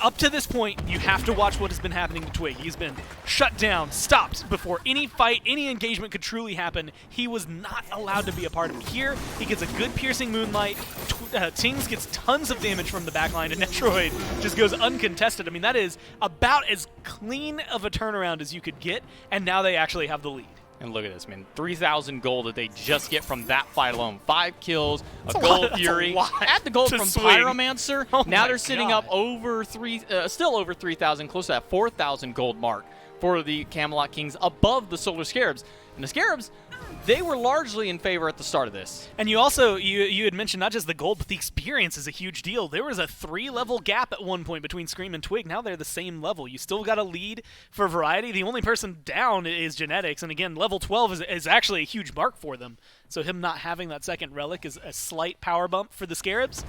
H: up to this point, you have to watch what has been happening to Twig. He's been shut down, stopped before any fight, any engagement could truly happen. He was not allowed to be a part of it. Here, he gets a good piercing moonlight. Tings gets tons of damage from the backline, and Netroid just goes uncontested. I mean, that is about as clean of a turnaround as you could get, and now they actually have the lead.
C: And look at this, man. 3,000 gold that they just get from that fight alone. 5 kills, a Gold Fury. Add the gold from Pyromancer. Now they're sitting up over still over 3,000, close to that 4,000 gold mark for the Camelot Kings above the Solar Scarabs. And the Scarabs, they were largely in favor at the start of this.
H: And you also, you had mentioned not just the gold, but the experience is a huge deal. There was a 3-level gap at one point between Scream and Twig. Now they're the same level. You still got a lead for Variety. The only person down is Genetics. And again, level 12 is actually a huge mark for them. So him not having that second relic is a slight power bump for the Scarabs.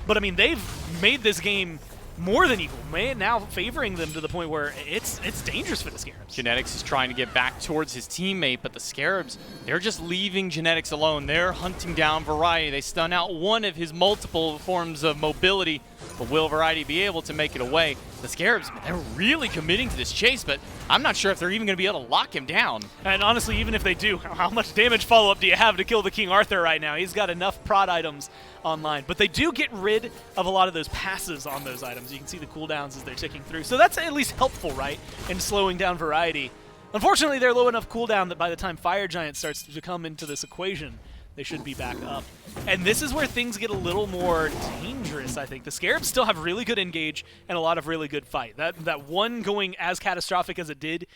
H: But I mean, they've made this game more than equal, now favoring them to the point where it's dangerous for the Scarabs.
C: Genetics is trying to get back towards his teammate, but the Scarabs, they're just leaving Genetics alone. They're hunting down Variety. They stun out one of his multiple forms of mobility, but will Variety be able to make it away? The Scarabs, they're really committing to this chase, but I'm not sure if they're even going to be able to lock him down.
H: And honestly, even if they do, how much damage follow-up do you have to kill the King Arthur right now? He's got enough prod items online. But they do get rid of a lot of those passes on those items. You can see the cooldowns as they're ticking through. So that's at least helpful, right, in slowing down Variety. Unfortunately, they're low enough cooldown that by the time Fire Giant starts to come into this equation, they should be back up. And this is where things get a little more dangerous, I think. The Scarabs still have really good engage and a lot of really good fight. That one going as catastrophic as it did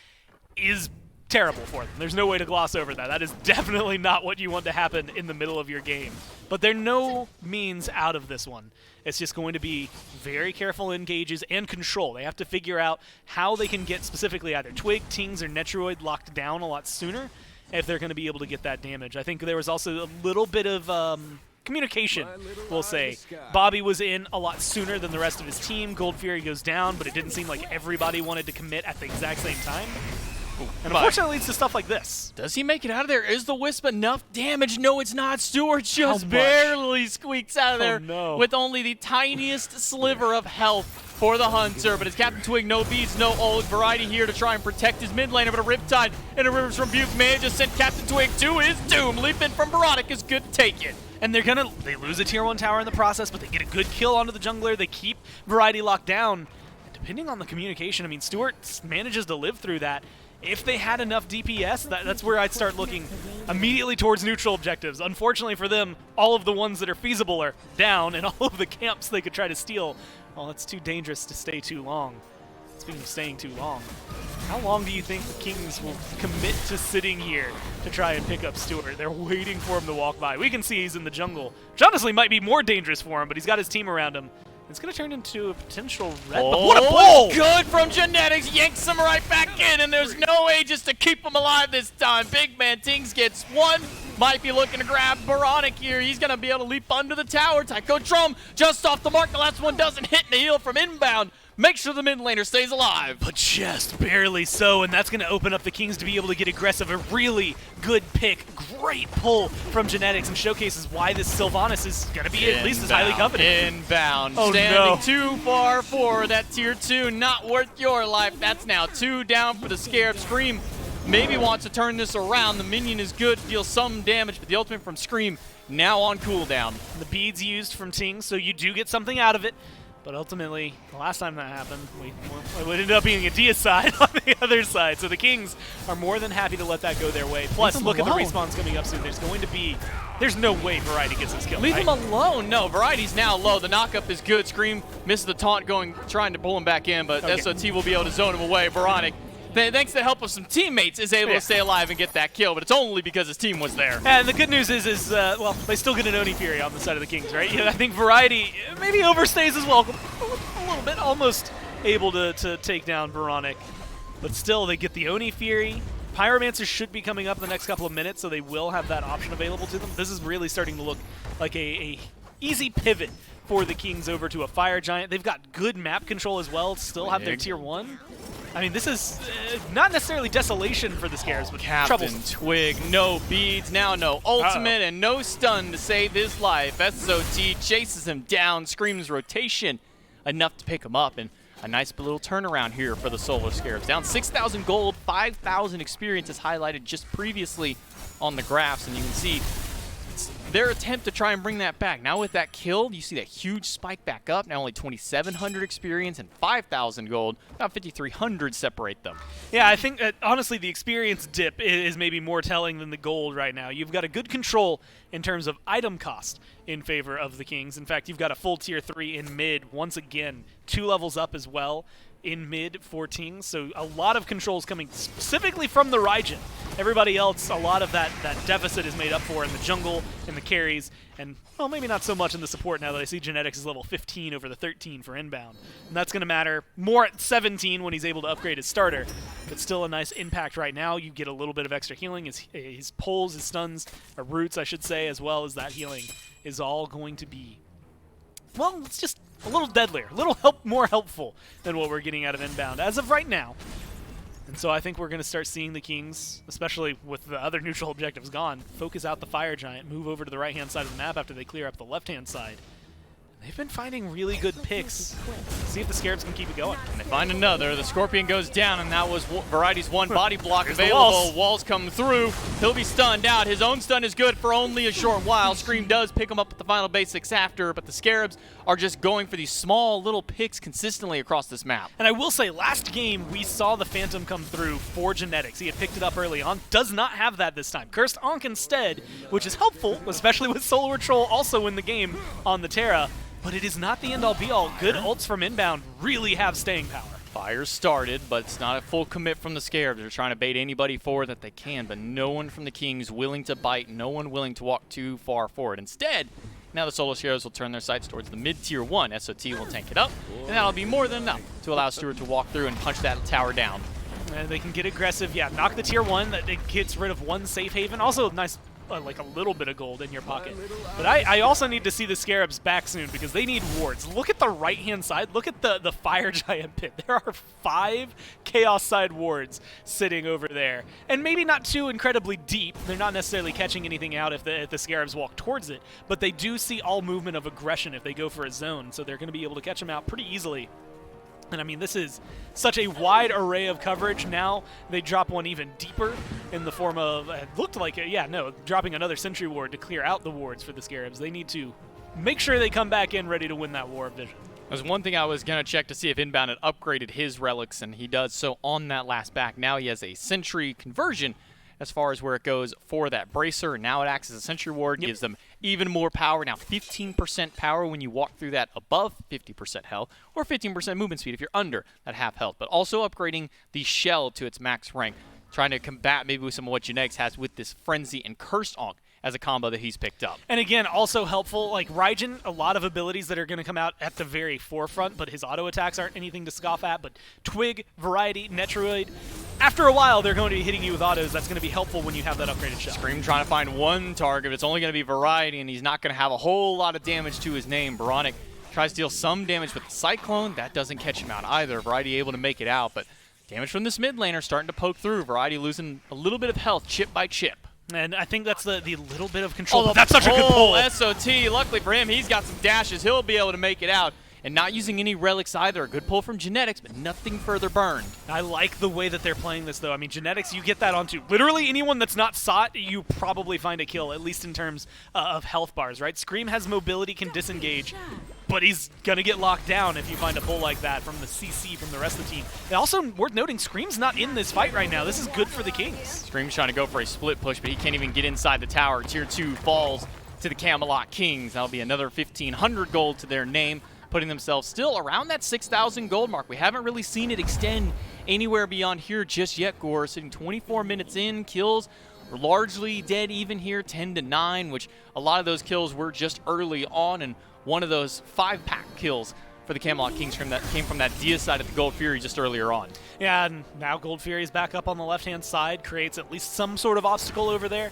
H: is terrible for them. There's no way to gloss over that. That is definitely not what you want to happen in the middle of your game. But they're no means out of this one. It's just going to be very careful engages and control. They have to figure out how they can get specifically either Twig, Tings, or Netroid locked down a lot sooner if they're going to be able to get that damage. I think there was also a little bit of communication, we'll say. Bobby was in a lot sooner than the rest of his team. Gold Fury goes down, but it didn't seem like everybody wanted to commit at the exact same time. And unfortunately, it leads to stuff like this.
C: Does he make it out of there? Is the Wisp enough damage? No, it's not. Stewart just barely squeaks out of there with only the tiniest sliver of health for the Hunter. But it's Captain Twig, no beads, no ult. Variety here to try and protect his mid laner, but a Riptide and a Rivers from Buke may just sent Captain Twig to his doom. Leap in from Baronic is good to take it.
H: And they lose a tier 1 tower in the process, but they get a good kill onto the jungler. They keep Variety locked down. And depending on the communication, I mean, Stewart manages to live through that. If they had enough DPS, that's where I'd start looking immediately towards neutral objectives. Unfortunately for them, all of the ones that are feasible are down, and all of the camps they could try to steal, well, it's too dangerous to stay too long. Speaking of staying too long, how long do you think the Kings will commit to sitting here to try and pick up Stewart? They're waiting for him to walk by. We can see he's in the jungle, which honestly might be more dangerous for him, but he's got his team around him. It's going to turn into a potential red.
C: Oh,
H: what a pull!
C: Good from Genetics. Yanks him right back in, and there's no way just to keep him alive this time. Big Man Tings gets one. Might be looking to grab Baronic here. He's going to be able to leap under the tower. Tycho Drum just off the mark. The last one doesn't hit, and the heal from inbound. Make sure the mid laner stays alive.
H: But just barely so, and that's going to open up the Kings to be able to get aggressive. A really good pick. Great pull from Genetics and showcases why this Sylvanas is going to be at least as highly coveted.
C: Inbound.
H: Oh,
C: Standing too far forward. That tier 2, not worth your life. That's now 2 down for the Scarab. Scream maybe wants to turn this around. The minion is good, deals some damage, but the ultimate from Scream now on cooldown.
H: The beads used from Ting, so you do get something out of it. But ultimately, the last time that happened, it ended up being a deicide on the other side. So the Kings are more than happy to let that go their way. Plus, look at the respawns coming up soon. There's no way Variety gets this kill.
C: Leave him alone. No, Variety's now low. The knockup is good. Scream misses the taunt trying to pull him back in, but SOT will be able to zone him away. Baronic, thanks to the help of some teammates, is able to stay alive and get that kill, but it's only because his team was there.
H: And the good news is well, they still get an Oni Fury on the side of the Kings, right? I think Variety maybe overstays his welcome a little bit, almost able to take down Baronic. But still, they get the Oni Fury. Pyromancer should be coming up in the next couple of minutes, so they will have that option available to them. This is really starting to look like a easy pivot for the Kings over to a Fire Giant. They've got good map control as well, still have their tier 1. I mean, this is not necessarily desolation for the Scarabs, but
C: Captain Twig, no beads, now no ultimate, and no stun to save his life. SOT chases him down, Screams rotation, enough to pick him up, and a nice little turnaround here for the solo Scarabs. Down 6,000 gold, 5,000 experience as highlighted just previously on the graphs, and you can see their attempt to try and bring that back. Now with that kill, you see that huge spike back up. Now only 2,700 experience and 5,000 gold. About 5,300 separate them.
H: Yeah, I think that, honestly, the experience dip is maybe more telling than the gold right now. You've got a good control in terms of item cost in favor of the Kings. In fact, you've got a full tier 3 in mid once again, 2 levels up as well. in mid for Ting, so a lot of controls coming specifically from the Raijin. Everybody else, a lot of that deficit is made up for in the jungle, in the carries, and, well, maybe not so much in the support now that I see Genetics is level 15 over the 13 for inbound. And that's going to matter more at 17 when he's able to upgrade his starter, but still a nice impact right now. You get a little bit of extra healing. His pulls, his stuns, or roots, I should say, as well as that healing is all going to be, well, it's just a little deadlier, a little more helpful than what we're getting out of inbound as of right now. And so I think we're going to start seeing the Kings, especially with the other neutral objectives gone, focus out the Fire Giant, move over to the right-hand side of the map after they clear up the left-hand side. They've been finding really good picks. See if the Scarabs can keep it going.
C: And they find another. The Scorpion goes down, and that was Variety's one body block
H: Here's the
C: available. Walls come through. He'll be stunned out. His own stun is good for only a short while. Scream does pick him up with the final basics after, but the Scarabs are just going for these small little picks consistently across this map.
H: And I will say, last game, we saw the Phantom come through for Genetics. He had picked it up early on. Does not have that this time. Cursed Ankh instead, which is helpful, especially with Solar Troll also in the game on the Terra. But it is not the end-all be-all. Good ults from inbound really have staying power.
C: Fire started, but it's not a full commit from the Scarabs. They're trying to bait anybody forward that they can, but no one from the Kings willing to bite, no one willing to walk too far forward. Instead, now the Solo Heroes will turn their sights towards the mid-tier 1. SOT will tank it up, and that'll be more than enough to allow Stewart to walk through and punch that tower down.
H: And they can get aggressive. Yeah, knock the tier 1. That it gets rid of one safe haven. Also, nice, like a little bit of gold in your pocket. But I also need to see the Scarabs back soon because they need wards. Look at the right-hand side. Look at the Fire Giant pit. There are 5 Chaos side wards sitting over there. And maybe not too incredibly deep. They're not necessarily catching anything out if the Scarabs walk towards it. But they do see all movement of aggression if they go for a zone. So they're going to be able to catch them out pretty easily. And I mean, this is such a wide array of coverage. Now they drop one even deeper in the form of, it looked like, dropping another Sentry Ward to clear out the wards for the Scarabs. They need to make sure they come back in ready to win that War of Vision.
C: There's one thing I was going to check to see if Inbound had upgraded his relics, and he does so on that last back. Now he has a Sentry conversion as far as where it goes for that Bracer. Now it acts as a Sentry Ward, gives them even more power. Now 15% power when you walk through that above 50% health, or 15% movement speed if you're under that half health. But also upgrading the Shell to its max rank, trying to combat maybe with some of what Genetics has with this Frenzy and Cursed Ankh as a combo that he's picked up.
H: And again, also helpful, like Raijin, a lot of abilities that are going to come out at the very forefront, but his auto attacks aren't anything to scoff at. But Twig, Variety, Netroid, after a while, they're going to be hitting you with autos. That's going to be helpful when you have that upgraded shell.
C: Scream trying to find one target. It's only going to be Variety, and he's not going to have a whole lot of damage to his name. Baronic tries to deal some damage with the Cyclone. That doesn't catch him out either. Variety able to make it out, but damage from this mid laner starting to poke through. Variety losing a little bit of health chip by chip.
H: And I think that's the little bit of control. That's such a good pull.
C: SOT, luckily for him, he's got some dashes. He'll be able to make it out. And not using any relics either. A good pull from Genetics, but nothing further burned.
H: I like the way that they're playing this, though. I mean, Genetics, you get that onto literally anyone that's not sought, you probably find a kill, at least in terms of health bars, right? Scream has mobility, can disengage, but he's going to get locked down if you find a pull like that from the CC from the rest of the team. And also, worth noting, Scream's not in this fight right now. This is good for the Kings.
C: Scream's trying to go for a split push, but he can't even get inside the tower. Tier 2 falls to the Camelot Kings. That'll be another 1,500 gold to their name, putting themselves still around that 6,000 gold mark. We haven't really seen it extend anywhere beyond here just yet, Gore. Sitting 24 minutes in, kills are largely dead even here, 10-9, which a lot of those kills were just early on, and one of those 5-pack kills for the Camelot Kings came from that Dia side of the Gold Fury just earlier on.
H: Yeah, and now Gold Fury's back up on the left-hand side, creates at least some sort of obstacle over there.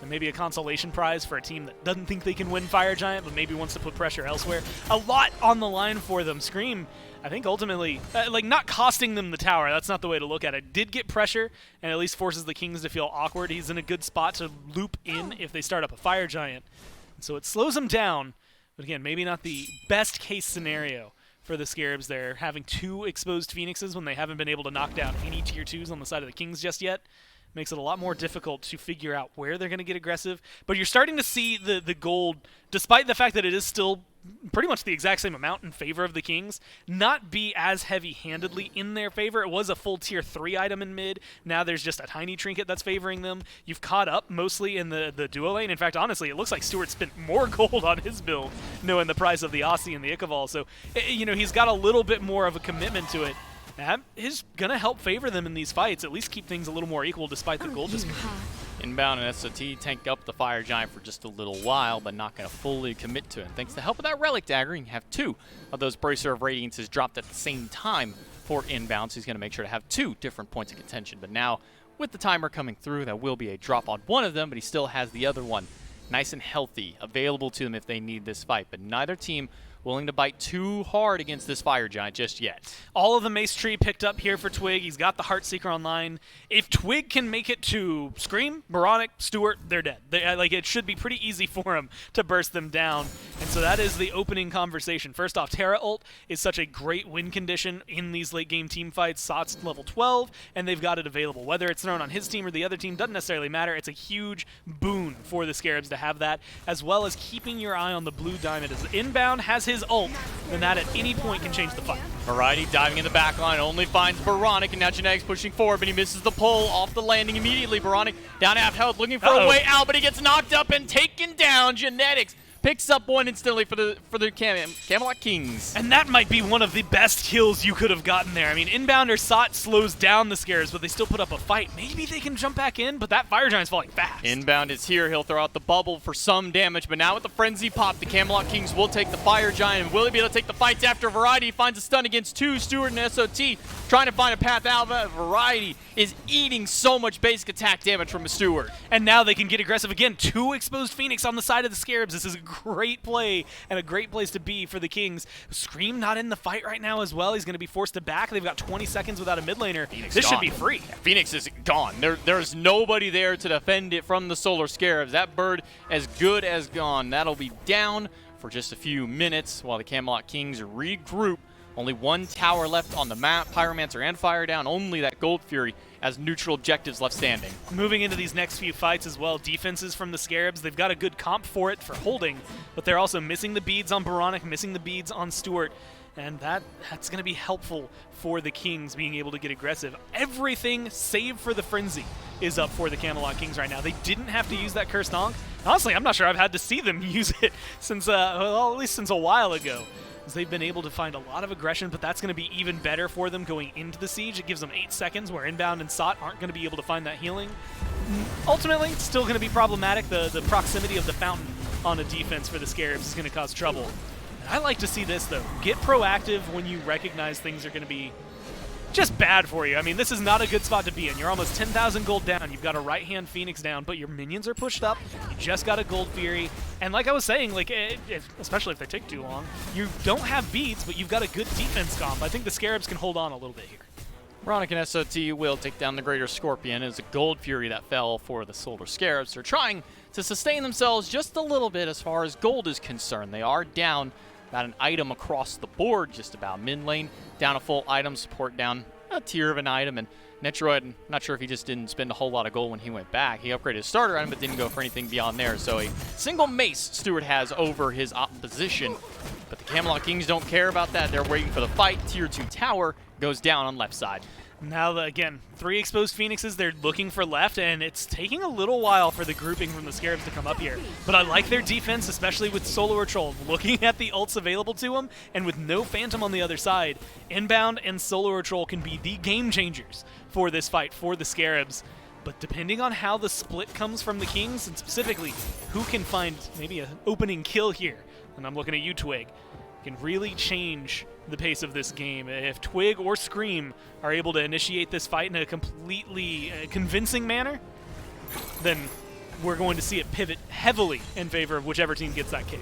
H: And maybe a consolation prize for a team that doesn't think they can win Fire Giant, but maybe wants to put pressure elsewhere. A lot on the line for them. Scream, I think ultimately, not costing them the tower, that's not the way to look at it. Did get pressure, and at least forces the Kings to feel awkward. He's in a good spot to loop in if they start up a Fire Giant. And so it slows them down, but again, maybe not the best case scenario for the Scarabs there, having 2 exposed Phoenixes when they haven't been able to knock down any tier 2s on the side of the Kings just yet. Makes it a lot more difficult to figure out where they're going to get aggressive. But you're starting to see the gold, despite the fact that it is still pretty much the exact same amount in favor of the Kings, not be as heavy-handedly in their favor. It was a full tier 3 item in mid. Now there's just a tiny trinket that's favoring them. You've caught up mostly in the duo lane. In fact, honestly, it looks like Stewart spent more gold on his build, knowing the price of the Aussie and the Ichabal. So, he's got a little bit more of a commitment to it. that is going to help favor them in these fights, at least keep things a little more equal despite the gold disparity.
C: Inbound and SOT tank up the Fire Giant for just a little while, but not going to fully commit to it. And thanks to the help of that Relic Dagger, you have 2 of those Bracer of Radiances dropped at the same time for inbound, so he's going to make sure to have 2 different points of contention. But now, with the timer coming through, that will be a drop on one of them, but he still has the other one nice and healthy, available to them if they need this fight. But neither team willing to bite too hard against this Fire Giant just yet.
H: All of the Mace Tree picked up here for Twig. He's got the Heartseeker online. If Twig can make it to Scream, Moronic, Stewart, they're dead. It should be pretty easy for him to burst them down. And so that is the opening conversation. First off, Terra ult is such a great win condition in these late game team fights. Sot's level 12, and they've got it available. Whether it's thrown on his team or the other team doesn't necessarily matter. It's a huge boon for the Scarabs to have that, as well as keeping your eye on the blue diamond. As inbound has his ult, then that at any point can change the fight.
C: Variety diving in the back line, only finds Baronic, and now Genetics pushing forward, but he misses the pull off the landing immediately. Baronic down half health, looking for a way out, but he gets knocked up and taken down. Genetics picks up one instantly for the Camelot Kings.
H: And that might be one of the best kills you could have gotten there. I mean, inbounder Sot slows down the Scarabs, but they still put up a fight. Maybe they can jump back in, but that Fire Giant's falling fast.
C: Inbound is here. He'll throw out the bubble for some damage, but now with the Frenzy pop, the Camelot Kings will take the Fire Giant. And will he be able to take the fights after Variety finds a stun against 2, Stewart and SOT, trying to find a path out, but Variety is eating so much basic attack damage from a Stewart.
H: And now they can get aggressive again. 2 exposed Phoenix on the side of the Scarabs. This is a great play and a great place to be for the Kings. Scream not in the fight right now as well. He's going to be forced to back. They've got 20 seconds without a mid laner. This should be free.
C: Yeah, Phoenix is gone. There's nobody there to defend it from the Solar Scarabs. That bird as good as gone. That'll be down for just a few minutes while the Camelot Kings regroup. Only 1 tower left on the map. Pyromancer and Fire down. Only that Gold Fury as neutral objectives left standing.
H: Moving into these next few fights as well, defenses from the Scarabs, they've got a good comp for it for holding, but they're also missing the beads on Baronic, missing the beads on Stewart, and that's going to be helpful for the Kings being able to get aggressive. Everything save for the Frenzy is up for the Camelot Kings right now. They didn't have to use that Cursed Ankh. Honestly, I'm not sure I've had to see them use it since, well, at least since a while ago. They've been able to find a lot of aggression, but that's going to be even better for them going into the siege. It gives them 8 seconds where inbound and Sot aren't going to be able to find that healing. Ultimately, it's still going to be problematic. The proximity of the fountain on a defense for the Scarabs is going to cause trouble. And I like to see this, though. Get proactive when you recognize things are going to be just bad for you. I mean, this is not a good spot to be in. You're almost 10,000 gold down. You've got a right-hand Phoenix down, but your minions are pushed up. You just got a Gold Fury. And like I was saying, like especially if they take too long, you don't have beads, but you've got a good defense comp. I think the Scarabs can hold on a little bit here.
C: Baronic and SOT will take down the Greater Scorpion. It was a Gold Fury that fell for the Solar Scarabs. They're trying to sustain themselves just a little bit as far as gold is concerned. They are down about an item across the board, just about mid lane. Down a full item, support down a tier of an item, and Netroid, not sure if he just didn't spend a whole lot of gold when he went back. He upgraded his starter item, but didn't go for anything beyond there. So a single mace Stewart has over his opposition. But the Camelot Kings don't care about that. They're waiting for the fight. Tier 2 tower goes down on left side.
H: Now, again, 3 exposed Phoenixes, they're looking for left, and it's taking a little while for the grouping from the Scarabs to come up here. But I like their defense, especially with Solar Troll looking at the ults available to them, and with no Phantom on the other side, Inbound and Solar Troll can be the game changers for this fight, for the Scarabs. But depending on how the split comes from the Kings, and specifically who can find maybe an opening kill here, and I'm looking at you, Twig, can really change the pace of this game. If Twig or Scream are able to initiate this fight in a completely convincing manner, then we're going to see it pivot heavily in favor of whichever team gets that kill.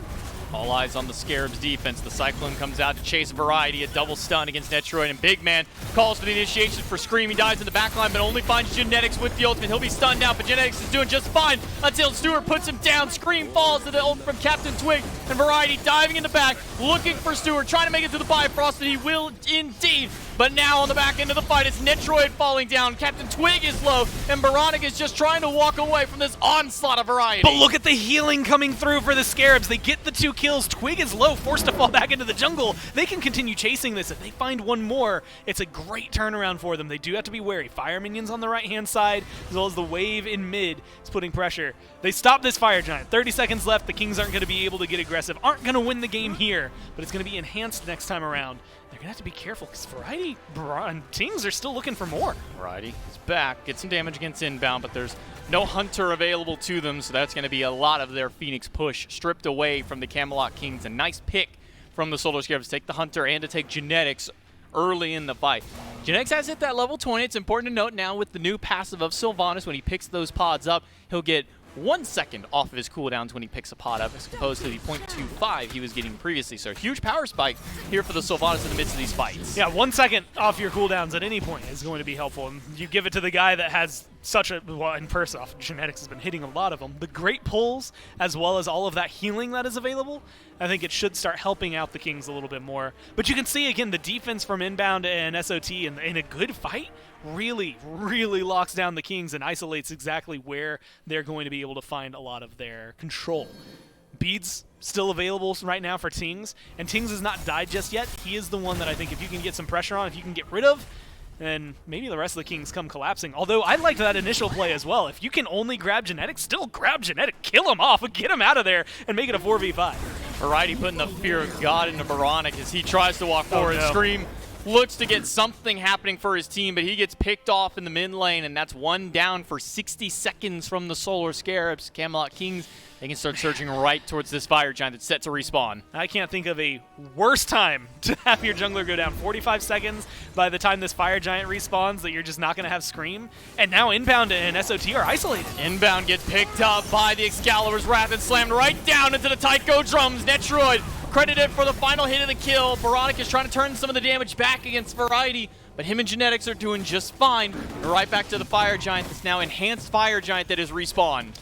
C: All eyes on the Scarabs defense. The Cyclone comes out to chase Variety, a double stun against Netroid, and Big Man calls for the initiation for Scream. He dives in the backline, but only finds Genetics with the ultimate. He'll be stunned out, but Genetics is doing just fine until Stewart puts him down. Scream falls to the ult from Captain Twig, and Variety diving in the back, looking for Stewart, trying to make it to the Bifrost, and he will indeed. But now on the back end of the fight, it's Netroid falling down. Captain Twig is low, and Baronic is just trying to walk away from this onslaught of Variety.
H: But look at the healing coming through for the Scarabs. They get the 2 kills. Twig is low, forced to fall back into the jungle. They can continue chasing this. If they find one more, it's a great turnaround for them. They do have to be wary. Fire minions on the right-hand side, as well as the wave in mid is putting pressure. They stop this Fire Giant. 30 seconds left. The Kings aren't going to be able to get aggressive, aren't going to win the game here, but it's going to be enhanced next time around. they're going to have to be careful because Variety and Tings are still looking for more.
C: Variety is back, get some damage against inbound, but there's no Hunter available to them, so that's going to be a lot of their Phoenix push stripped away from the Camelot Kings. A nice pick from the Solar Scarabs to take the Hunter and to take Genetics early in the fight. Genetics has hit that level 20. It's important to note now with the new passive of Sylvanas, when he picks those pods up, he'll get 1 second off of his cooldowns when he picks a pod up, as opposed to the 0.25 he was getting previously. So a huge power spike here for the Sylvanas in the midst of these fights.
H: Yeah, 1 second off your cooldowns at any point is going to be helpful. And you give it to the guy that has such a, well, and first off, Genetics has been hitting a lot of them. The great pulls, as well as all of that healing that is available, I think it should start helping out the Kings a little bit more. But you can see, again, the defense from Inbound and SOT in a good fight really, really locks down the Kings and isolates exactly where they're going to be able to find a lot of their control. Beads still available right now for Tings, and Tings has not died just yet. He is the one that I think if you can get some pressure on, if you can get rid of, then maybe the rest of the Kings come collapsing. Although I liked that initial play as well. If you can only grab Genetics, still grab Genetic, kill him off, get him out of there, and make it a 4v5.
C: Variety putting the fear of God into Baronic as he tries to walk forward and Scream looks to get something happening for his team, but he gets picked off in the mid lane, and that's one down for 60 seconds from the Solar Scarabs. Camelot Kings, they can start surging right towards this Fire Giant that's set to respawn.
H: I can't think of a worse time to have your jungler go down. 45 seconds by the time this Fire Giant respawns that you're just not going to have Scream. And now Inbound and SOT are isolated.
C: Inbound gets picked up by the Excalibur's Wrath and slammed right down into the Tycho drums. Netroid credited for the final hit of the kill. Baronic is trying to turn some of the damage back against Variety, but him and Genetics are doing just fine. And right back to the Fire Giant, this now enhanced Fire Giant that is respawned.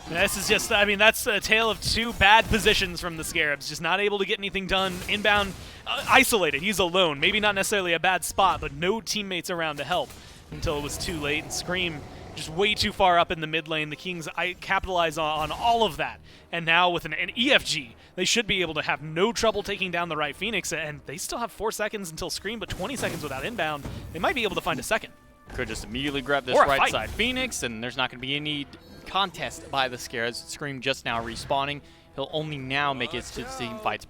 H: This is just, I mean, that's a tale of two bad positions from the Scarabs. Just not able to get anything done. Inbound, isolated. He's alone. Maybe not necessarily a bad spot, but no teammates around to help until it was too late. And Scream just way too far up in the mid lane. The Kings capitalize on all of that. And now with an EFG, they should be able to have no trouble taking down the right Phoenix. And they still have 4 seconds until Scream, but 20 seconds without Inbound. They might be able to find a second.
C: Could just immediately grab this right side Phoenix, and there's not going to be any contest by the Scarabs. Scream just now respawning. He'll only now make it to team fights.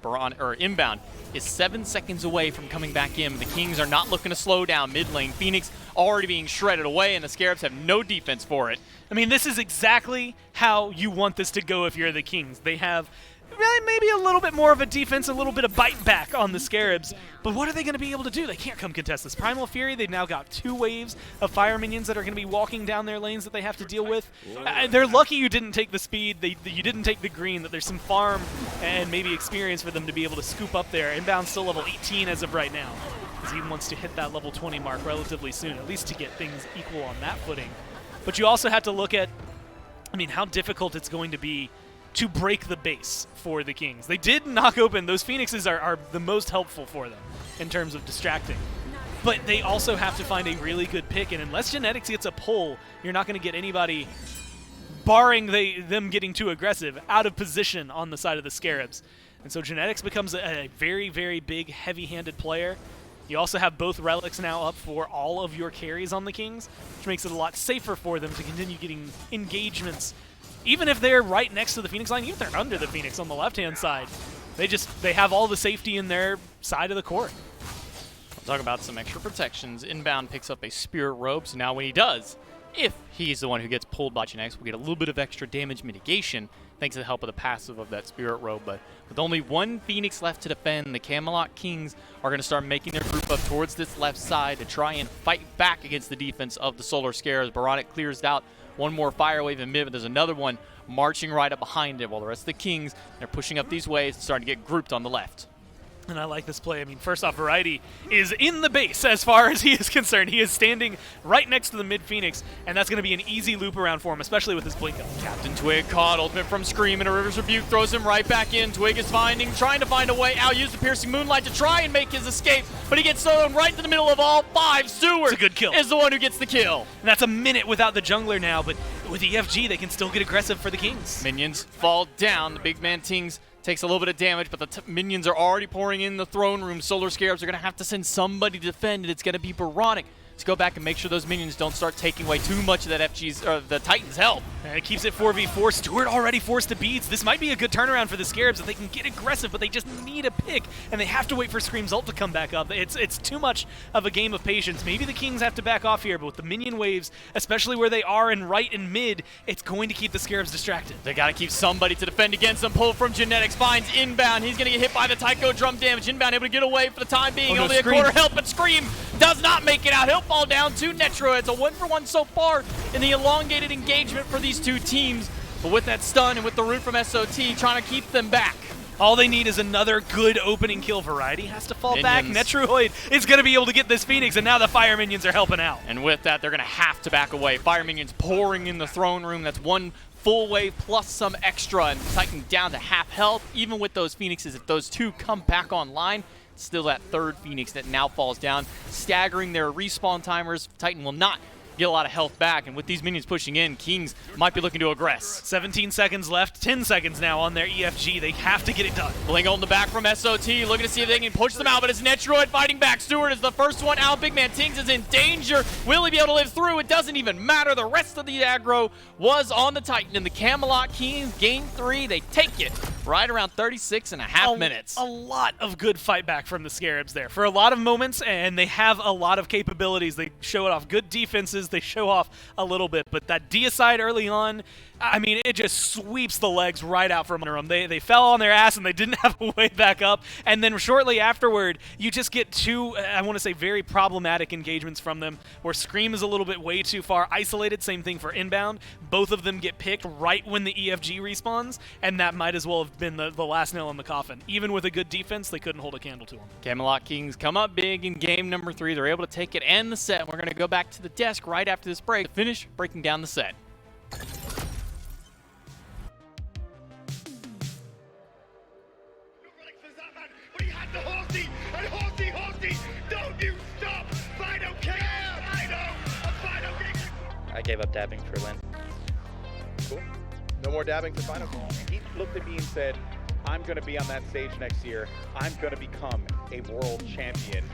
C: Inbound is 7 seconds away from coming back in. The Kings are not looking to slow down mid lane. Phoenix already being shredded away, and the Scarabs have no defense for it.
H: I mean, this is exactly how you want this to go if you're the Kings. They have maybe a little bit more of a defense, a little bit of bite back on the Scarabs, but what are they going to be able to do? They can't come contest this. Primal Fury, they've now got 2 waves of fire minions that are going to be walking down their lanes that they have to deal with. They're lucky you didn't take the speed, you didn't take the green, that there's some farm and maybe experience for them to be able to scoop up there. Inbound still level 18 as of right now, because he wants to hit that level 20 mark relatively soon, at least to get things equal on that footing. But you also have to look at, I mean, how difficult it's going to be to break the base for the Kings. They did knock open, those Phoenixes are the most helpful for them in terms of distracting. But they also have to find a really good pick, and unless Genetics gets a pull, you're not going to get anybody, barring them getting too aggressive, out of position on the side of the Scarabs. And so Genetics becomes a very, very big, heavy-handed player. You also have both relics now up for all of your carries on the Kings, which makes it a lot safer for them to continue getting engagements. Even if they're right next to the Phoenix line, even if they're under the Phoenix on the left-hand side, they have all the safety in their side of the court.
C: We'll talk about some extra protections. Inbound picks up a Spirit Robe, so now when he does, if he's the one who gets pulled by Genetics, we'll get a little bit of extra damage mitigation thanks to the help of the passive of that Spirit Robe. But with only 1 Phoenix left to defend, the Camelot Kings are going to start making their group up towards this left side to try and fight back against the defense of the Solar Scarabs. Baronic clears out 1 more fire wave in mid, but there's another one marching right up behind it, while the rest of the Kings, they're pushing up these waves and starting to get grouped on the left.
H: And I like this play. I mean, first off, Variety is in the base as far as he is concerned. He is standing right next to the mid-Phoenix, and that's going to be an easy loop around for him, especially with his blink up.
C: Captain Twig caught ultimate from Scream, and a River's Rebuke throws him right back in. Twig is trying to find a way out, use the Piercing Moonlight to try and make his escape, but he gets thrown right into the middle of all 5. Stewart
H: it's a good kill.
C: Is the one who gets the kill.
H: And that's a minute without the jungler now, but with EFG, they can still get aggressive for the Kings.
C: Minions fall down. The big man Tings takes a little bit of damage, but the minions are already pouring in the throne room. Solar Scarabs are going to have to send somebody to defend, and it's going to be Baronic to go back and make sure those minions don't start taking away too much of that the Titan's health.
H: And it keeps it 4v4. Stewart already forced to beads. This might be a good turnaround for the Scarabs if they can get aggressive, but they just need a pick, and they have to wait for Scream's ult to come back up. It's too much of a game of patience. Maybe the Kings have to back off here, but with the minion waves, especially where they are in right and mid, it's going to keep the Scarabs distracted.
C: They got to keep somebody to defend against them. Pull from Genetics finds Inbound. He's going to get hit by the Tycho drum damage. Inbound able to get away for the time being.
H: Oh, no,
C: Only a
H: Scream.
C: quarter health, but Scream does not make it out. He'll fall down to Netro. It's a 1-for-1 so far in the elongated engagement for these two teams. But with that stun and with the root from SOT trying to keep them back.
H: All they need is another good opening kill. Variety has to fall back.
C: Minions.
H: Netroid is going to be able to get this Phoenix, and now the Fire Minions are helping out.
C: And with that, they're going to have to back away. Fire Minions pouring in the throne room. That's one full wave plus some extra, and Titan down to half health. Even with those Phoenixes, if those two come back online, it's still that third Phoenix that now falls down, staggering their respawn timers. Titan will not get a lot of health back, and with these minions pushing in, Kings might be looking to aggress.
H: 17 seconds left, 10 seconds now on their EFG. They have to get it done.
C: Blink on the back from SOT, looking to see if they can push them out, but it's Netroid fighting back. Stewart is the first one out. Big Man Tings is in danger. Will he be able to live through? It doesn't even matter. The rest of the aggro was on the Titan, and the Camelot Kings, game 3, they take it right around 36.5 minutes.
H: A lot of good fight back from the Scarabs there for a lot of moments, and they have a lot of capabilities. They show it off good defenses. They show off a little bit, but that deicide early on, I mean, it just sweeps the legs right out from under them. They fell on their ass and they didn't have a way back up, and then shortly afterward, you just get two, I want to say, very problematic engagements from them, where Scream is a little bit way too far isolated. Same thing for Inbound. Both of them get picked right when the EFG respawns, and that might as well have been the last nail in the coffin. Even with a good defense, they couldn't hold a candle to them.
C: Camelot Kings come up big in game number 3. They're able to take it and the set. We're going to go back to the desk right after this break to finish breaking down the set.
I: I gave up dabbing for Lynn.
B: Cool. No more dabbing for final. He looked at me and said, I'm going to be on that stage next year. I'm going to become a world champion.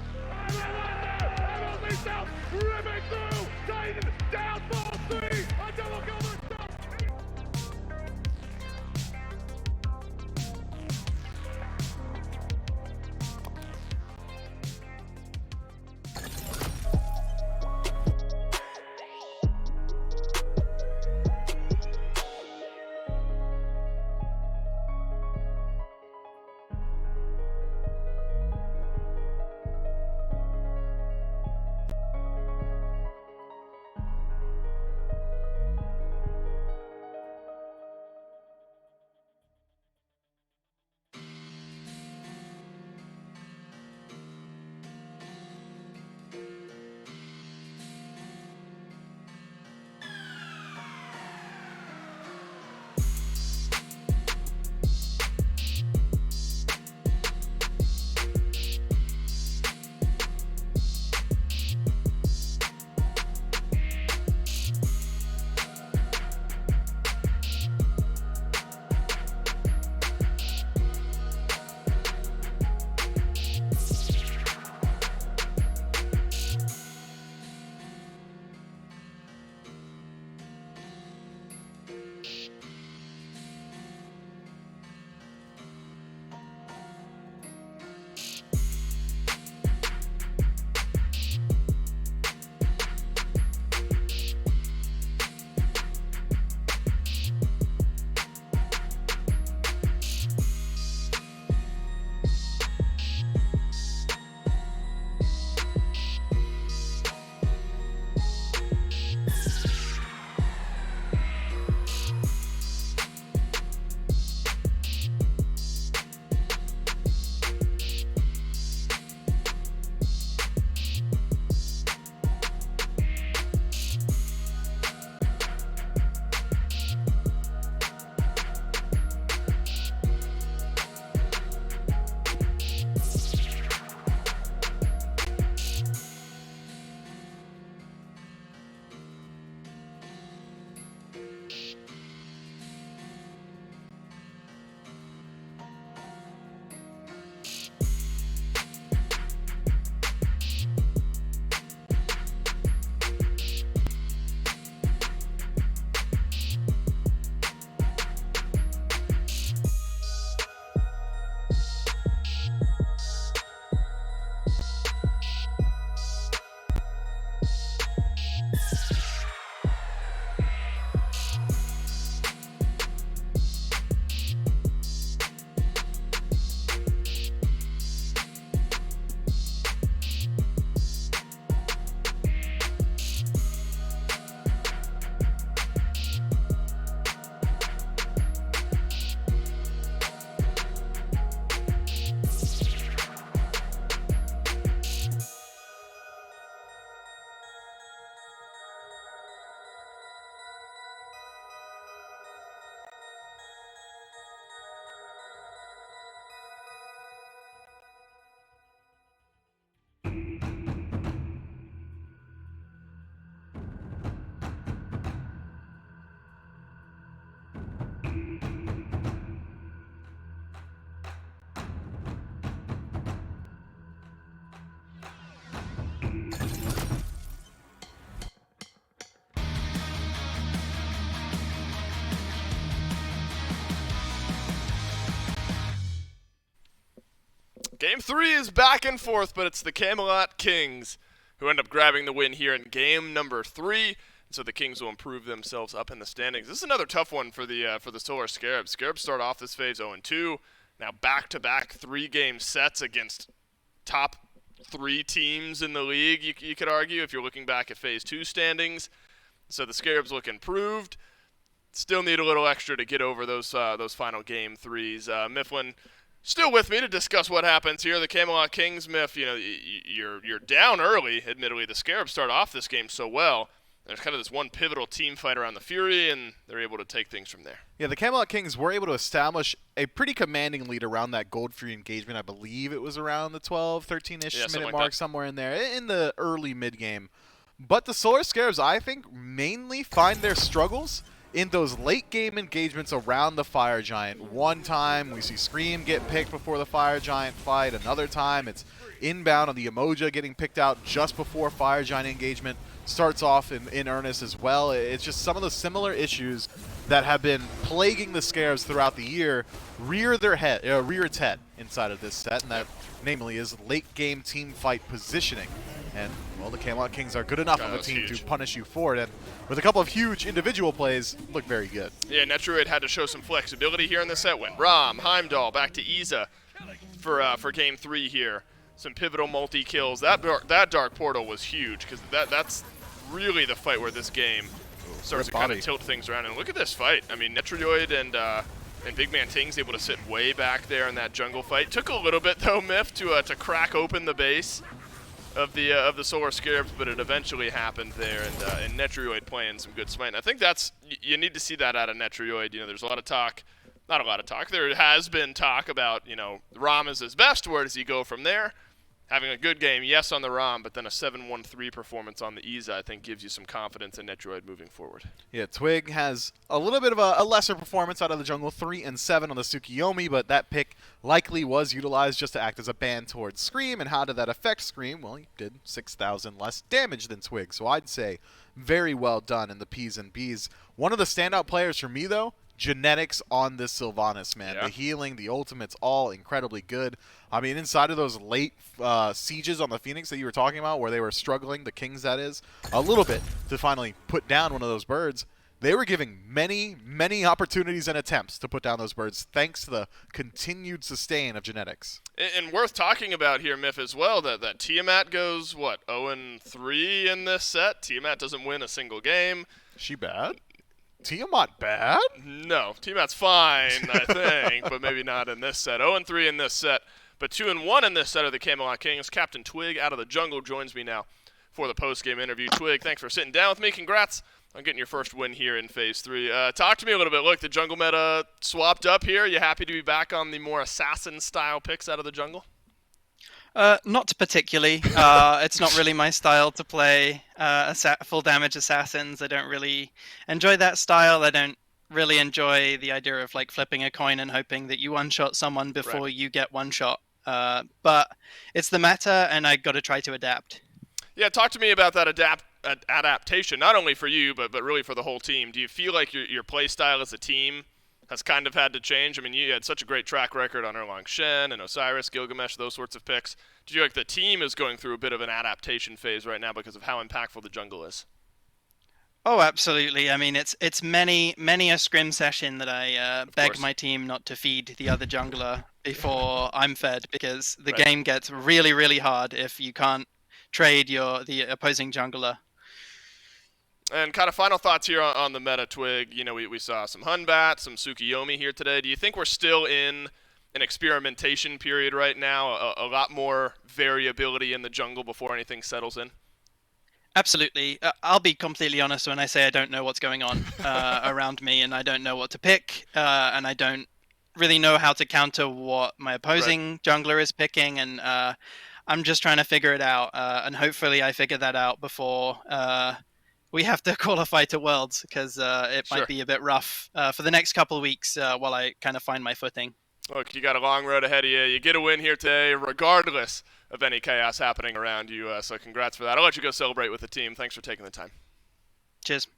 F: Game 3 is back and forth, but it's the Camelot Kings who end up grabbing the win here in game number 3. And so the Kings will improve themselves up in the standings. This is another tough one for the Solar Scarabs. Scarabs start off this phase 0-2. Now back-to-back 3-game sets against top 3 teams in the league, you could argue, if you're looking back at phase 2 standings. So the Scarabs look improved. Still need a little extra to get over those final game 3s. Mifflin still with me to discuss what happens here. The Camelot Kings, Miff, you know, you're down early, admittedly. The Scarabs start off this game so well. There's kind of this one pivotal team fight around the Fury, and they're able to take things from there.
A: Yeah, the Camelot Kings were able to establish a pretty commanding lead around that Gold Fury engagement. I believe it was around the 12, 13-ish minute mark, somewhere in there, in the early mid-game. But the Solar Scarabs, I think, mainly find their struggles in those late-game engagements around the Fire Giant. One time, we see Scream get picked before the Fire Giant fight. Another time, it's inbound on the Emoja getting picked out just before Fire Giant engagement starts off in earnest as well. It's just some of the similar issues that have been plaguing the Scarabs throughout the year rear its head inside of this set, and that namely is late-game team fight positioning. And, well, the Camelot Kings are good enough of a team to punish you for it, and with a couple of huge individual plays, look very good.
F: Yeah, Netroid had to show some flexibility here in the set. Went Rom, Heimdall, back to Iza for Game 3 here. Some pivotal multi-kills. That Dark Portal was huge, because that's really the fight where this game starts to kind of tilt things around. And look at this fight. I mean, Netroid and Big Man Ting's able to sit way back there in that jungle fight. Took a little bit, though, Miff, to crack open the base of the Solar Scarabs, but it eventually happened there, and Netroid playing some good smite. And I think you need to see that out of Netroid. You know, there's a lot of talk, not a lot of talk. There has been talk about, you know, Rom is his best. Where does he go from there? Having a good game, yes, on the Rom, but then a 7-1-3 performance on the Iza, I think, gives you some confidence in Netroid moving forward.
A: Yeah, Twig has a little bit of a lesser performance out of the jungle, 3 and 7 on the Tsukiomi, but that pick likely was utilized just to act as a ban towards Scream. And how did that affect Scream? Well, he did 6,000 less damage than Twig, so I'd say very well done in the P's and B's. One of the standout players for me, though, genetics on this Sylvanas, man. Yeah. The healing, the ultimates, all incredibly good. I mean, inside of those late sieges on the Phoenix that you were talking about, where they were struggling, the Kings that is, a little bit to finally put down one of those birds, they were giving many, many opportunities and attempts to put down those birds, thanks to the continued sustain of genetics.
F: And worth talking about here, Miff, as well, that Tiamat goes, what, 0-3 in this set? Tiamat doesn't win a single game.
A: She bad? Tiamat bad?
F: No, Tiamat's fine, I think, but maybe not in this set. 0-3 in this set, but 2-1 in this set of the Camelot Kings. Captain Twig out of the jungle joins me now for the post-game interview. Twig, thanks for sitting down with me. Congrats on getting your first win here in Phase 3. Talk to me a little bit. Look, the jungle meta swapped up here. You happy to be back on the more assassin-style picks out of the jungle?
J: Not particularly. It's not really my style to play full damage assassins. I don't really enjoy that style. I don't really enjoy the idea of like flipping a coin and hoping that you one-shot someone before you get one-shot. But it's the meta, and I got to try to adapt.
F: Yeah, talk to me about that adaptation, not only for you, but really for the whole team. Do you feel like your play style as a team has kind of had to change? I mean, you had such a great track record on Erlang Shen and Osiris, Gilgamesh, those sorts of picks. Do you feel like the team is going through a bit of an adaptation phase right now because of how impactful the jungle is?
J: Oh, absolutely. I mean, it's many a scrim session that I beg my team not to feed the other jungler before I'm fed, because the game gets really hard if you can't trade the opposing jungler.
F: And kind of final thoughts here on the meta, Twig. You know, we saw some Hunbat, some Tsukiomi here today. Do you think we're still in an experimentation period right now? A lot more variability in the jungle before anything settles in?
J: Absolutely. I'll be completely honest when I say I don't know what's going on around me, and I don't know what to pick, and I don't really know how to counter what my opposing jungler is picking, and I'm just trying to figure it out, and hopefully I figure that out before we have to qualify to Worlds, because it might be a bit rough for the next couple of weeks while I kind of find my footing.
F: Look, you got a long road ahead of you. You get a win here today, regardless of any chaos happening around you. So congrats for that. I'll let you go celebrate with the team. Thanks for taking the time.
J: Cheers.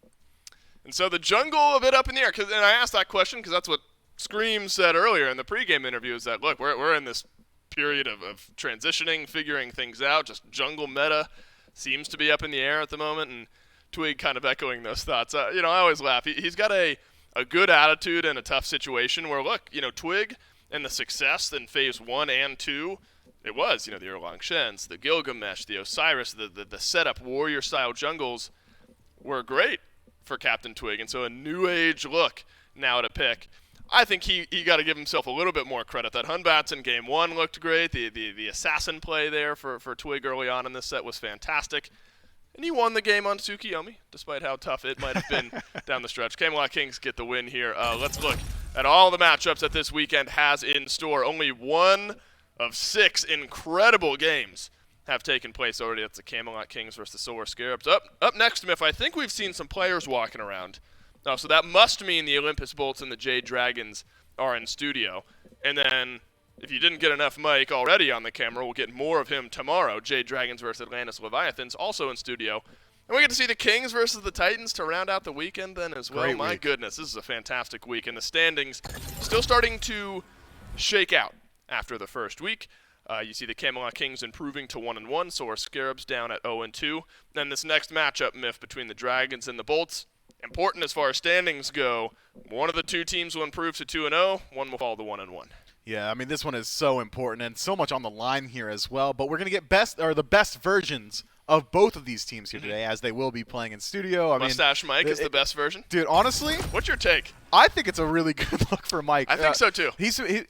F: And so the jungle a bit up in the air. And I asked that question because that's what Scream said earlier in the pregame interview, is that, look, we're in this period of transitioning, figuring things out. Just jungle meta seems to be up in the air at the moment. And Twig kind of echoing those thoughts. I always laugh. He's got a good attitude in a tough situation where, look, Twig and the success in Phase 1 and 2, it was, the Erlang Shens, the Gilgamesh, the Osiris, the setup warrior-style jungles were great for Captain Twig. And so a new age look now to pick. I think he got to give himself a little bit more credit. That Hunbats in Game 1 looked great. The assassin play there for Twig early on in this set was fantastic. And he won the game on Tsukiomi, despite how tough it might have been down the stretch. Camelot Kings get the win here. Let's look at all the matchups that this weekend has in store. Only one of 6 incredible games have taken place already. That's the Camelot Kings versus the Solar Scarabs. Up next, Miff, I think we've seen some players walking around. So that must mean the Olympus Bolts and the Jade Dragons are in studio. And then, if you didn't get enough Mike already on the camera, we'll get more of him tomorrow. Jade Dragons versus Atlantis Leviathans, also in studio. And we get to see the Kings versus the Titans to round out the weekend then as well. My goodness, this is a fantastic week. And the standings still starting to shake out after the first week. You see the Camelot Kings improving to 1-1, Solar Scarabs down at 0-2. Then this next matchup, Miff, between the Dragons and the Bolts, important as far as standings go. One of the two teams will improve to 2-0, one will fall to 1-1.
A: Yeah, I mean, this one is so important and so much on the line here as well. But we're going to get the best versions of both of these teams here today, as they will be playing in studio.
F: Mustache Mike is the best version?
A: Dude, honestly,
F: what's your take?
A: I think it's a really good look for Mike.
F: I think so, too.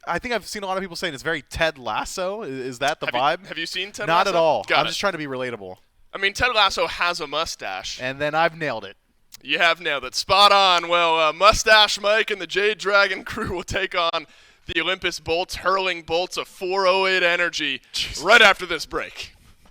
A: I think I've seen a lot of people saying it's very Ted Lasso. Is that the vibe?
F: Have you seen Ted
A: Not
F: Lasso?
A: Not at all.
F: I'm
A: just trying to be relatable.
F: I mean, Ted Lasso has a mustache.
A: And then I've nailed it.
F: You have nailed it. Spot on. Well, Mustache Mike and the Jade Dragon crew will take on the Olympus Bolts, hurling bolts of 408 energy right after this break.